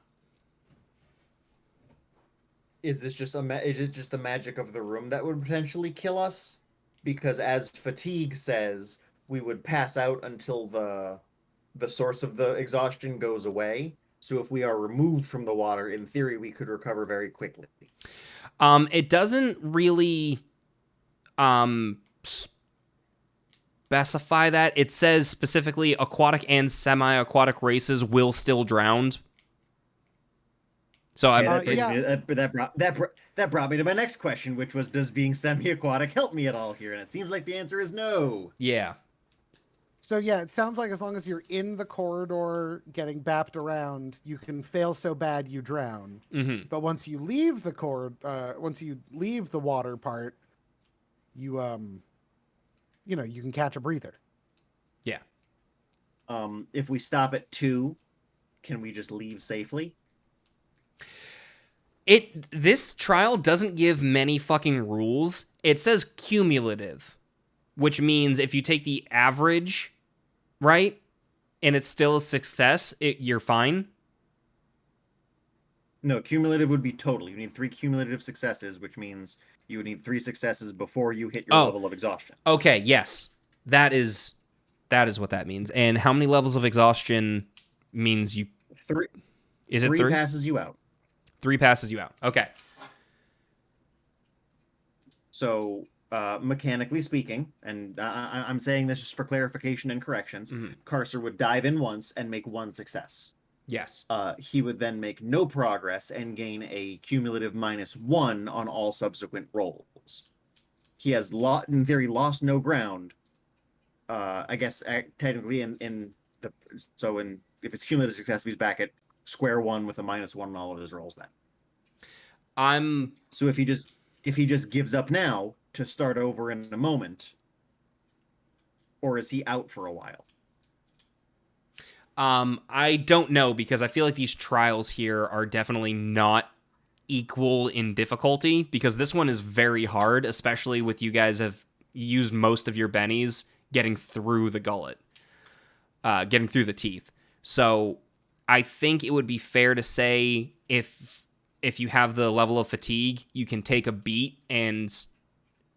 Speaker 3: is this just is it just the magic of the room that would potentially kill us? Because as fatigue says, we would pass out until the source of the exhaustion goes away. So if we are removed from the water, in theory, we could recover very quickly.
Speaker 5: It doesn't really specify that. It says specifically aquatic and semi-aquatic races will still drown. So
Speaker 3: Yeah, that,
Speaker 1: yeah.
Speaker 3: that brought me to my next question, which was, does being semi-aquatic help me at all here? And it seems like the answer is no.
Speaker 5: yeah.
Speaker 1: So yeah, it sounds like as long as you're in the corridor getting bapped around, you can fail so bad you drown.
Speaker 5: Mm-hmm.
Speaker 1: But once you leave the once you leave the water part, you you can catch a breather.
Speaker 5: Yeah.
Speaker 3: If we stop at 2, can we just leave safely?
Speaker 5: This trial doesn't give many fucking rules. It says cumulative,
Speaker 4: which means if you take the average, right, and it's still a success, you're fine.
Speaker 3: No, cumulative would be total. You need 3 cumulative successes, which means you would need 3 successes before you hit your
Speaker 4: Oh.
Speaker 3: level of exhaustion.
Speaker 4: Okay, yes. That is what that means. And how many levels of exhaustion means you...
Speaker 3: 3.
Speaker 4: Is
Speaker 3: 3
Speaker 4: it 3?
Speaker 3: passes you out.
Speaker 4: 3 passes you out. Okay.
Speaker 3: So, mechanically speaking, and I'm saying this just for clarification and corrections,
Speaker 4: Mhm.
Speaker 3: Carcer would dive in once and make 1 success.
Speaker 4: Yes.
Speaker 3: He would then make no progress and gain a cumulative -1 on all subsequent rolls. He has, in theory, lost no ground. I guess technically if it's cumulative success, he's back at square one with a -1 on all of his rolls then. So if he just gives up now to start over in a moment, or is he out for a while?
Speaker 4: I don't know, because I feel like these trials here are definitely not equal in difficulty, because this one is very hard, especially with you guys have used most of your bennies getting through the gullet, getting through the teeth. So I think it would be fair to say if you have the level of fatigue, you can take a beat and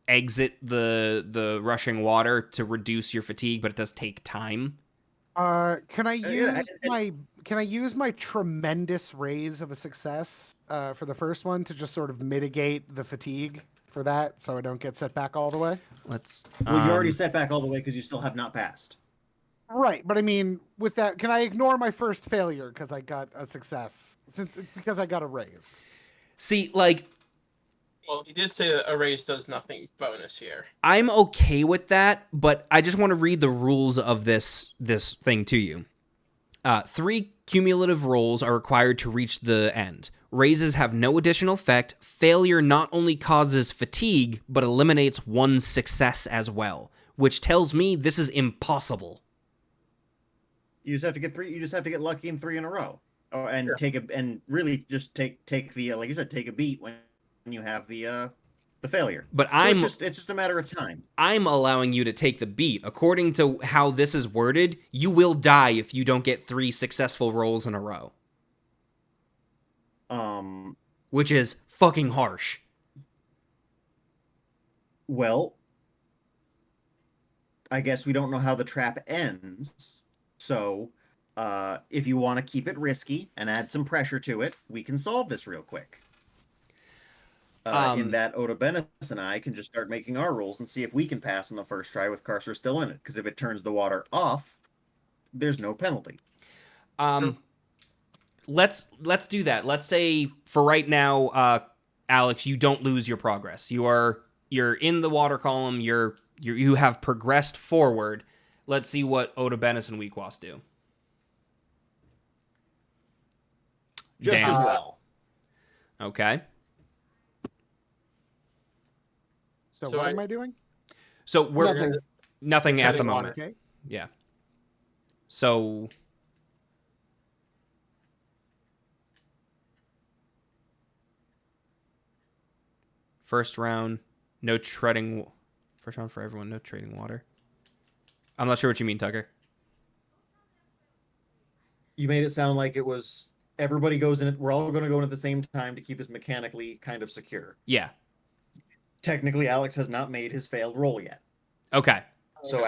Speaker 4: exit the rushing water to reduce your fatigue, but it does take time.
Speaker 1: Can I use
Speaker 3: yeah,
Speaker 1: my tremendous raise of a success for the first one to just sort of mitigate the fatigue for that, so I don't get set back all the way?
Speaker 4: Let's.
Speaker 3: Well, you already set back all the way because you still have not passed.
Speaker 1: Right, but I mean, with that, can I ignore my first failure because I got a success because I got a raise?
Speaker 4: See, like,
Speaker 2: Well, he did say that a raise does nothing bonus here.
Speaker 4: I'm okay with that, but I just want to read the rules of this thing to you. 3 cumulative rolls are required to reach the end. Raises have no additional effect. Failure not only causes fatigue, but eliminates 1 success as well, which tells me this is impossible.
Speaker 3: You just have to get 3. You just have to get lucky in 3 in a row, and
Speaker 2: Sure.
Speaker 3: really just take the like you said, take a beat when you have the failure.
Speaker 4: But
Speaker 3: So it's just a matter of time.
Speaker 4: I'm allowing you to take the beat. According to how this is worded, you will die if you don't get 3 successful rolls in a row, which is fucking harsh.
Speaker 3: Well, I guess we don't know how the trap ends. So, if you want to keep it risky and add some pressure to it, we can solve this real quick. In that Oda Bennis and I can just start making our rolls and see if we can pass on the first try with Carcer still in it. Because if it turns the water off, there's no penalty.
Speaker 4: Let's do that. Let's say for right now, Alex, you don't lose your progress. You're in the water column. You have progressed forward. Let's see what Oda Bennis and Weakwas do.
Speaker 3: Just
Speaker 4: Damn.
Speaker 3: as well.
Speaker 4: Okay.
Speaker 1: So,
Speaker 2: So
Speaker 1: what
Speaker 2: I-
Speaker 1: am I doing?
Speaker 4: So we're
Speaker 3: Nothing.
Speaker 4: nothing at the
Speaker 2: Treading
Speaker 4: moment.
Speaker 2: water.
Speaker 1: Okay.
Speaker 4: Yeah. So first round, no treading. First round for everyone, no trading water. I'm not sure what you mean, Tucker.
Speaker 3: You made it sound like it was everybody goes in it. We're all going to go in at the same time to keep this mechanically kind of secure.
Speaker 4: Yeah.
Speaker 3: Technically, Alex has not made his failed roll yet.
Speaker 4: Okay.
Speaker 3: So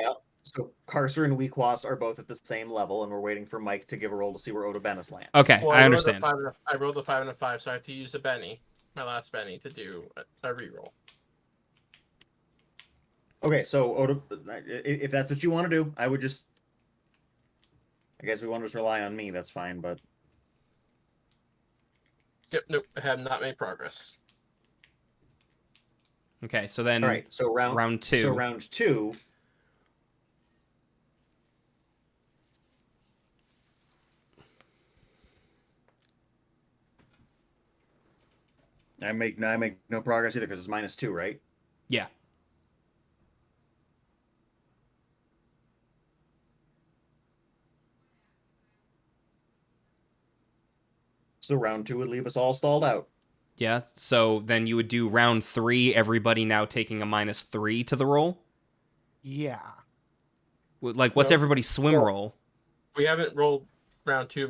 Speaker 3: Carcer and Weakwas are both at the same level, and we're waiting for Mike to give a roll to see where Oda Bennis lands.
Speaker 4: Okay,
Speaker 2: Well,
Speaker 4: I understand.
Speaker 2: I rolled a 5 and a 5, so I have to use a Benny, my last Benny, to do a reroll.
Speaker 3: Okay, so Oda, if that's what you want to do, I would just. I guess we want to just rely on me. That's fine, but
Speaker 2: Yep, nope, I have not made progress.
Speaker 4: Okay, so then
Speaker 3: all right. So
Speaker 4: round 2.
Speaker 3: So round 2. I make no progress either because it's -2, right?
Speaker 4: Yeah.
Speaker 3: So round 2 would leave us all stalled out.
Speaker 4: Yeah. So then you would do round 3, everybody now taking a -3 to the roll.
Speaker 1: Yeah.
Speaker 4: Like, what's
Speaker 2: No.
Speaker 4: everybody's swim
Speaker 2: Well-
Speaker 4: roll?
Speaker 2: We haven't rolled round 2,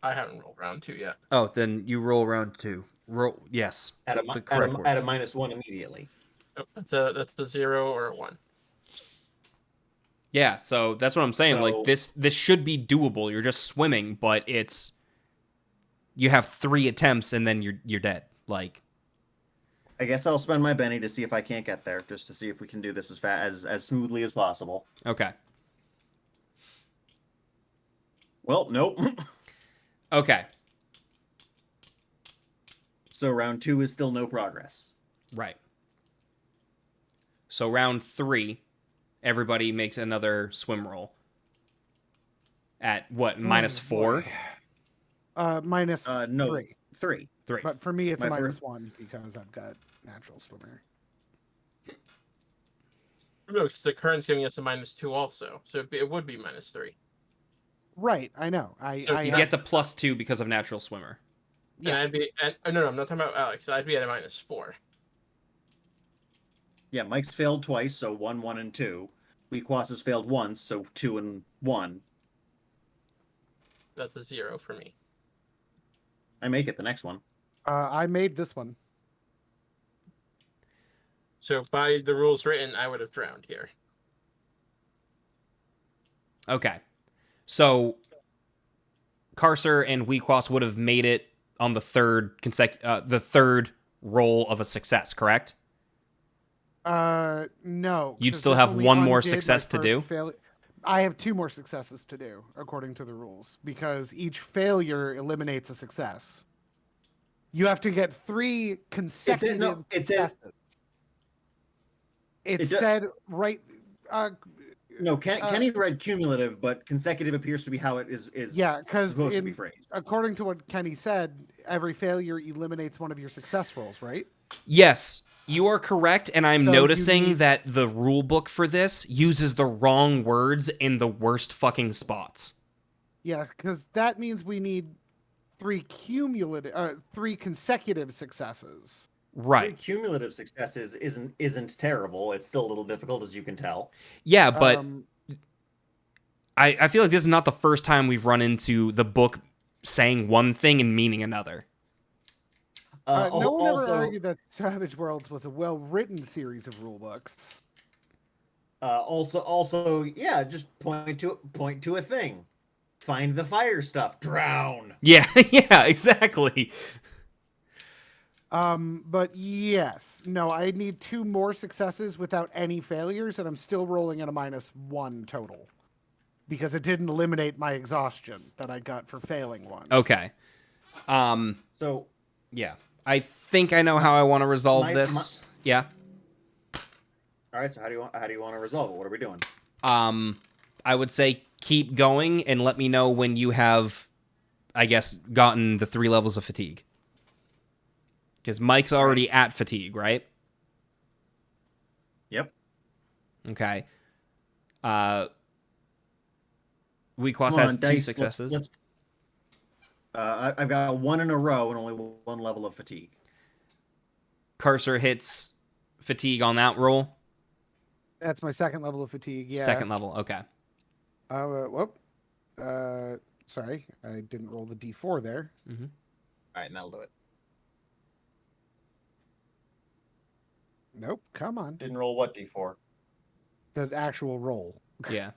Speaker 2: I haven't rolled round 2 yet.
Speaker 4: Oh, then you roll round 2. Roll, yes.
Speaker 3: At a,
Speaker 4: the
Speaker 3: mi- at,
Speaker 4: correct
Speaker 3: a,
Speaker 4: words.
Speaker 3: at a -1 immediately.
Speaker 2: Oh, that's a 0 or a 1.
Speaker 4: Yeah, so that's what I'm saying.
Speaker 3: So-
Speaker 4: Like, this should be doable. You're just swimming, but it's you have 3 attempts and then you're dead. Like,
Speaker 3: I guess I'll spend my Benny to see if I can't get there, just to see if we can do this as smoothly as possible.
Speaker 4: okay.
Speaker 3: Well, nope.
Speaker 4: Okay.
Speaker 3: So round 2 is still no progress.
Speaker 4: Right. So round 3, everybody makes another swim roll. At what, -4?
Speaker 1: Minus
Speaker 3: No,
Speaker 1: 3.
Speaker 3: 3.
Speaker 4: 3.
Speaker 1: But for me, it's a
Speaker 3: My
Speaker 1: minus
Speaker 3: first-
Speaker 1: 1 because I've got natural swimmer.
Speaker 2: No, because the current's giving us a -2 also, so it would be -3.
Speaker 1: Right, I know.
Speaker 2: So
Speaker 1: I
Speaker 4: You
Speaker 2: Yeah.
Speaker 4: get a +2 because of natural swimmer.
Speaker 2: And I'd be, no, I'm not talking about Alex. I'd be at a -4.
Speaker 3: Yeah, Mike's failed twice, so 1, 1, and 2. Weekwas has failed once, so 2 and 1.
Speaker 2: That's a 0 for me.
Speaker 3: I make it the next one.
Speaker 1: I made this one.
Speaker 2: So by the rules written, I would have drowned here.
Speaker 4: Okay. So Carcer and Weekwas would have made it on the third roll of a success, correct?
Speaker 1: No.
Speaker 4: You'd
Speaker 1: 'cause
Speaker 4: still
Speaker 1: this
Speaker 4: have
Speaker 1: only
Speaker 4: one more
Speaker 1: undid my
Speaker 4: success to
Speaker 1: first
Speaker 4: do?
Speaker 1: I have 2 more successes to do, according to the rules, because each failure eliminates a success. You have to get 3 consecutive
Speaker 3: it says-
Speaker 1: successes. It
Speaker 3: It do-
Speaker 1: said right.
Speaker 3: No, Kenny read cumulative, but consecutive appears to be how it is
Speaker 1: Yeah, 'cause
Speaker 3: supposed to be
Speaker 1: in-
Speaker 3: phrased.
Speaker 1: According to what Kenny said, every failure eliminates one of your success rolls, right?
Speaker 4: Yes, you are correct, and I'm
Speaker 1: So you
Speaker 4: noticing
Speaker 1: need-
Speaker 4: that the rule book for this uses the wrong words in the worst fucking spots.
Speaker 1: Yeah, because that means we need 3 consecutive successes.
Speaker 4: Right.
Speaker 3: Cumulative successes isn't terrible. It's still a little difficult, as you can tell.
Speaker 4: Yeah, but
Speaker 1: Um,
Speaker 4: I feel like this is not the first time we've run into the book saying one thing and meaning another.
Speaker 1: no one
Speaker 3: also,
Speaker 1: ever argued that Savage Worlds was a well-written series of rule books.
Speaker 3: also, yeah, just point to a thing. Find the fire stuff. Drown.
Speaker 4: Yeah, yeah, exactly.
Speaker 1: But yes, no, I need 2 more successes without any failures, and I'm still rolling at a -1 total because it didn't eliminate my exhaustion that I got for failing once.
Speaker 4: Okay.
Speaker 3: So
Speaker 4: Yeah. I think I know how I want to resolve
Speaker 3: My-
Speaker 4: this. Yeah.
Speaker 3: all right. So how do you want to resolve it? What are we doing?
Speaker 4: I would say keep going and let me know when you have, I guess, gotten the 3 levels of fatigue. Because Mike's already at fatigue, right?
Speaker 3: Yep.
Speaker 4: Okay. Weekwas
Speaker 3: Come
Speaker 4: has
Speaker 3: on,
Speaker 4: 2
Speaker 3: dice,
Speaker 4: successes.
Speaker 3: I've got 1 in a row and only 1 level of fatigue.
Speaker 4: Cursor hits fatigue on that roll.
Speaker 1: That's my 2nd level of fatigue. Yeah.
Speaker 4: 2nd level. Okay.
Speaker 1: Whoop. Sorry, I didn't roll the D4 there.
Speaker 3: All right, and that'll do it.
Speaker 1: Nope. Come on.
Speaker 3: Didn't roll what D4?
Speaker 1: The actual roll,
Speaker 4: Yeah.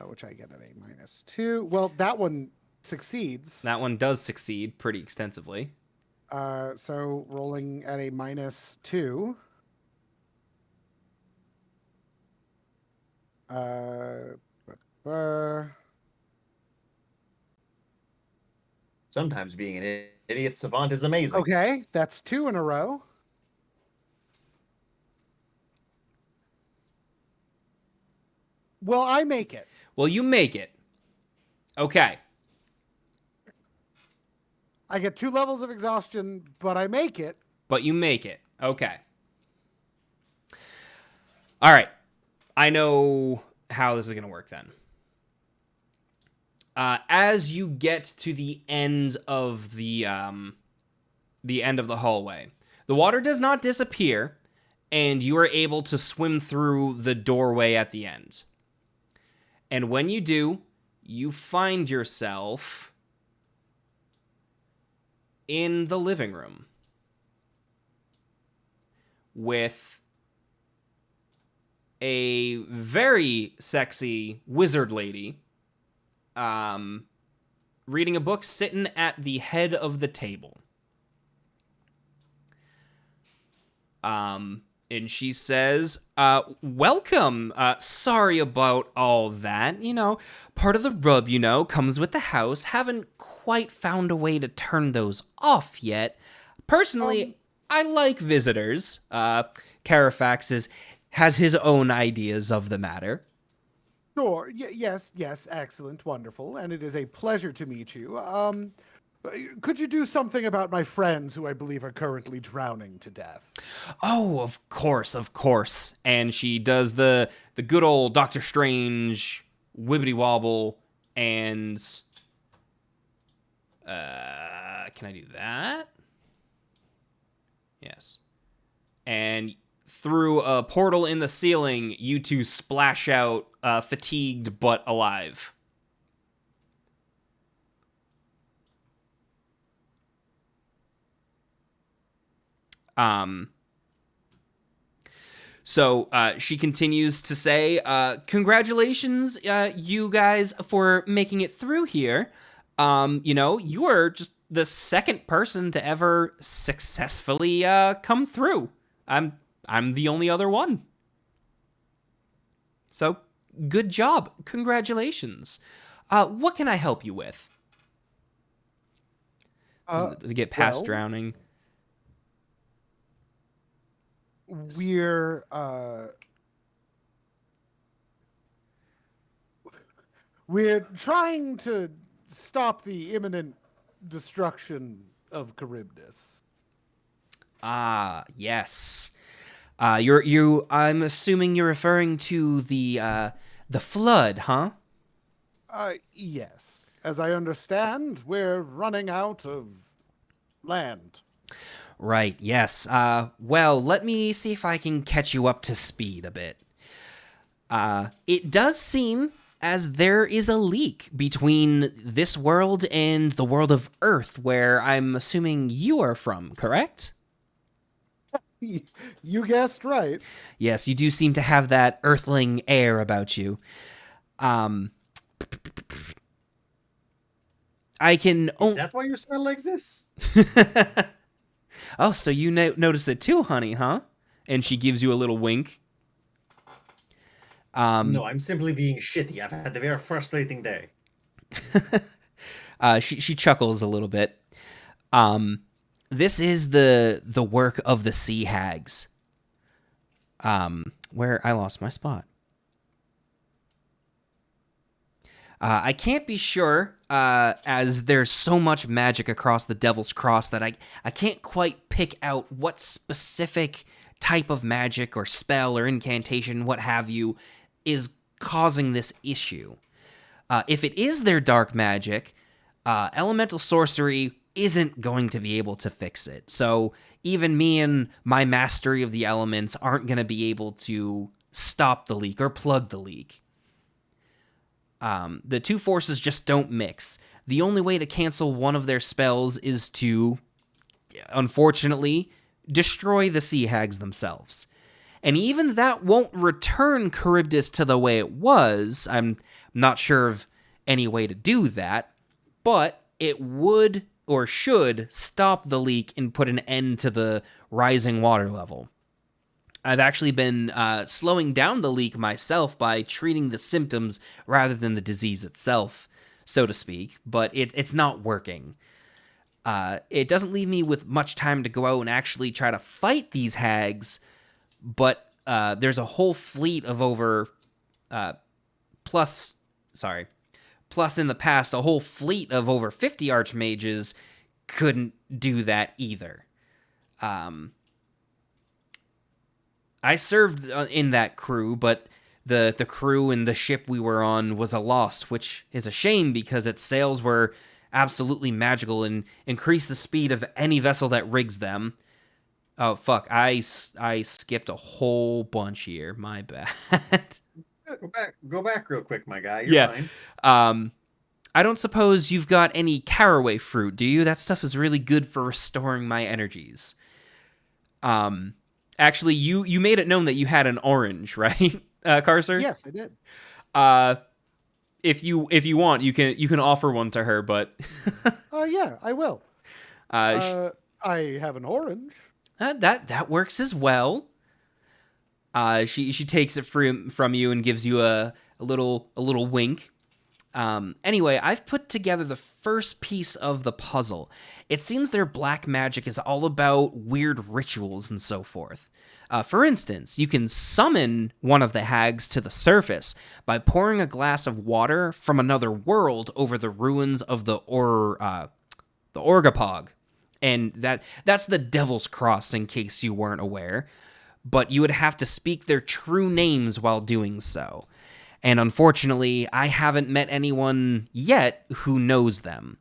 Speaker 1: which I get at a -2. Well, that one succeeds.
Speaker 4: That one does succeed pretty extensively.
Speaker 1: So rolling at a -2.
Speaker 3: Sometimes being an idiot savant is amazing.
Speaker 1: Okay, that's 2 in a row. Well, I make it.
Speaker 4: Well, you make it. Okay.
Speaker 1: I get 2 levels of exhaustion, but I make it.
Speaker 4: But you make it. Okay. All right. I know how this is going to work then. As you get to the end of the hallway, the water does not disappear, and you are able to swim through the doorway at the end. And when you do, you find yourself in the living room with a very sexy wizard lady reading a book sitting at the head of the table. And she says, welcome. Sorry about all that. You know, part of the rub, you know, comes with the house. Haven't quite found a way to turn those off yet. Personally, I like visitors. Carafax has his own ideas of the matter.
Speaker 1: Sure. Yes. Excellent. Wonderful. And it is a pleasure to meet you. Could you do something about my friends who I believe are currently drowning to death?
Speaker 4: Oh, of course. And she does the good old Doctor Strange wibbity wobble and can I do that? Yes. And through a portal in the ceiling, you two splash out, fatigued but alive. So she continues to say, congratulations, you guys, for making it through here. You know, you are just the second person to ever successfully come through. I'm the only other one. So, good job. Congratulations. What can I help you with? To get past drowning.
Speaker 1: We're trying to stop the imminent destruction of Charybdis.
Speaker 4: Ah, yes. I'm assuming you're referring to the flood, huh?
Speaker 1: Yes. As I understand, we're running out of land.
Speaker 4: Right, yes. Well, let me see if I can catch you up to speed a bit. It does seem as there is a leak between this world and the world of Earth, where I'm assuming you are from, correct?
Speaker 1: You guessed right.
Speaker 4: Yes, you do seem to have that Earthling air about you. I can...
Speaker 3: Is that why you smell like this?
Speaker 4: Oh, so you notice it too, honey, huh? And she gives you a little wink.
Speaker 3: No, I'm simply being shitty. I've had a very frustrating day.
Speaker 4: She chuckles a little bit. This is the work of the sea hags. Where I lost my spot. I can't be sure, as there's so much magic across the Devil's Cross that I can't quite pick out what specific type of magic or spell or incantation, what have you, is causing this issue. If it is their dark magic, elemental sorcery isn't going to be able to fix it. So even me and my mastery of the elements aren't going to be able to stop the leak or plug the leak. The two forces just don't mix. The only way to cancel one of their spells is to, unfortunately, destroy the sea hags themselves. And even that won't return Charybdis to the way it was. I'm not sure of any way to do that, but it would or should stop the leak and put an end to the rising water level. I've actually been slowing down the leak myself by treating the symptoms rather than the disease itself, so to speak, but it's not working. It doesn't leave me with much time to go out and actually try to fight these hags, but there's a whole fleet of over... Plus in the past, a whole fleet of over 50 archmages couldn't do that either. I served in that crew, but the crew and the ship we were on was a loss, which is a shame because its sails were absolutely magical and increased the speed of any vessel that rigs them.
Speaker 5: Oh fuck! I skipped a whole bunch here. My bad.
Speaker 3: Go back real quick, my guy. You're
Speaker 5: Yeah.
Speaker 3: fine.
Speaker 5: I don't suppose you've got any caraway fruit, do you? That stuff is really good for restoring my energies. Actually, you made it known that you had an orange, right, Carcer?
Speaker 1: Yes, I did.
Speaker 5: If you want, you can offer one to her, but
Speaker 1: Yeah, I will.
Speaker 5: uh,
Speaker 1: I have an orange.
Speaker 5: that works as well. She takes it from you and gives you a little wink. Anyway, I've put together the first piece of the puzzle. It seems their black magic is all about weird rituals and so forth. For instance, you can summon one of the hags to the surface by pouring a glass of water from another world over the ruins of the Orgapog. And that's the Devil's Cross, in case you weren't aware. But you would have to speak their true names while doing so. And unfortunately, I haven't met anyone yet who knows them.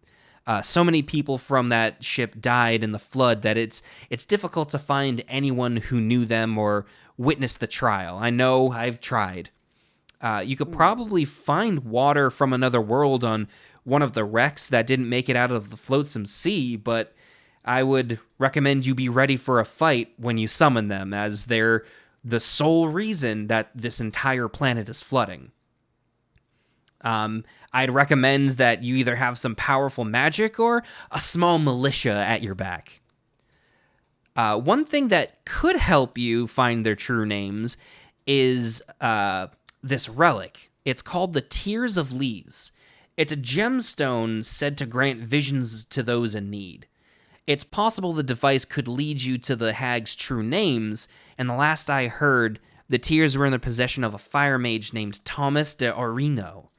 Speaker 5: So many people from that ship died in the flood that it's difficult to find anyone who knew them or witnessed the trial. I know, I've tried. You could probably find water from another world on one of the wrecks that didn't make it out of the flotsam sea, but I would recommend you be ready for a fight when you summon them, as they're the sole reason that this entire planet is flooding. I'd recommend that you either have some powerful magic or a small militia at your back. One thing that could help you find their true names is this relic. It's called the Tears of Lees. It's a gemstone said to grant visions to those in need. It's possible the device could lead you to the hag's true names, and the last I heard, the tears were in the possession of a fire mage named Thomas de Orino.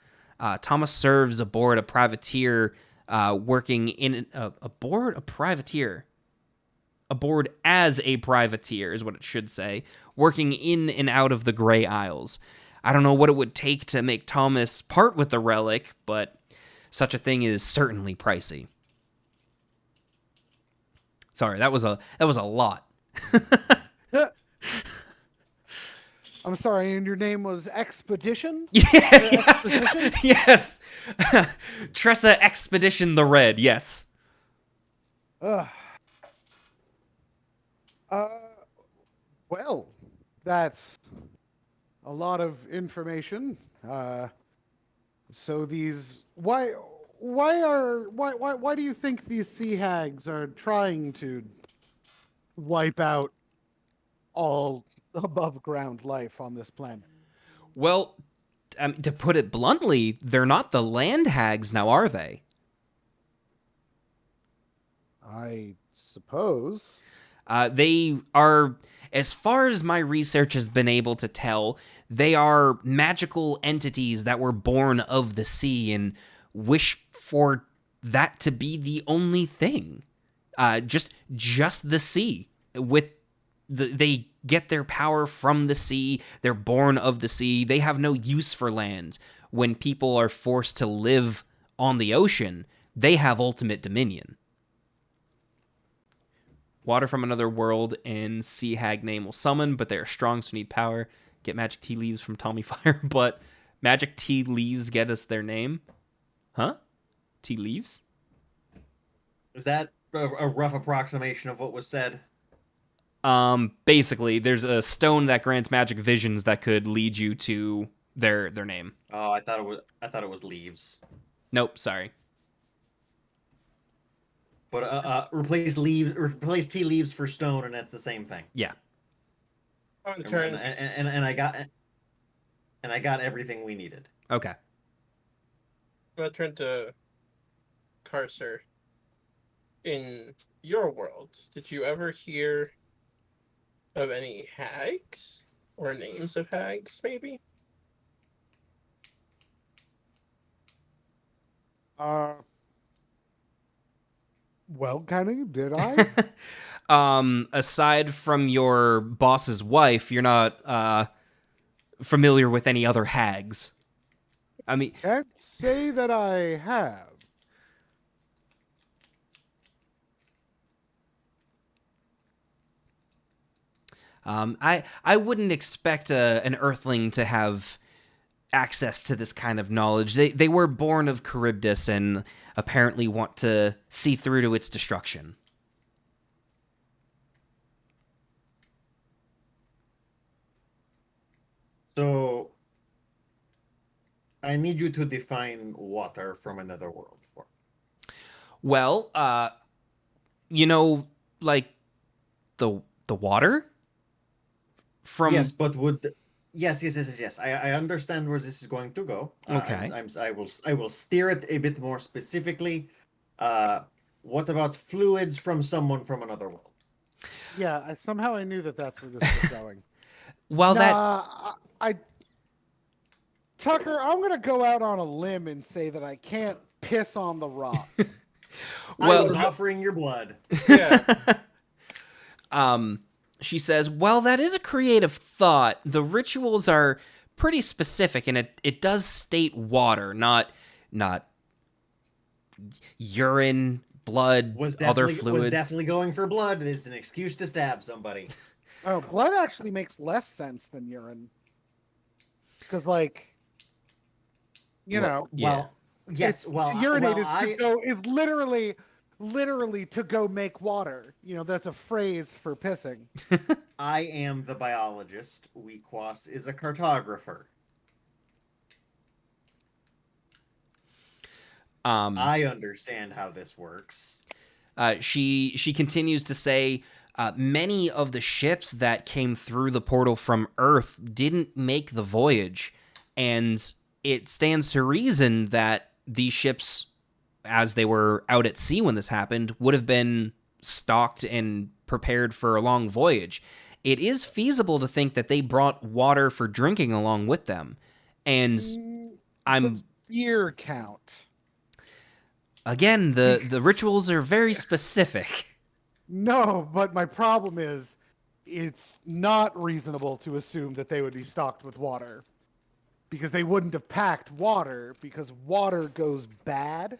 Speaker 5: Thomas serves aboard a privateer, working in aboard as a privateer is what it should say, working in and out of the Grey Isles. I don't know what it would take to make Thomas part with the relic, but such a thing is certainly pricey. Sorry, that was a lot.
Speaker 1: I'm sorry, and your name was Expedition?
Speaker 5: Yeah.
Speaker 1: Exposition?
Speaker 5: Yes. Tressa Expedition the Red, yes.
Speaker 1: Ugh. Well, that's a lot of information. So these why do you think these sea hags are trying to wipe out all above ground life on this planet?
Speaker 5: Well, to put it bluntly, they're not the land hags now, are they?
Speaker 1: I suppose.
Speaker 5: They are, as far as my research has been able to tell, they are magical entities that were born of the sea and wish for that to be the only thing. Just the sea. They get their power from the sea. They're born of the sea. They have no use for land. When people are forced to live on the ocean, they have ultimate dominion. Water from another world and sea hag name will summon, but they are strong, so need power. Get magic tea leaves from Tommy Fire, but magic tea leaves get us their name? Huh? Tea leaves?
Speaker 3: Is that a rough approximation of what was said?
Speaker 5: Basically, there's a stone that grants magic visions that could lead you to their name.
Speaker 3: Oh, I thought it was leaves.
Speaker 5: Nope, sorry.
Speaker 3: But replace tea leaves for stone, and that's the same thing.
Speaker 5: Yeah.
Speaker 2: I'm
Speaker 3: And,
Speaker 2: turn.
Speaker 3: and I got everything we needed.
Speaker 5: Okay.
Speaker 2: I'm gonna turn to Carcer. In your world, did you ever hear of any hags or names of hags? Maybe.
Speaker 1: Well, Kenny, did I?
Speaker 5: Aside from your boss's wife, you're not familiar with any other hags. I mean,
Speaker 1: Can't say that I have.
Speaker 5: I wouldn't expect an Earthling to have access to this kind of knowledge. They were born of Charybdis and apparently want to see through to its destruction.
Speaker 3: So I need you to define water from another world for me.
Speaker 5: Well, like the water from
Speaker 3: Yes, but yes. I understand where this is going to go.
Speaker 5: Okay.
Speaker 3: I will steer it a bit more specifically. What about fluids from someone from another world?
Speaker 1: Yeah, somehow I knew that that's where this was going.
Speaker 5: well that
Speaker 1: I Tucker, I'm gonna go out on a limb and say that I can't piss on the rock.
Speaker 3: I
Speaker 5: well
Speaker 3: was offering your blood.
Speaker 2: Yeah.
Speaker 5: She says, "Well, that is a creative thought. The rituals are pretty specific, and it does state water, not urine, blood, other fluids."
Speaker 3: Was definitely going for blood. It's an excuse to stab somebody.
Speaker 1: Oh, blood actually makes less sense than urine. Because, like, you know,
Speaker 5: Yeah.
Speaker 3: Well, yes.
Speaker 1: it's-
Speaker 3: Well,
Speaker 1: to urinate
Speaker 3: well,
Speaker 1: is literally to go make water. You know, that's a phrase for pissing.
Speaker 3: I am the biologist. Wequas is a cartographer. I understand how this works.
Speaker 5: She continues to say, many of the ships that came through the portal from Earth didn't make the voyage, and it stands to reason that these ships, as they were out at sea when this happened, would have been stocked and prepared for a long voyage. It is feasible to think that they brought water for drinking along with them, and I'm
Speaker 1: What's beer count?
Speaker 5: again the rituals are very specific.
Speaker 1: No, but my problem is it's not reasonable to assume that they would be stocked with water. Because they wouldn't have packed water, because water goes bad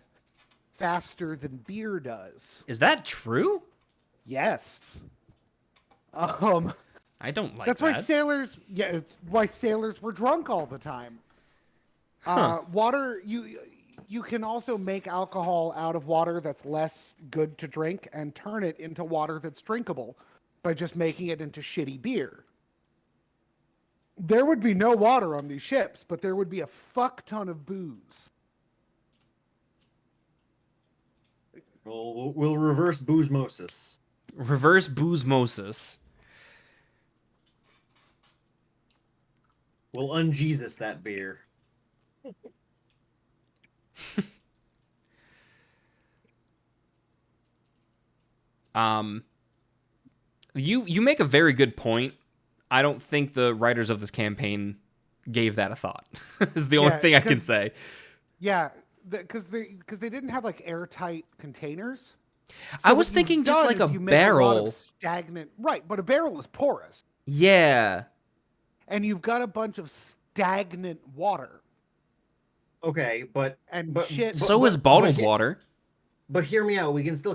Speaker 1: faster than beer does.
Speaker 5: Is that true?
Speaker 1: Yes.
Speaker 5: I don't like
Speaker 1: That's
Speaker 5: that.
Speaker 1: why sailors. Yeah, it's why sailors were drunk all the time.
Speaker 5: Huh.
Speaker 1: Water. You can also make alcohol out of water that's less good to drink and turn it into water that's drinkable by just making it into shitty beer. There would be no water on these ships, but there would be a fuck ton of booze.
Speaker 3: We'll reverse boozmosis.
Speaker 5: Reverse boozmosis.
Speaker 3: We'll unJesus that beer.
Speaker 5: You make a very good point. I don't think the writers of this campaign gave that a thought. Is the only
Speaker 1: Yeah,
Speaker 5: thing I can
Speaker 1: 'cause-
Speaker 5: say.
Speaker 1: Yeah, because they didn't have like airtight containers.
Speaker 5: I
Speaker 1: So
Speaker 5: was
Speaker 1: what you've
Speaker 5: thinking just
Speaker 1: done
Speaker 5: like
Speaker 1: is
Speaker 5: a
Speaker 1: you make lot
Speaker 5: barrel.
Speaker 1: of stagnant, right? But a barrel is porous,
Speaker 5: Yeah.
Speaker 1: and you've got a bunch of stagnant water
Speaker 3: Okay, but
Speaker 1: and
Speaker 3: But-
Speaker 1: shit.
Speaker 3: but-
Speaker 5: So is bottled
Speaker 3: but-
Speaker 5: water.
Speaker 3: hear me out. We can still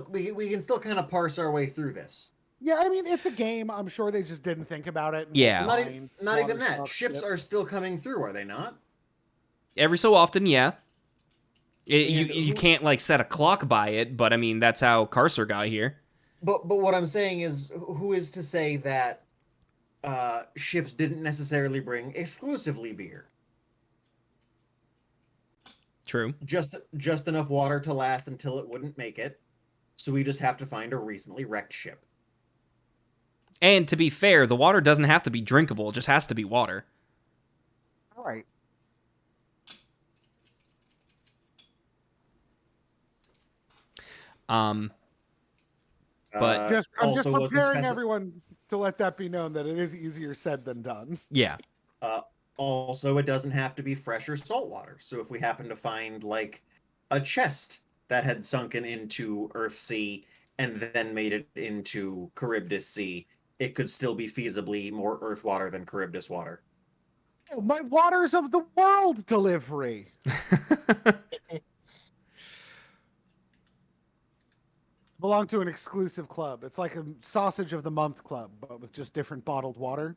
Speaker 3: kind of parse our way through this.
Speaker 1: Yeah, I mean it's a game. I'm sure they just didn't think about it. and
Speaker 5: Yeah.
Speaker 3: Not,
Speaker 1: mined
Speaker 3: not even
Speaker 1: water
Speaker 3: that.
Speaker 1: stock
Speaker 3: Ships are still coming through, are they not?
Speaker 5: Every so often, yeah. You
Speaker 3: And
Speaker 5: you
Speaker 3: who-
Speaker 5: can't like set a clock by it, but I mean that's how Carcer got here.
Speaker 3: But what I'm saying is, who is to say that ships didn't necessarily bring exclusively beer?
Speaker 5: True.
Speaker 3: Just enough water to last until it wouldn't make it. So we just have to find a recently wrecked ship.
Speaker 5: And to be fair, the water doesn't have to be drinkable; it just has to be water.
Speaker 1: All right.
Speaker 5: But-
Speaker 1: I'm just
Speaker 3: also wasn't
Speaker 1: preparing
Speaker 3: speci-
Speaker 1: everyone to let that be known that it is easier said than done.
Speaker 5: Yeah.
Speaker 3: Also, it doesn't have to be fresh or salt water. So if we happen to find like a chest that had sunken into Earthsea and then made it into Charybdis Sea, it could still be feasibly more Earth water than Charybdis water.
Speaker 1: Oh, my waters of the world delivery. belong to an exclusive club. It's like a sausage of the month club, but with just different bottled water.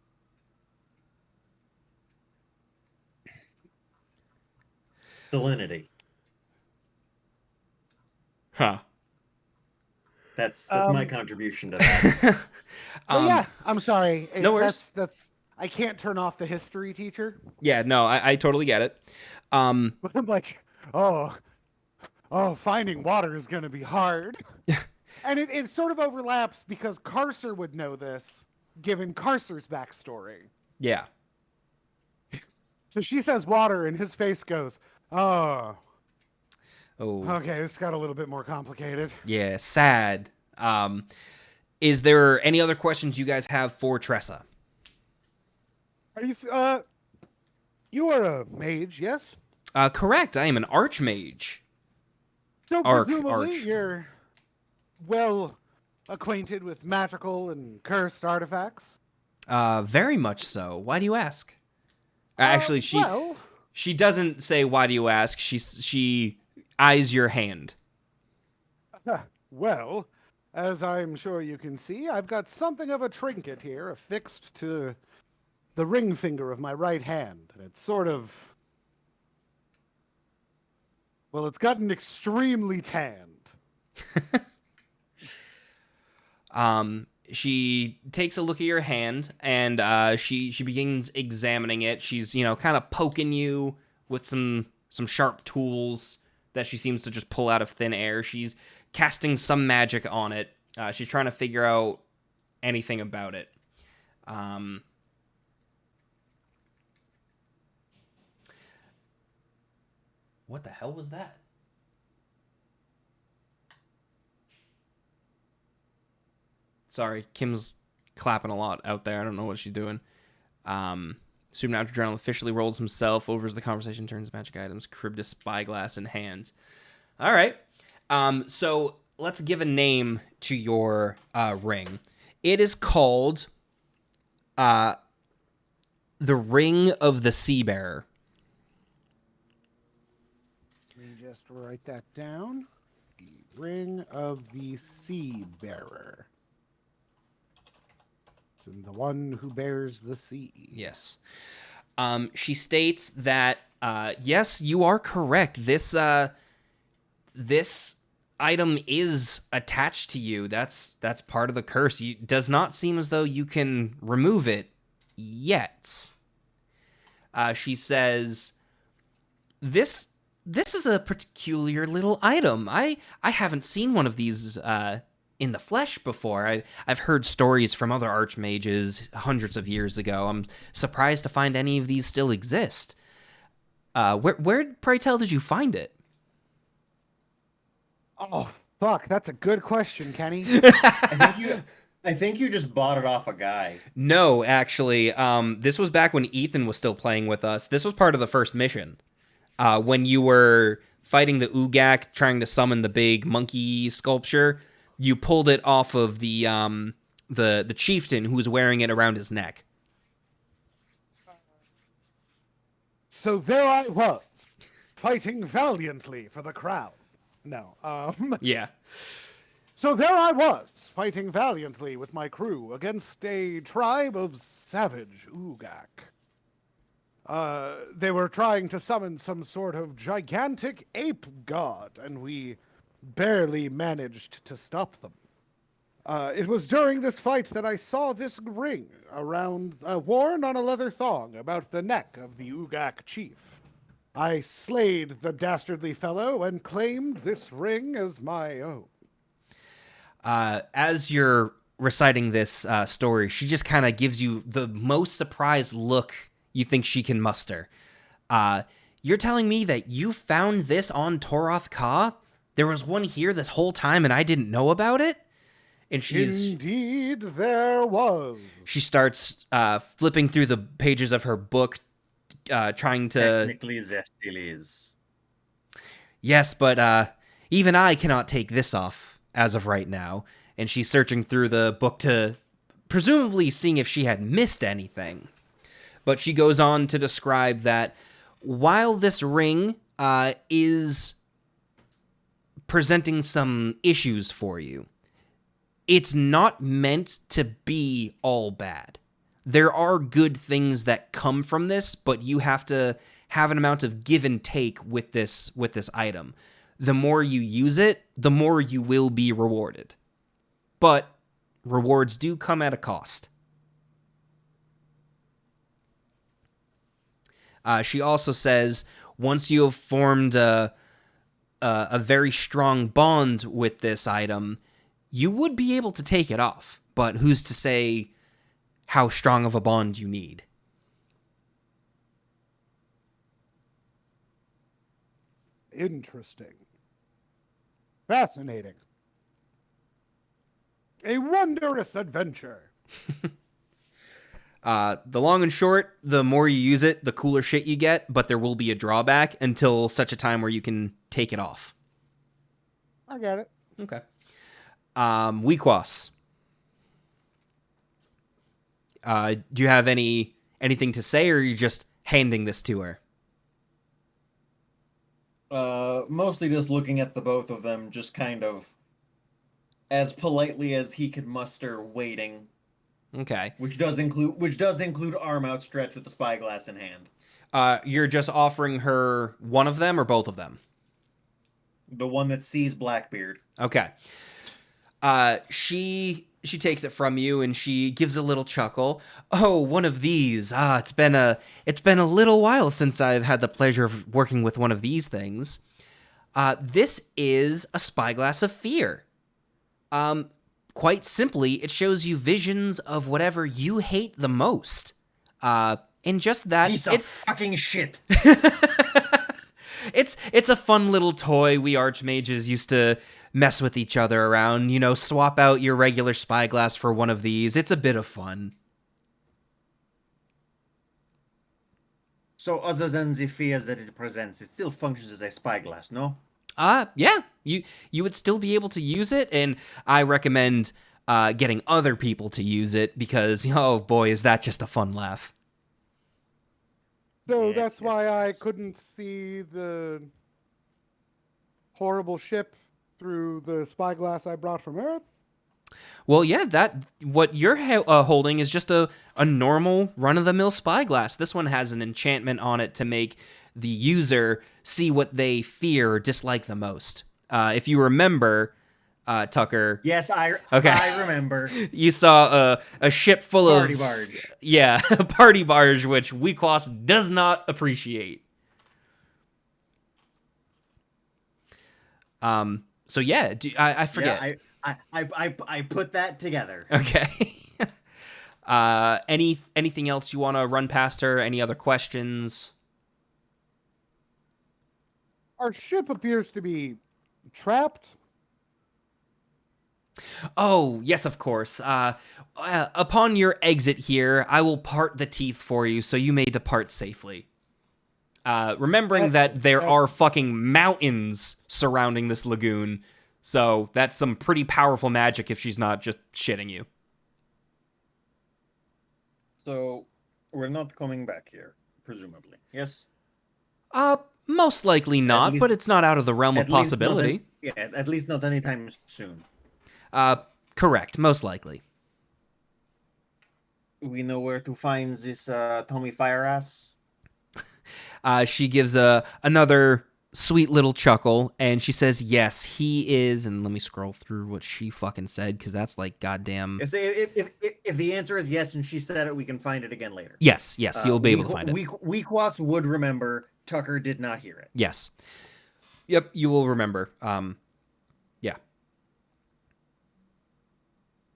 Speaker 3: Salinity.
Speaker 4: Huh.
Speaker 3: That's my contribution to that.
Speaker 1: But yeah, I'm sorry.
Speaker 4: no worries.
Speaker 1: That's I can't turn off the history teacher.
Speaker 4: Yeah, no, I totally get it.
Speaker 1: But I'm like, oh, finding water is going to be hard. And it sort of overlaps because Carcer would know this, given Carcer's backstory.
Speaker 4: Yeah.
Speaker 1: So she says water, and his face goes, oh,
Speaker 4: Oh,
Speaker 1: okay, this got a little bit more complicated.
Speaker 4: yeah, sad. Is there any other questions you guys have for Tressa?
Speaker 1: Are you are a mage, yes?
Speaker 4: Correct. I am an archmage.
Speaker 1: So
Speaker 4: Arch.
Speaker 1: presumably you're well acquainted with magical and cursed artifacts.
Speaker 4: Very much so. Why do you ask? Actually,
Speaker 1: well,
Speaker 4: she doesn't say why do you ask. She eyes your hand.
Speaker 1: well, as I'm sure you can see, I've got something of a trinket here affixed to the ring finger of my right hand. And it's sort of, well, it's gotten extremely tanned.
Speaker 4: She takes a look at your hand and she begins examining it. She's, kind of poking you with some sharp tools that she seems to just pull out of thin air. She's casting some magic on it. She's trying to figure out anything about it. What the hell was that? Sorry, Kim's clapping a lot out there. I don't know what she's doing. Supernatural Journal officially rolls himself over as the conversation turns magic items, cribbed a spyglass in hand. All right. So let's give a name to your ring. It is called the Ring of the Seabearer.
Speaker 1: Let me just write that down. The Ring of the Seabearer. And the one who bears the sea.
Speaker 4: Yes. She states that, yes, you are correct. This item is attached to you. That's part of the curse. It does not seem as though you can remove it yet. She says, this is a peculiar little item. I haven't seen one of these in the flesh before. I've heard stories from other archmages hundreds of years ago. I'm surprised to find any of these still exist. Where, pray tell, did you find it?
Speaker 1: Oh, fuck, that's a good question, Kenny.
Speaker 3: I think you just bought it off a guy.
Speaker 4: No, actually, this was back when Ethan was still playing with us. This was part of the first mission. When you were fighting the Ugak, trying to summon the big monkey sculpture, you pulled it off of the chieftain who was wearing it around his neck.
Speaker 1: So there I was, fighting valiantly for the crown. No,
Speaker 4: Yeah.
Speaker 1: So there I was, fighting valiantly with my crew against a tribe of savage Ugak. They were trying to summon some sort of gigantic ape god, and we barely managed to stop them. It was during this fight that I saw this ring around, worn on a leather thong about the neck of the Ugak chief. I slayed the dastardly fellow and claimed this ring as my own.
Speaker 4: As you're reciting this story, she just kind of gives you the most surprised look you think she can muster. You're telling me that you found this on Toroth Ka? There was one here this whole time and I didn't know about it? And
Speaker 1: Indeed, there was.
Speaker 4: She starts flipping through the pages of her book, trying to...
Speaker 3: Technically, Zestil is.
Speaker 4: Yes, but even I cannot take this off as of right now. And she's searching through the book to presumably seeing if she had missed anything. But she goes on to describe that while this ring is presenting some issues for you,
Speaker 5: it's not meant to be all bad. There are good things that come from this, but you have to have an amount of give and take with this item. The more you use it, the more you will be rewarded. But rewards do come at a cost. She also says once you have formed a very strong bond with this item, you would be able to take it off. But who's to say how strong of a bond you need?
Speaker 1: Interesting. Fascinating. A wondrous adventure.
Speaker 5: The long and short, the more you use it, the cooler shit you get, but there will be a drawback until such a time where you can take it off.
Speaker 1: I get it.
Speaker 5: Okay. Weekwas. Do you have anything to say, or are you just handing this to her?
Speaker 3: Mostly just looking at the both of them, just kind of as politely as he could muster, waiting.
Speaker 5: Okay.
Speaker 3: Which does include arm outstretched with the spyglass in hand.
Speaker 5: You're just offering her one of them or both of them?
Speaker 3: The one that sees Blackbeard.
Speaker 5: Okay. She takes it from you and she gives a little chuckle. Oh, one of these. It's been a little while since I've had the pleasure of working with one of these things. This is a spyglass of fear. Quite simply, it shows you visions of whatever you hate the most. And just that,
Speaker 3: Piece of fucking shit.
Speaker 5: It's a fun little toy we archmages used to mess with each other around. You know, swap out your regular spyglass for one of these. It's a bit of fun.
Speaker 3: So other than the fears that it presents, it still functions as a spyglass, no?
Speaker 5: Yeah. You would still be able to use it, and I recommend getting other people to use it because, oh boy, is that just a fun laugh.
Speaker 1: So
Speaker 3: Yes,
Speaker 1: that's
Speaker 3: yes,
Speaker 1: why I
Speaker 3: yes.
Speaker 1: couldn't see the horrible ship through the spyglass I brought from Earth.
Speaker 5: Well, yeah, what you're holding is just a normal run-of-the-mill spyglass. This one has an enchantment on it to make the user see what they fear or dislike the most. If you remember, Tucker,
Speaker 3: Yes, I remember.
Speaker 5: you saw a ship full
Speaker 3: Party
Speaker 5: of
Speaker 3: barge.
Speaker 5: Yeah, a party barge, which Weekwas does not appreciate. So yeah, I forget.
Speaker 3: Yeah, I put that together.
Speaker 5: Okay. Anything else you want to run past her? Any other questions?
Speaker 1: Our ship appears to be trapped.
Speaker 5: Oh, yes, of course. Upon your exit here, I will part the teeth for you so you may depart safely. Remembering that there are fucking mountains surrounding this lagoon, so that's some pretty powerful magic if she's not just shitting you.
Speaker 3: So we're not coming back here, presumably. Yes.
Speaker 5: Most likely not,
Speaker 3: least-
Speaker 5: but it's not out of the realm of
Speaker 3: At least not
Speaker 5: possibility.
Speaker 3: at least not anytime soon.
Speaker 5: Correct, most likely.
Speaker 3: We know where to find this Tommy Fireass.
Speaker 5: She gives another sweet little chuckle, and she says, yes, he is, and let me scroll through what she fucking said, because that's like goddamn...
Speaker 3: Yes, if the answer is yes and she said it, we can find it again later.
Speaker 5: Yes, you'll be able to find it.
Speaker 3: Weekwas would remember. Tucker did not hear it.
Speaker 5: Yes. Yep, you will remember. Yeah.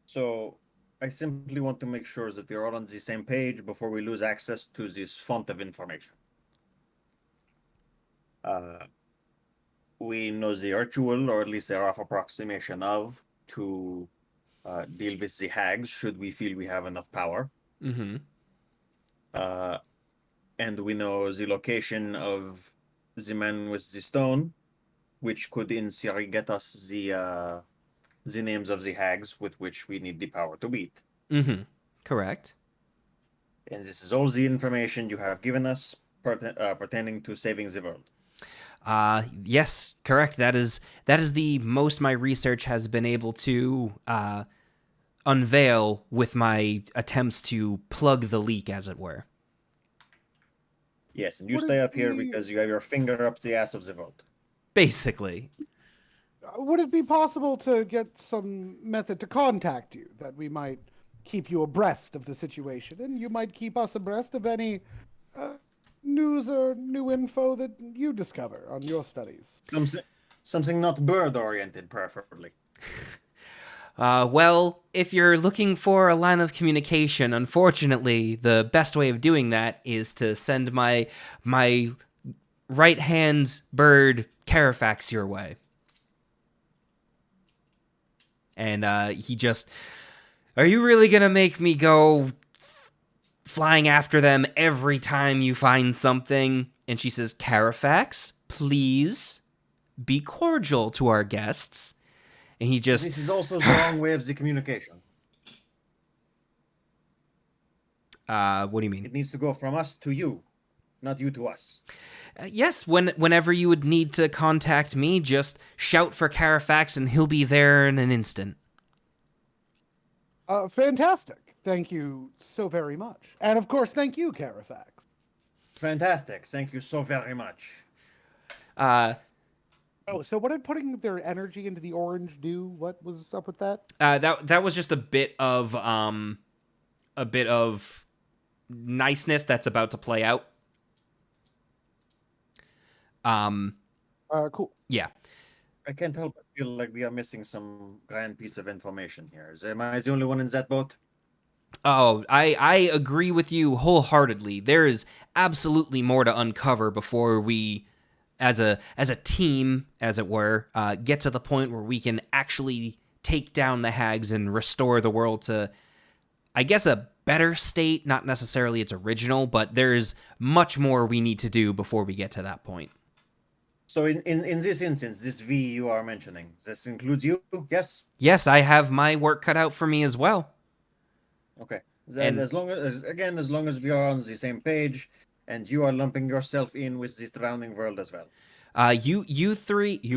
Speaker 3: So I simply want to make sure that we're all on the same page before we lose access to this font of information. We know the ritual, or at least a rough approximation of, to deal with the hags should we feel we have enough power.
Speaker 5: Mm-hmm.
Speaker 3: And we know the location of the man with the stone, which could in theory get us the names of the hags with which we need the power to beat.
Speaker 5: Mm-hmm. Correct.
Speaker 3: And this is all the information you have given us pertaining to saving the world.
Speaker 5: Yes, correct. That is the most my research has been able to unveil with my attempts to plug the leak, as it were.
Speaker 3: Yes, and you
Speaker 1: Would
Speaker 3: stay
Speaker 1: it
Speaker 3: up here
Speaker 1: be-
Speaker 3: because you have your finger up the ass of the vault.
Speaker 5: Basically.
Speaker 1: Would it be possible to get some method to contact you that we might keep you abreast of the situation, and you might keep us abreast of any news or new info that you discover on your studies?
Speaker 3: Something not bird-oriented, preferably.
Speaker 5: Well, if you're looking for a line of communication, unfortunately, the best way of doing that is to send my right-hand bird Carafax your way. And he just, are you really gonna make me go flying after them every time you find something? And she says, Carafax, please be cordial to our guests. And he just,
Speaker 3: This is also the wrong way of the communication.
Speaker 5: what do you mean?
Speaker 3: It needs to go from us to you, not you to us.
Speaker 5: Yes, whenever you would need to contact me, just shout for Carafax and he'll be there in an instant.
Speaker 1: Fantastic. Thank you so very much. And of course, thank you, Carafax.
Speaker 3: Fantastic. Thank you so very much.
Speaker 1: Oh, so what did putting their energy into the orange do? What was up with that?
Speaker 5: That was just a bit of niceness that's about to play out.
Speaker 1: Cool.
Speaker 5: Yeah.
Speaker 3: I can't help but feel like we are missing some grand piece of information here. Am I the only one in that boat?
Speaker 5: Oh, I agree with you wholeheartedly. There is absolutely more to uncover before we, as a team, as it were, get to the point where we can actually take down the hags and restore the world to, I guess, a better state. Not necessarily its original, but there's much more we need to do before we get to that point.
Speaker 3: So in this instance, this V you are mentioning, this includes you? Yes?
Speaker 5: Yes, I have my work cut out for me as well.
Speaker 3: Okay.
Speaker 5: And-
Speaker 3: As long as we are on the same page and you are lumping yourself in with this drowning world as well.
Speaker 5: You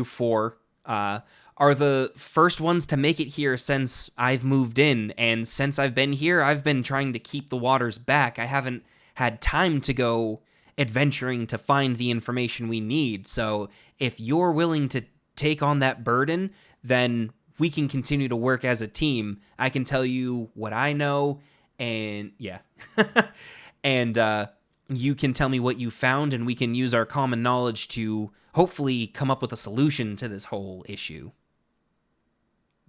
Speaker 5: four, are the first ones to make it here since I've moved in, and since I've been here, I've been trying to keep the waters back. I haven't had time to go adventuring to find the information we need. So if you're willing to take on that burden, then we can continue to work as a team. I can tell you what I know, and yeah. And you can tell me what you found, and we can use our common knowledge to hopefully come up with a solution to this whole issue.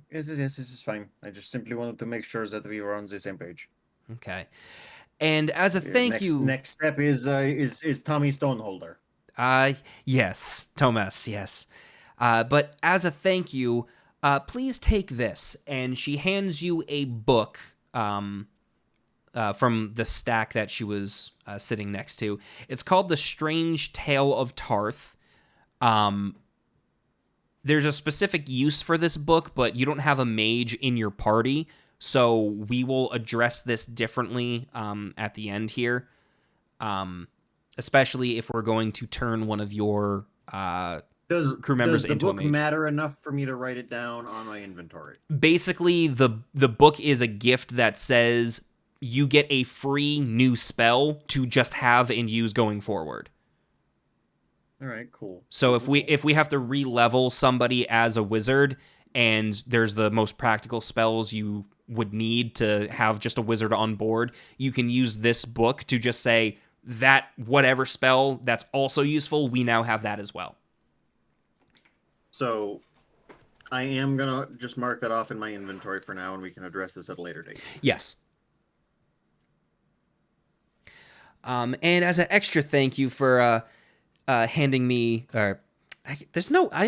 Speaker 3: Yes, this is fine. I just simply wanted to make sure that we were on the same page.
Speaker 5: Okay. And as a thank you...
Speaker 3: Next step is Tommy Stoneholder.
Speaker 5: Yes, Thomas, yes. But as a thank you, please take this. And she hands you a book from the stack that she was sitting next to. It's called The Strange Tale of Tarth. There's a specific use for this book, but you don't have a mage in your party, so we will address this differently at the end here, especially if we're going to turn one of your crew members
Speaker 3: does the
Speaker 5: into a
Speaker 3: book
Speaker 5: mage.
Speaker 3: matter enough for me to write it down on my inventory?
Speaker 5: Basically, the book is a gift that says you get a free new spell to just have and use going forward.
Speaker 3: All right, cool.
Speaker 5: So if we have to re-level somebody as a wizard, and there's the most practical spells you would need to have just a wizard on board, you can use this book to just say that whatever spell that's also useful, we now have that as well.
Speaker 3: So I am gonna just mark that off in my inventory for now, and we can address this at a later date.
Speaker 5: Yes. And as an extra thank you for handing me, I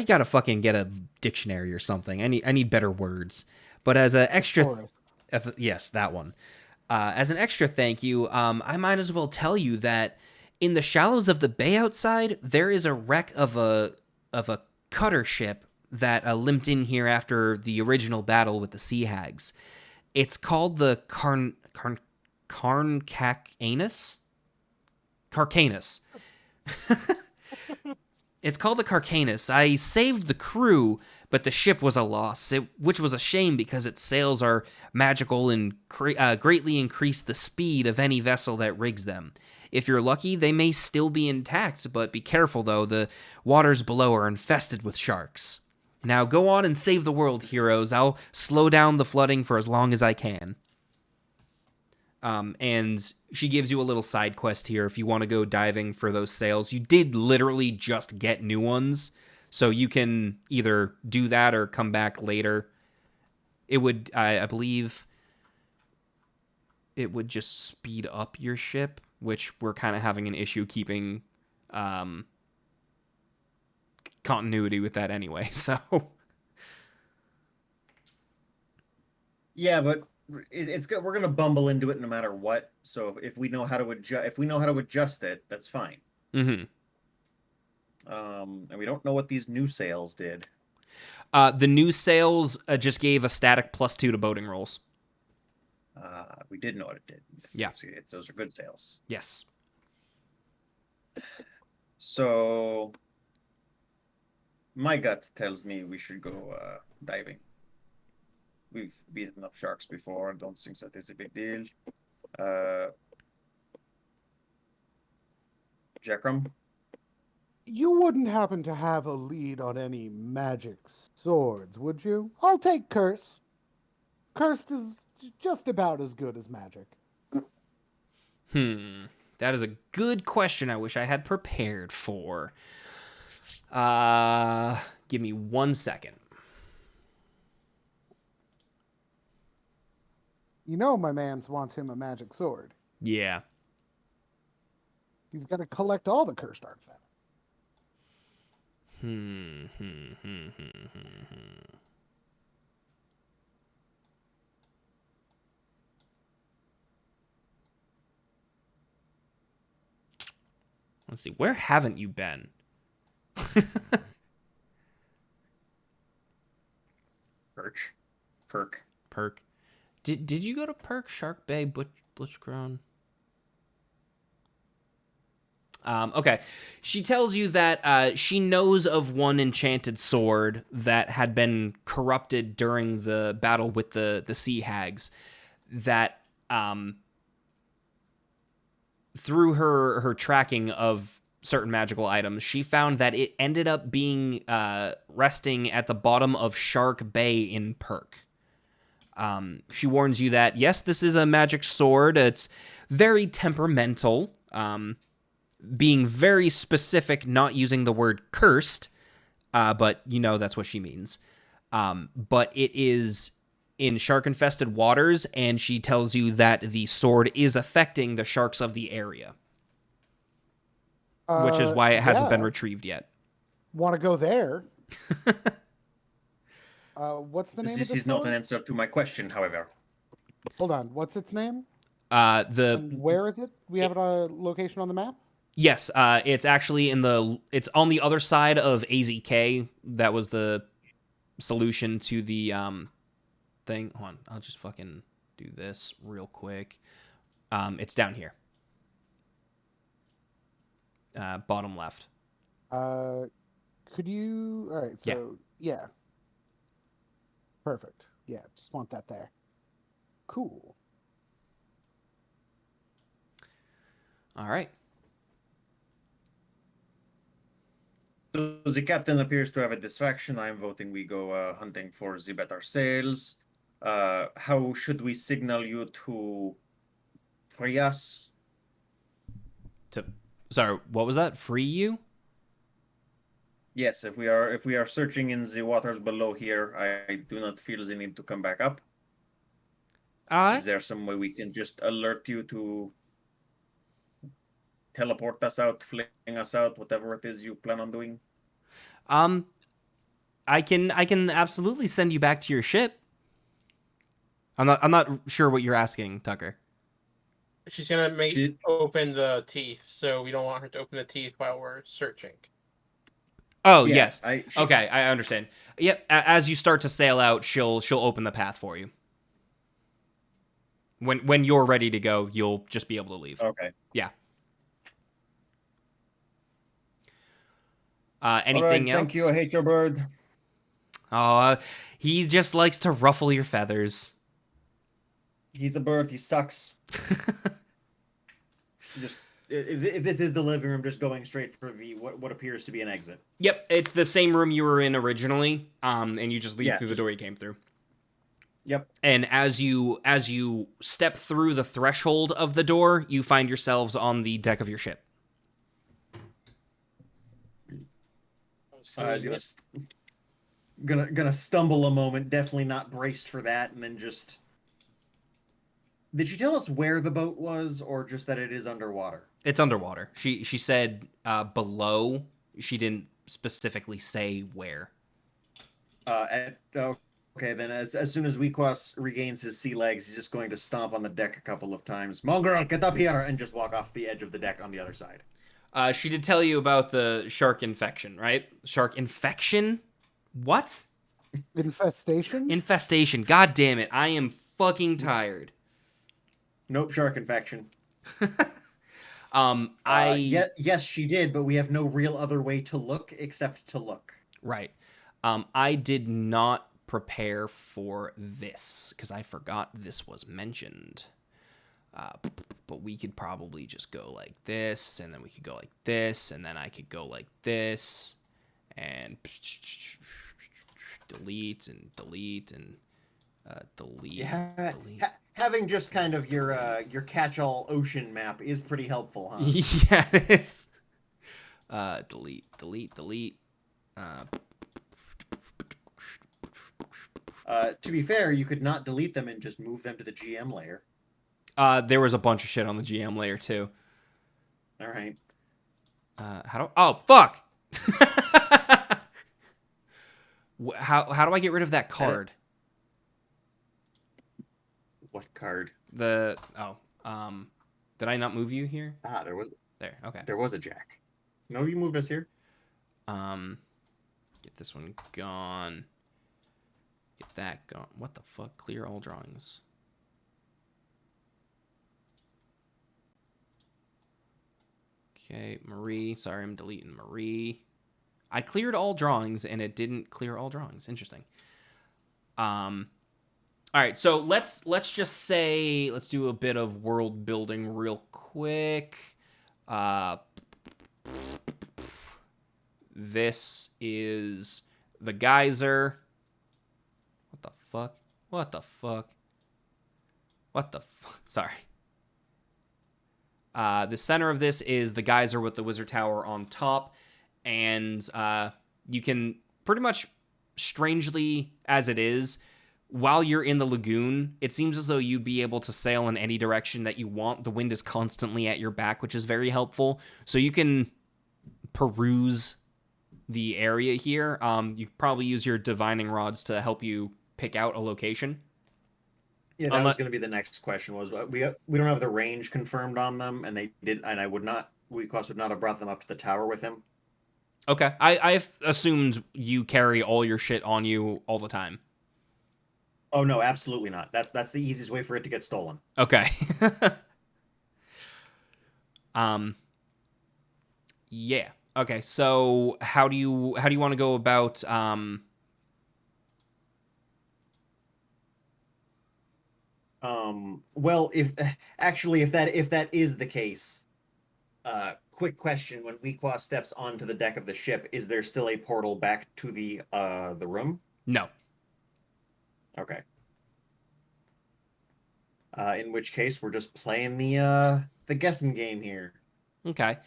Speaker 5: gotta fucking get a dictionary or something. I need better words. But as an extra,
Speaker 1: Taurus.
Speaker 5: yes, that one. As an extra thank you, I might as well tell you that in the shallows of the bay outside, there is a wreck of a cutter ship that limped in here after the original battle with the Sea Hags. It's called the Carcanus. It's called the Carcanus. I saved the crew, but the ship was a loss, which was a shame because its sails are magical and greatly increase the speed of any vessel that rigs them. If you're lucky, they may still be intact, but be careful though, the waters below are infested with sharks. Now go on and save the world, heroes. I'll slow down the flooding for as long as I can. And she gives you a little side quest here if you want to go diving for those sails. You did literally just get new ones, so you can either do that or come back later. It would, I believe, it would just speed up your ship, which we're kind of having an issue keeping continuity with that anyway, so...
Speaker 3: Yeah, but it's good. We're gonna bumble into it no matter what. So if we know how to adjust it, that's fine.
Speaker 5: Mm-hmm.
Speaker 3: And we don't know what these new sails did.
Speaker 5: The new sails just gave a static +2 to boating rolls.
Speaker 3: We did know what it did.
Speaker 5: Yeah.
Speaker 3: Those are good sails.
Speaker 5: Yes.
Speaker 3: So my gut tells me we should go diving. We've beaten up sharks before. I don't think that is a big deal. Jackram?
Speaker 1: You wouldn't happen to have a lead on any magic swords, would you? I'll take Curse. Cursed is just about as good as magic.
Speaker 5: That is a good question I wish I had prepared for. Give me 1 second.
Speaker 1: You know my man's wants him a magic sword.
Speaker 5: Yeah.
Speaker 1: He's got to collect all the cursed artifacts.
Speaker 5: Let's see. Where haven't you been? Perk. Did you go to Perk, Shark Bay, Butchcrown? Okay. She tells you that she knows of one enchanted sword that had been corrupted during the battle with the sea hags. That through her tracking of certain magical items, she found that it ended up being resting at the bottom of Shark Bay in Perk. She warns you that, yes, this is a magic sword. It's very temperamental, being very specific, not using the word cursed, but you know that's what she means. But it is in shark-infested waters, and she tells you that the sword is affecting the sharks of the area, which is why it hasn't been retrieved yet.
Speaker 1: Want to go there? What's the name of
Speaker 3: This
Speaker 1: the
Speaker 3: is not
Speaker 1: sword?
Speaker 3: an answer to my question, however.
Speaker 1: Hold on. What's its name?
Speaker 5: The
Speaker 1: Where is it? We have a location on the map?
Speaker 5: Yes, it's actually it's on the other side of AZK. That was the solution to the thing. Hold on, I'll just fucking do this real quick. It's down here. Bottom left.
Speaker 1: Could you? All right. So yeah. Perfect. Yeah, just want that there. Cool.
Speaker 5: All right.
Speaker 3: So the captain appears to have a distraction. I'm voting we go hunting for the better sails. How should we signal you to free us?
Speaker 5: Sorry, what was that? Free you?
Speaker 3: Yes, if we are searching in the waters below here, I do not feel the need to come back up. Is there some way we can just alert you to teleport us out, fling us out, whatever it is you plan on doing?
Speaker 5: I can absolutely send you back to your ship. I'm not sure what you're asking, Tucker.
Speaker 2: She's gonna open the teeth, so we don't want her to open the teeth while we're searching.
Speaker 5: Oh,
Speaker 3: Yeah,
Speaker 5: yes. Okay, I understand. Yep, as you start to sail out, she'll open the path for you. When you're ready to go, you'll just be able to leave.
Speaker 3: Okay.
Speaker 5: Yeah.
Speaker 4: Anything
Speaker 3: Alright,
Speaker 4: else?
Speaker 3: thank you. I hate your bird.
Speaker 4: Oh, he just likes to ruffle your feathers.
Speaker 3: He's a bird. He sucks. Just if this is the living room, just going straight for the what appears to be an exit.
Speaker 4: Yep, it's the same room you were in originally, and you just leave
Speaker 3: Yeah,
Speaker 4: through the door you came through.
Speaker 3: Yep.
Speaker 4: And as you step through the threshold of the door, you find yourselves on the deck of your ship.
Speaker 3: Gonna stumble a moment. Definitely not braced for that, and then just. Did she tell us where the boat was, or just that it is underwater?
Speaker 4: It's underwater. She said below. She didn't specifically say where.
Speaker 3: Okay, then as soon as Wequas regains his sea legs, he's just going to stomp on the deck a couple of times. Mongrel, get up here, and just walk off the edge of the deck on the other side.
Speaker 4: She did tell you about the shark infection, right? Shark infection? What?
Speaker 1: Infestation?
Speaker 4: Infestation. God damn it. I am fucking tired.
Speaker 3: Nope, shark infection. Yes, she did, but we have no real other way to look except to look.
Speaker 4: Right. I did not prepare for this because I forgot this was mentioned. But we could probably just go like this, and then we could go like this, and then I could go like this, and delete and delete and delete.
Speaker 3: Yeah,
Speaker 4: delete.
Speaker 3: Having just kind of your catch-all ocean map is pretty helpful, huh?
Speaker 4: Yeah, it is. Delete, delete, delete.
Speaker 3: To be fair, you could not delete them and just move them to the GM layer.
Speaker 4: There was a bunch of shit on the GM layer too.
Speaker 3: All right.
Speaker 4: Oh, fuck! How do I get rid of that card?
Speaker 3: What card?
Speaker 4: Did I not move you here?
Speaker 3: There was
Speaker 4: Okay.
Speaker 3: a jack. No, you moved us here.
Speaker 4: Get this one gone. Get that gone. What the fuck? Clear all drawings. Okay, Marie. Sorry, I'm deleting Marie. I cleared all drawings and it didn't clear all drawings. Interesting. All right, so let's just say let's do a bit of world building real quick. This is the geyser. What the fuck? What the fuck? What the fuck? Sorry. The center of this is the geyser with the wizard tower on top, and you can pretty much, strangely as it is, while you're in the lagoon, it seems as though you'd be able to sail in any direction that you want. The wind is constantly at your back, which is very helpful. So you can peruse the area here. You probably use your divining rods to help you pick out a location.
Speaker 3: Yeah, that was going to be the next question. Was we don't have the range confirmed on them, and I would not. Wequas would not have brought them up to the tower with him.
Speaker 4: Okay, I've assumed you carry all your shit on you all the time.
Speaker 3: Oh no, absolutely not. That's the easiest way for it to get stolen.
Speaker 4: Okay. Yeah. Okay. So how do you want to go about
Speaker 3: Well, if that is the case, quick question: when Wequas steps onto the deck of the ship, is there still a portal back to the room?
Speaker 4: No.
Speaker 3: Okay. In which case, we're just playing the guessing game here.
Speaker 4: Okay.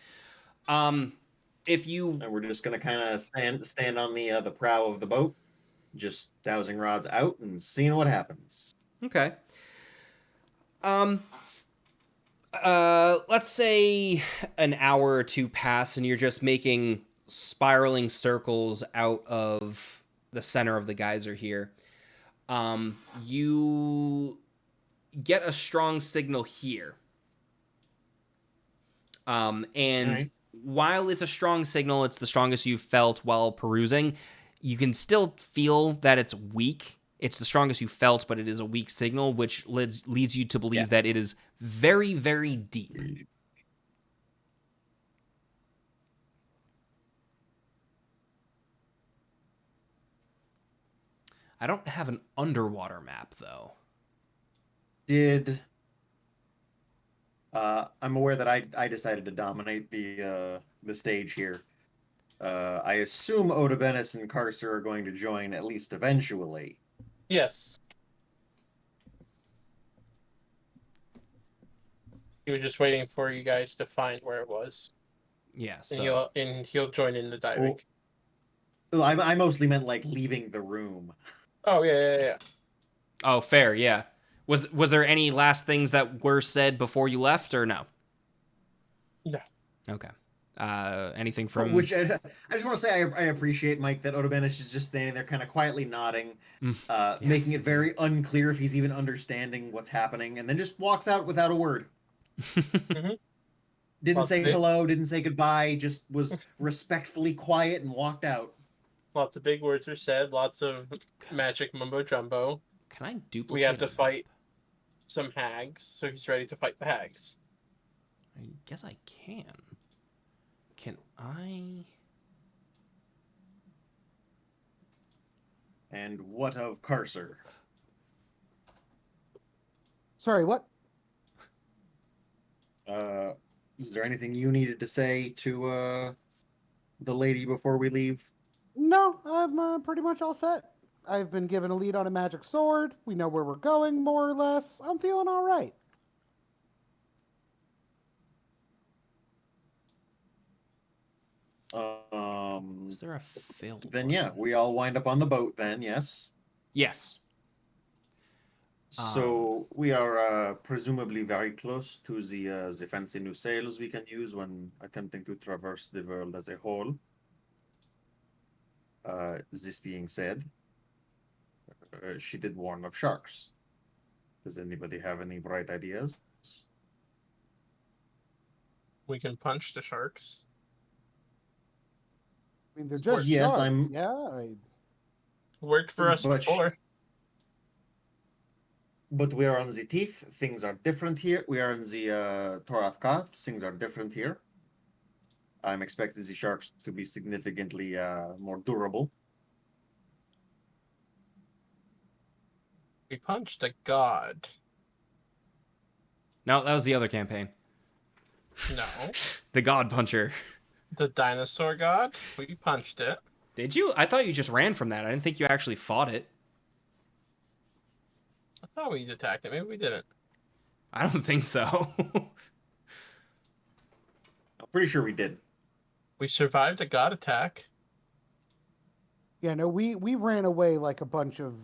Speaker 4: If you
Speaker 3: And we're just gonna kind of stand on the prow of the boat, just dowsing rods out and seeing what happens.
Speaker 4: Okay. Let's say an hour or two pass and you're just making spiraling circles out of the center of the geyser here. You get a strong signal here. And
Speaker 3: Right.
Speaker 4: while it's a strong signal, it's the strongest you've felt while perusing. You can still feel that it's weak. It's the strongest you felt, but it is a weak signal, which leads you to believe that it is very, very deep.
Speaker 5: I don't have an underwater map though.
Speaker 3: Did I'm aware that I decided to dominate the stage here. I assume Odabenis and Carcer are going to join at least eventually.
Speaker 2: Yes. He was just waiting for you guys to find where it was,
Speaker 5: Yeah,
Speaker 2: and
Speaker 5: so
Speaker 2: he'll join in the diving.
Speaker 3: Well, I mostly meant like leaving the room.
Speaker 2: Oh yeah.
Speaker 5: oh, fair, yeah. Was there any last things that were said before you left, or no?
Speaker 2: No.
Speaker 5: Okay. Anything from
Speaker 3: Which I just want to say I appreciate, Mike, that Odabenis is just standing there kind of quietly nodding,
Speaker 5: Yes,
Speaker 3: making it
Speaker 5: indeed.
Speaker 3: very unclear if he's even understanding what's happening, and then just walks out without a word. Didn't
Speaker 2: Lots
Speaker 3: say
Speaker 2: of it.
Speaker 3: hello, didn't say goodbye, just was respectfully quiet and walked out.
Speaker 2: Lots of big words were said. Lots of magic mumbo jumbo.
Speaker 5: Can I duplicate?
Speaker 2: We have
Speaker 5: a
Speaker 2: to
Speaker 5: map?
Speaker 2: fight some hags, so he's ready to fight the hags.
Speaker 5: I guess I can. Can I?
Speaker 3: And what of Carcer?
Speaker 1: Sorry, what?
Speaker 3: Is there anything you needed to say to the lady before we leave?
Speaker 1: No, I'm pretty much all set. I've been given a lead on a magic sword. We know where we're going, more or less. I'm feeling all right.
Speaker 5: Is there a fail?
Speaker 3: Then yeah, we all wind up on the boat then, yes.
Speaker 5: Yes.
Speaker 3: So we are presumably very close to the fancy new sails we can use when attempting to traverse the world as a whole. This being said, she did warn of sharks. Does anybody have any bright ideas?
Speaker 2: We can punch the sharks.
Speaker 1: I mean, they're just
Speaker 3: Yes,
Speaker 1: sharks.
Speaker 3: I'm-
Speaker 1: Yeah,
Speaker 2: Worked for us
Speaker 3: But
Speaker 2: before.
Speaker 3: But we are on the teeth. Things are different here. We are in the Torath Kath. Things are different here. I'm expecting the sharks to be significantly more durable.
Speaker 2: We punched a god.
Speaker 5: No, that was the other campaign.
Speaker 2: No.
Speaker 5: The God Puncher.
Speaker 2: The dinosaur god? We punched it.
Speaker 5: Did you? I thought you just ran from that. I didn't think you actually fought it.
Speaker 2: I thought we attacked it. Maybe we didn't.
Speaker 5: I don't think so.
Speaker 3: I'm pretty sure we did.
Speaker 2: We survived a god attack.
Speaker 1: yeah. No, we ran away like a bunch of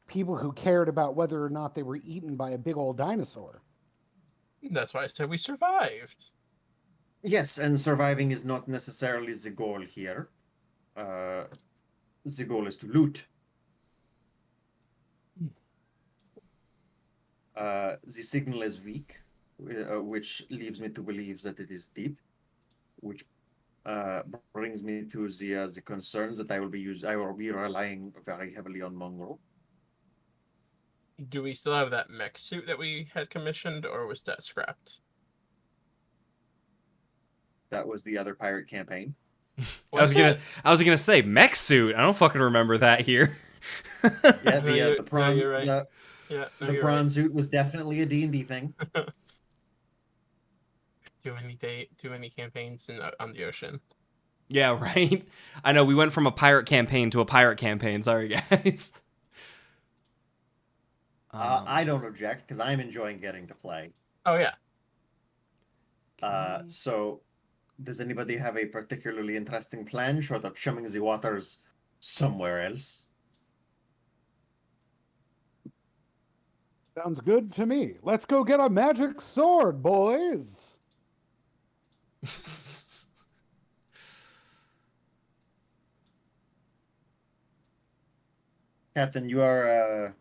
Speaker 1: people who cared about whether or not they were eaten by a big old dinosaur.
Speaker 2: That's why I said we survived.
Speaker 3: Yes, and surviving is not necessarily the goal here. The goal is to loot. The signal is weak, which leaves me to believe that it is deep, which brings me to the concerns that I will be relying very heavily on Mongrel.
Speaker 2: Do we still have that mech suit that we had commissioned, or was that scrapped?
Speaker 3: That was the other pirate campaign.
Speaker 5: I was gonna say mech suit. I don't fucking remember that here.
Speaker 3: Yeah,
Speaker 2: No, you're-
Speaker 3: the prawn,
Speaker 2: you're right.
Speaker 3: the,
Speaker 2: Yeah, no,
Speaker 3: the
Speaker 2: you're
Speaker 3: prawn
Speaker 2: right.
Speaker 3: suit was definitely a D&D thing.
Speaker 2: Too many campaigns on the ocean.
Speaker 5: Yeah, right. I know we went from a pirate campaign to a pirate campaign. Sorry, guys.
Speaker 3: I don't object because I'm enjoying getting to play.
Speaker 2: Oh yeah.
Speaker 3: So, does anybody have a particularly interesting plan short of chumming the waters somewhere else?
Speaker 1: Sounds good to me. Let's go get a magic sword, boys.
Speaker 3: Captain, you are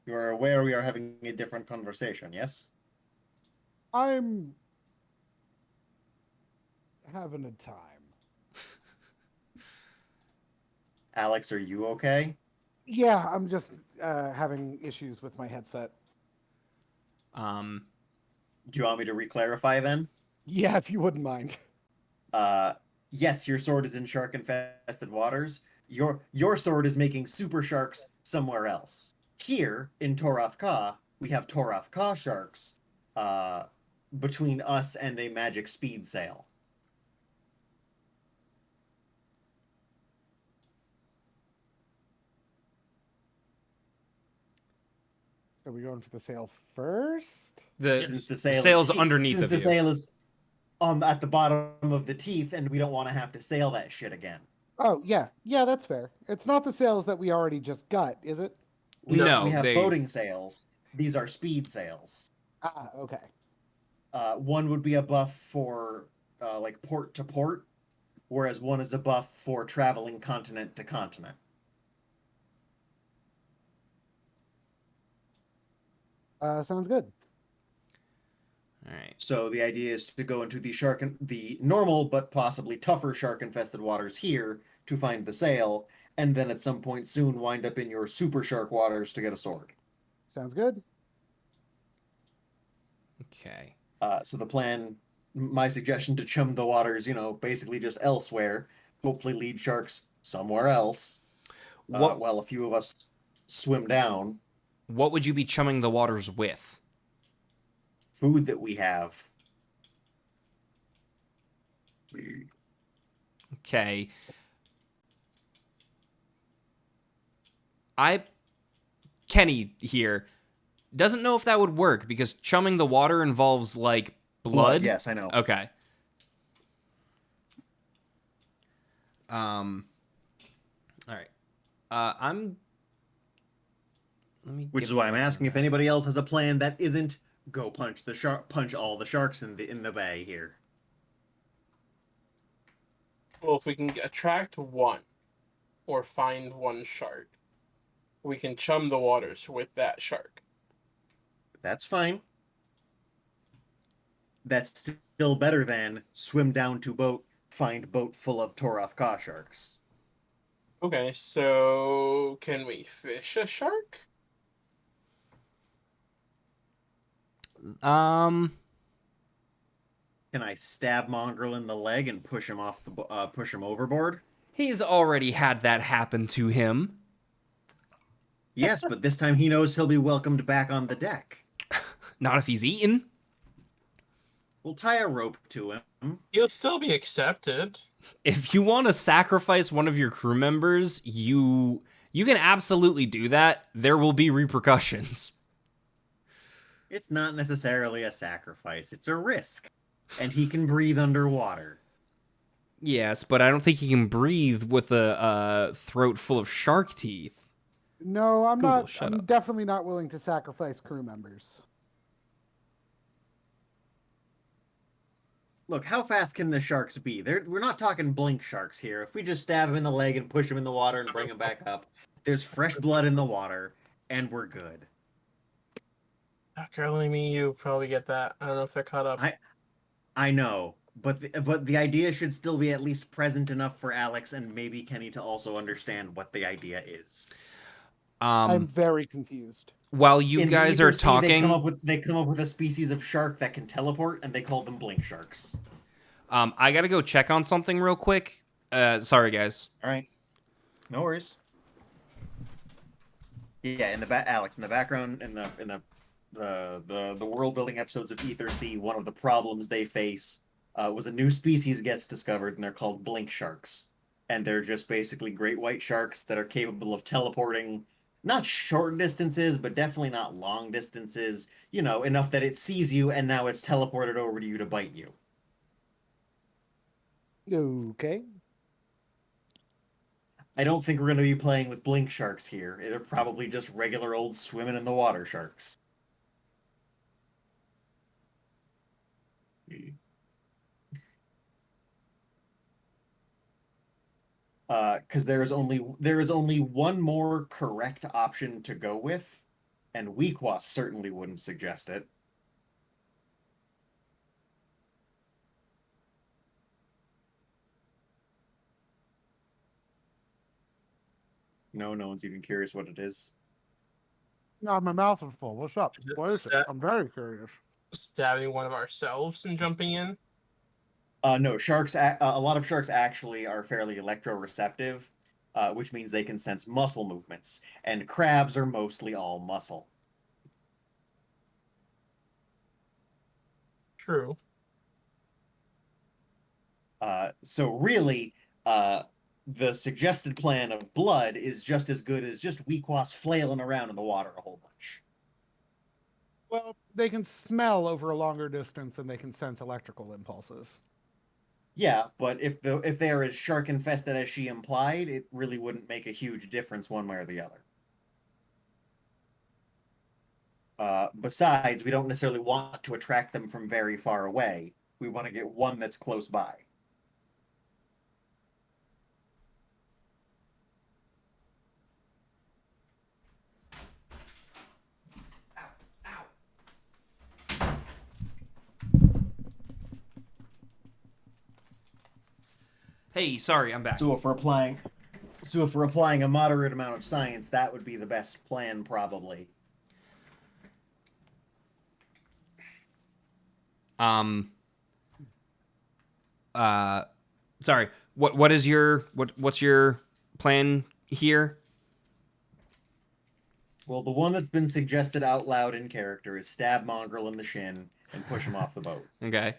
Speaker 3: aware we are having a different conversation, yes?
Speaker 1: I'm having a time.
Speaker 3: Alex, are you okay?
Speaker 1: Yeah, I'm just having issues with my headset.
Speaker 3: Do you want me to re-clarify then?
Speaker 1: Yeah, if you wouldn't mind.
Speaker 3: Yes, your sword is in shark-infested waters. Your sword is making super sharks somewhere else. Here in Toroth Ka, we have Toroth Ka sharks between us and a magic speed sail.
Speaker 1: So we going for the sail first?
Speaker 4: The
Speaker 3: Since the
Speaker 4: sail's underneath
Speaker 3: since
Speaker 4: of
Speaker 3: the
Speaker 4: you.
Speaker 3: sail is at the bottom of the teeth, and we don't want to have to sail that shit again.
Speaker 1: Oh yeah, yeah, that's fair. It's not the sails that we already just got, is it?
Speaker 4: No,
Speaker 3: We have
Speaker 4: they-
Speaker 3: boating sails. These are speed sails.
Speaker 1: Ah, okay.
Speaker 3: One would be a buff for like port to port, whereas one is a buff for traveling continent to continent.
Speaker 1: Sounds good.
Speaker 4: All right.
Speaker 3: So the idea is to go into the normal but possibly tougher shark-infested waters here to find the sail, and then at some point soon wind up in your super shark waters to get a sword.
Speaker 1: Sounds good.
Speaker 4: Okay.
Speaker 3: So the plan, my suggestion to chum the waters, basically just elsewhere, hopefully lead sharks somewhere else,
Speaker 4: What
Speaker 3: while a few of us swim down.
Speaker 4: what would you be chumming the waters with?
Speaker 3: Food that we have.
Speaker 4: Okay. Kenny here doesn't know if that would work because chumming the water involves like blood.
Speaker 3: Yes, I know.
Speaker 4: Okay. All right. I'm. Let me.
Speaker 3: Which
Speaker 4: get
Speaker 3: is why I'm
Speaker 4: back to
Speaker 3: asking if
Speaker 4: that.
Speaker 3: anybody else has a plan that isn't go punch all the sharks in the bay here.
Speaker 2: Well, if we can attract one or find one shark, we can chum the waters with that shark.
Speaker 3: That's fine. That's still better than swim down to boat, find boat full of Toroth Ka sharks.
Speaker 2: Okay, so can we fish a shark?
Speaker 3: Can I stab Mongrel in the leg and push him push him overboard?
Speaker 4: He's already had that happen to him.
Speaker 3: Yes, but this time he knows he'll be welcomed back on the deck.
Speaker 4: Not if he's eaten.
Speaker 3: We'll tie a rope to him.
Speaker 2: He'll still be accepted.
Speaker 4: If you want to sacrifice one of your crew members, you can absolutely do that. There will be repercussions.
Speaker 3: It's not necessarily a sacrifice, it's a risk. And he can breathe underwater.
Speaker 4: Yes, but I don't think he can breathe with a throat full of shark teeth.
Speaker 1: No, I'm
Speaker 4: Google,
Speaker 1: not.
Speaker 4: shut
Speaker 1: I'm
Speaker 4: up.
Speaker 1: definitely not willing to sacrifice crew members.
Speaker 3: Look, how fast can the sharks be? We're not talking blink sharks here. If we just stab him in the leg and push him in the water and bring him back up, there's fresh blood in the water, and we're good.
Speaker 2: Girl, me, you probably get that. I don't know if they're caught up.
Speaker 3: I know, but the idea should still be at least present enough for Alex and maybe Kenny to also understand what the idea is.
Speaker 1: I'm very confused.
Speaker 4: While you
Speaker 3: In the
Speaker 4: guys
Speaker 3: Ether
Speaker 4: are
Speaker 3: Sea,
Speaker 4: talking,
Speaker 3: they come up with a species of shark that can teleport, and they call them blink sharks.
Speaker 4: I gotta go check on something real quick. Sorry, guys.
Speaker 3: All right, no worries. Yeah, Alex, in the background, in the world building episodes of Ether Sea, one of the problems they face was a new species gets discovered, and they're called blink sharks, and they're just basically great white sharks that are capable of teleporting. Not short distances, but definitely not long distances. Enough that it sees you and now it's teleported over to you to bite you.
Speaker 1: Okay.
Speaker 3: I don't think we're going to be playing with blink sharks here. They're probably just regular old swimming in the water sharks. Because there is only one more correct option to go with, and Weakwas certainly wouldn't suggest it. No one's even curious what it is.
Speaker 1: No, my mouth is full. What's up?
Speaker 2: Is it
Speaker 1: What is it?
Speaker 2: stat-
Speaker 1: I'm very curious.
Speaker 2: Stabbing one of ourselves and jumping in.
Speaker 3: No, sharks. A lot of sharks actually are fairly electroreceptive, which means they can sense muscle movements, and crabs are mostly all muscle.
Speaker 2: True.
Speaker 3: So really, the suggested plan of blood is just as good as just Weequass flailing around in the water a whole bunch.
Speaker 1: Well, they can smell over a longer distance and they can sense electrical impulses.
Speaker 3: Yeah, but if they are as shark infested as she implied, it really wouldn't make a huge difference one way or the other. Besides, we don't necessarily want to attract them from very far away. We want to get one that's close by.
Speaker 5: Hey, sorry, I'm back.
Speaker 3: So if we're applying a moderate amount of science, that would be the best plan, probably.
Speaker 5: Sorry. What's your plan here?
Speaker 3: Well, the one that's been suggested out loud in character is stab Mongrel in the shin and push him off the boat.
Speaker 5: Okay.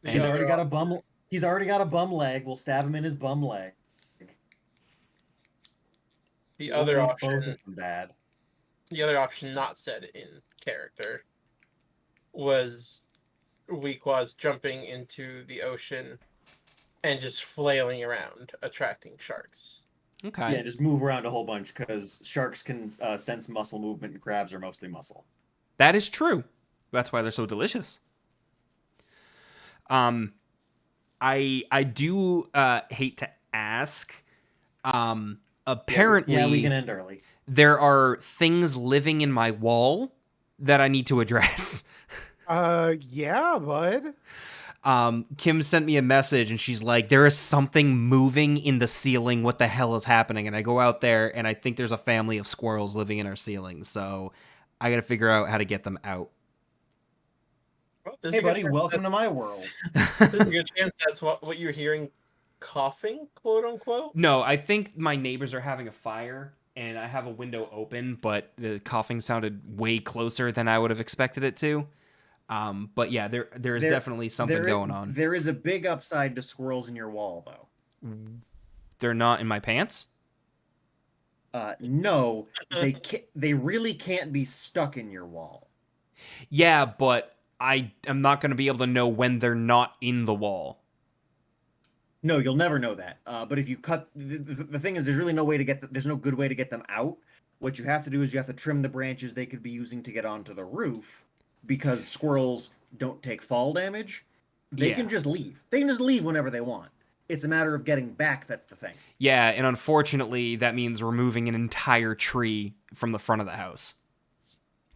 Speaker 2: The
Speaker 3: He's
Speaker 2: other
Speaker 3: already got a bum. He's already got a bum leg. We'll stab him in his bum leg.
Speaker 2: The
Speaker 3: Won't
Speaker 2: other
Speaker 3: make
Speaker 2: option,
Speaker 3: both of them bad.
Speaker 2: the other option not said in character, was Weequass jumping into the ocean and just flailing around, attracting sharks.
Speaker 5: Okay.
Speaker 3: Yeah, just move around a whole bunch because sharks can sense muscle movement and crabs are mostly muscle.
Speaker 5: That is true. That's why they're so delicious. I do hate to ask. Apparently,
Speaker 3: Yeah, we can end early.
Speaker 5: there are things living in my wall that I need to address.
Speaker 1: Yeah, bud.
Speaker 5: Kim sent me a message and she's like, there is something moving in the ceiling. What the hell is happening? And I go out there and I think there's a family of squirrels living in our ceiling. So I got to figure out how to get them out.
Speaker 2: Well, there's
Speaker 3: Hey,
Speaker 2: a good
Speaker 3: buddy,
Speaker 2: chance
Speaker 3: welcome to my world.
Speaker 2: There's a good chance that's what you're hearing, coughing, quote unquote.
Speaker 5: No, I think my neighbors are having a fire and I have a window open, but the coughing sounded way closer than I would have expected it to. But yeah, there is definitely something going on.
Speaker 3: There is a big upside to squirrels in your wall, though.
Speaker 5: They're not in my pants?
Speaker 3: No, they really can't be stuck in your wall.
Speaker 5: Yeah, but I am not going to be able to know when they're not in the wall.
Speaker 3: No, you'll never know that. But if you cut, the thing is, there's really no way to there's no good way to get them out. What you have to do is you have to trim the branches they could be using to get onto the roof, because squirrels don't take fall damage. They
Speaker 5: Yeah.
Speaker 3: can just leave. They can just leave whenever they want. It's a matter of getting back. That's the thing.
Speaker 5: Yeah, and unfortunately, that means removing an entire tree from the front of the house.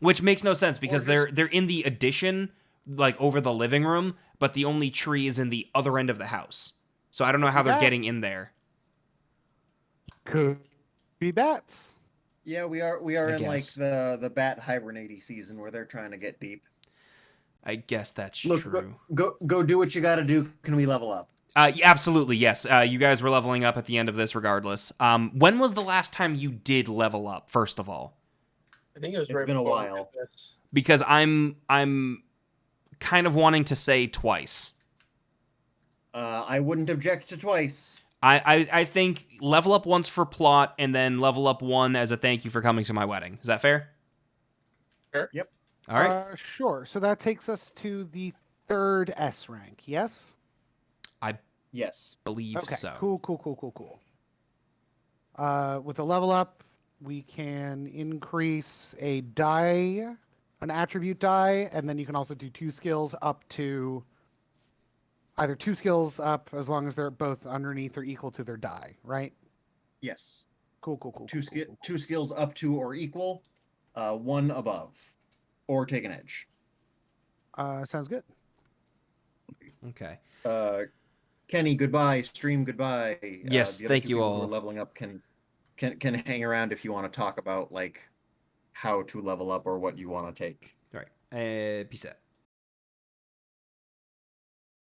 Speaker 5: Which makes no sense because they're in the addition, like over the living room, but the only tree is in the other end of the house. So I don't know how they're getting in there.
Speaker 1: Could be bats.
Speaker 3: Yeah, we are
Speaker 5: I
Speaker 3: in like
Speaker 5: guess.
Speaker 3: the bat hibernating season where they're trying to get deep.
Speaker 5: I guess that's
Speaker 3: Look,
Speaker 5: true.
Speaker 3: go do what you got to do. Can we level up?
Speaker 5: Yeah, absolutely, yes. You guys were leveling up at the end of this regardless. When was the last time you did level up, first of all?
Speaker 2: I think it was
Speaker 3: It's
Speaker 2: right
Speaker 3: been a
Speaker 2: before we
Speaker 3: while.
Speaker 2: did this.
Speaker 5: Because I'm kind of wanting to say twice.
Speaker 3: I wouldn't object to twice.
Speaker 5: I think level up once for plot and then level up one as a thank you for coming to my wedding. Is that fair?
Speaker 2: Sure.
Speaker 3: Yep.
Speaker 5: All right.
Speaker 1: Sure. So that takes us to the 3rd S rank. Yes.
Speaker 3: Yes.
Speaker 5: Believe
Speaker 1: Okay.
Speaker 5: so.
Speaker 1: Cool. With the level up, we can increase a die, an attribute die, and then you can also do 2 skills up to either 2 skills up as long as they're both underneath or equal to their die, right?
Speaker 3: Yes.
Speaker 1: Cool.
Speaker 3: Two skills up to or equal, 1 above, or take an edge.
Speaker 1: Sounds good.
Speaker 5: Okay.
Speaker 3: Kenny, goodbye. Stream, goodbye.
Speaker 5: Yes,
Speaker 3: the other
Speaker 5: thank
Speaker 3: two
Speaker 5: you
Speaker 3: people who
Speaker 5: all.
Speaker 3: are leveling up can hang around if you want to talk about like how to level up or what you want to take.
Speaker 5: All right. Peace out.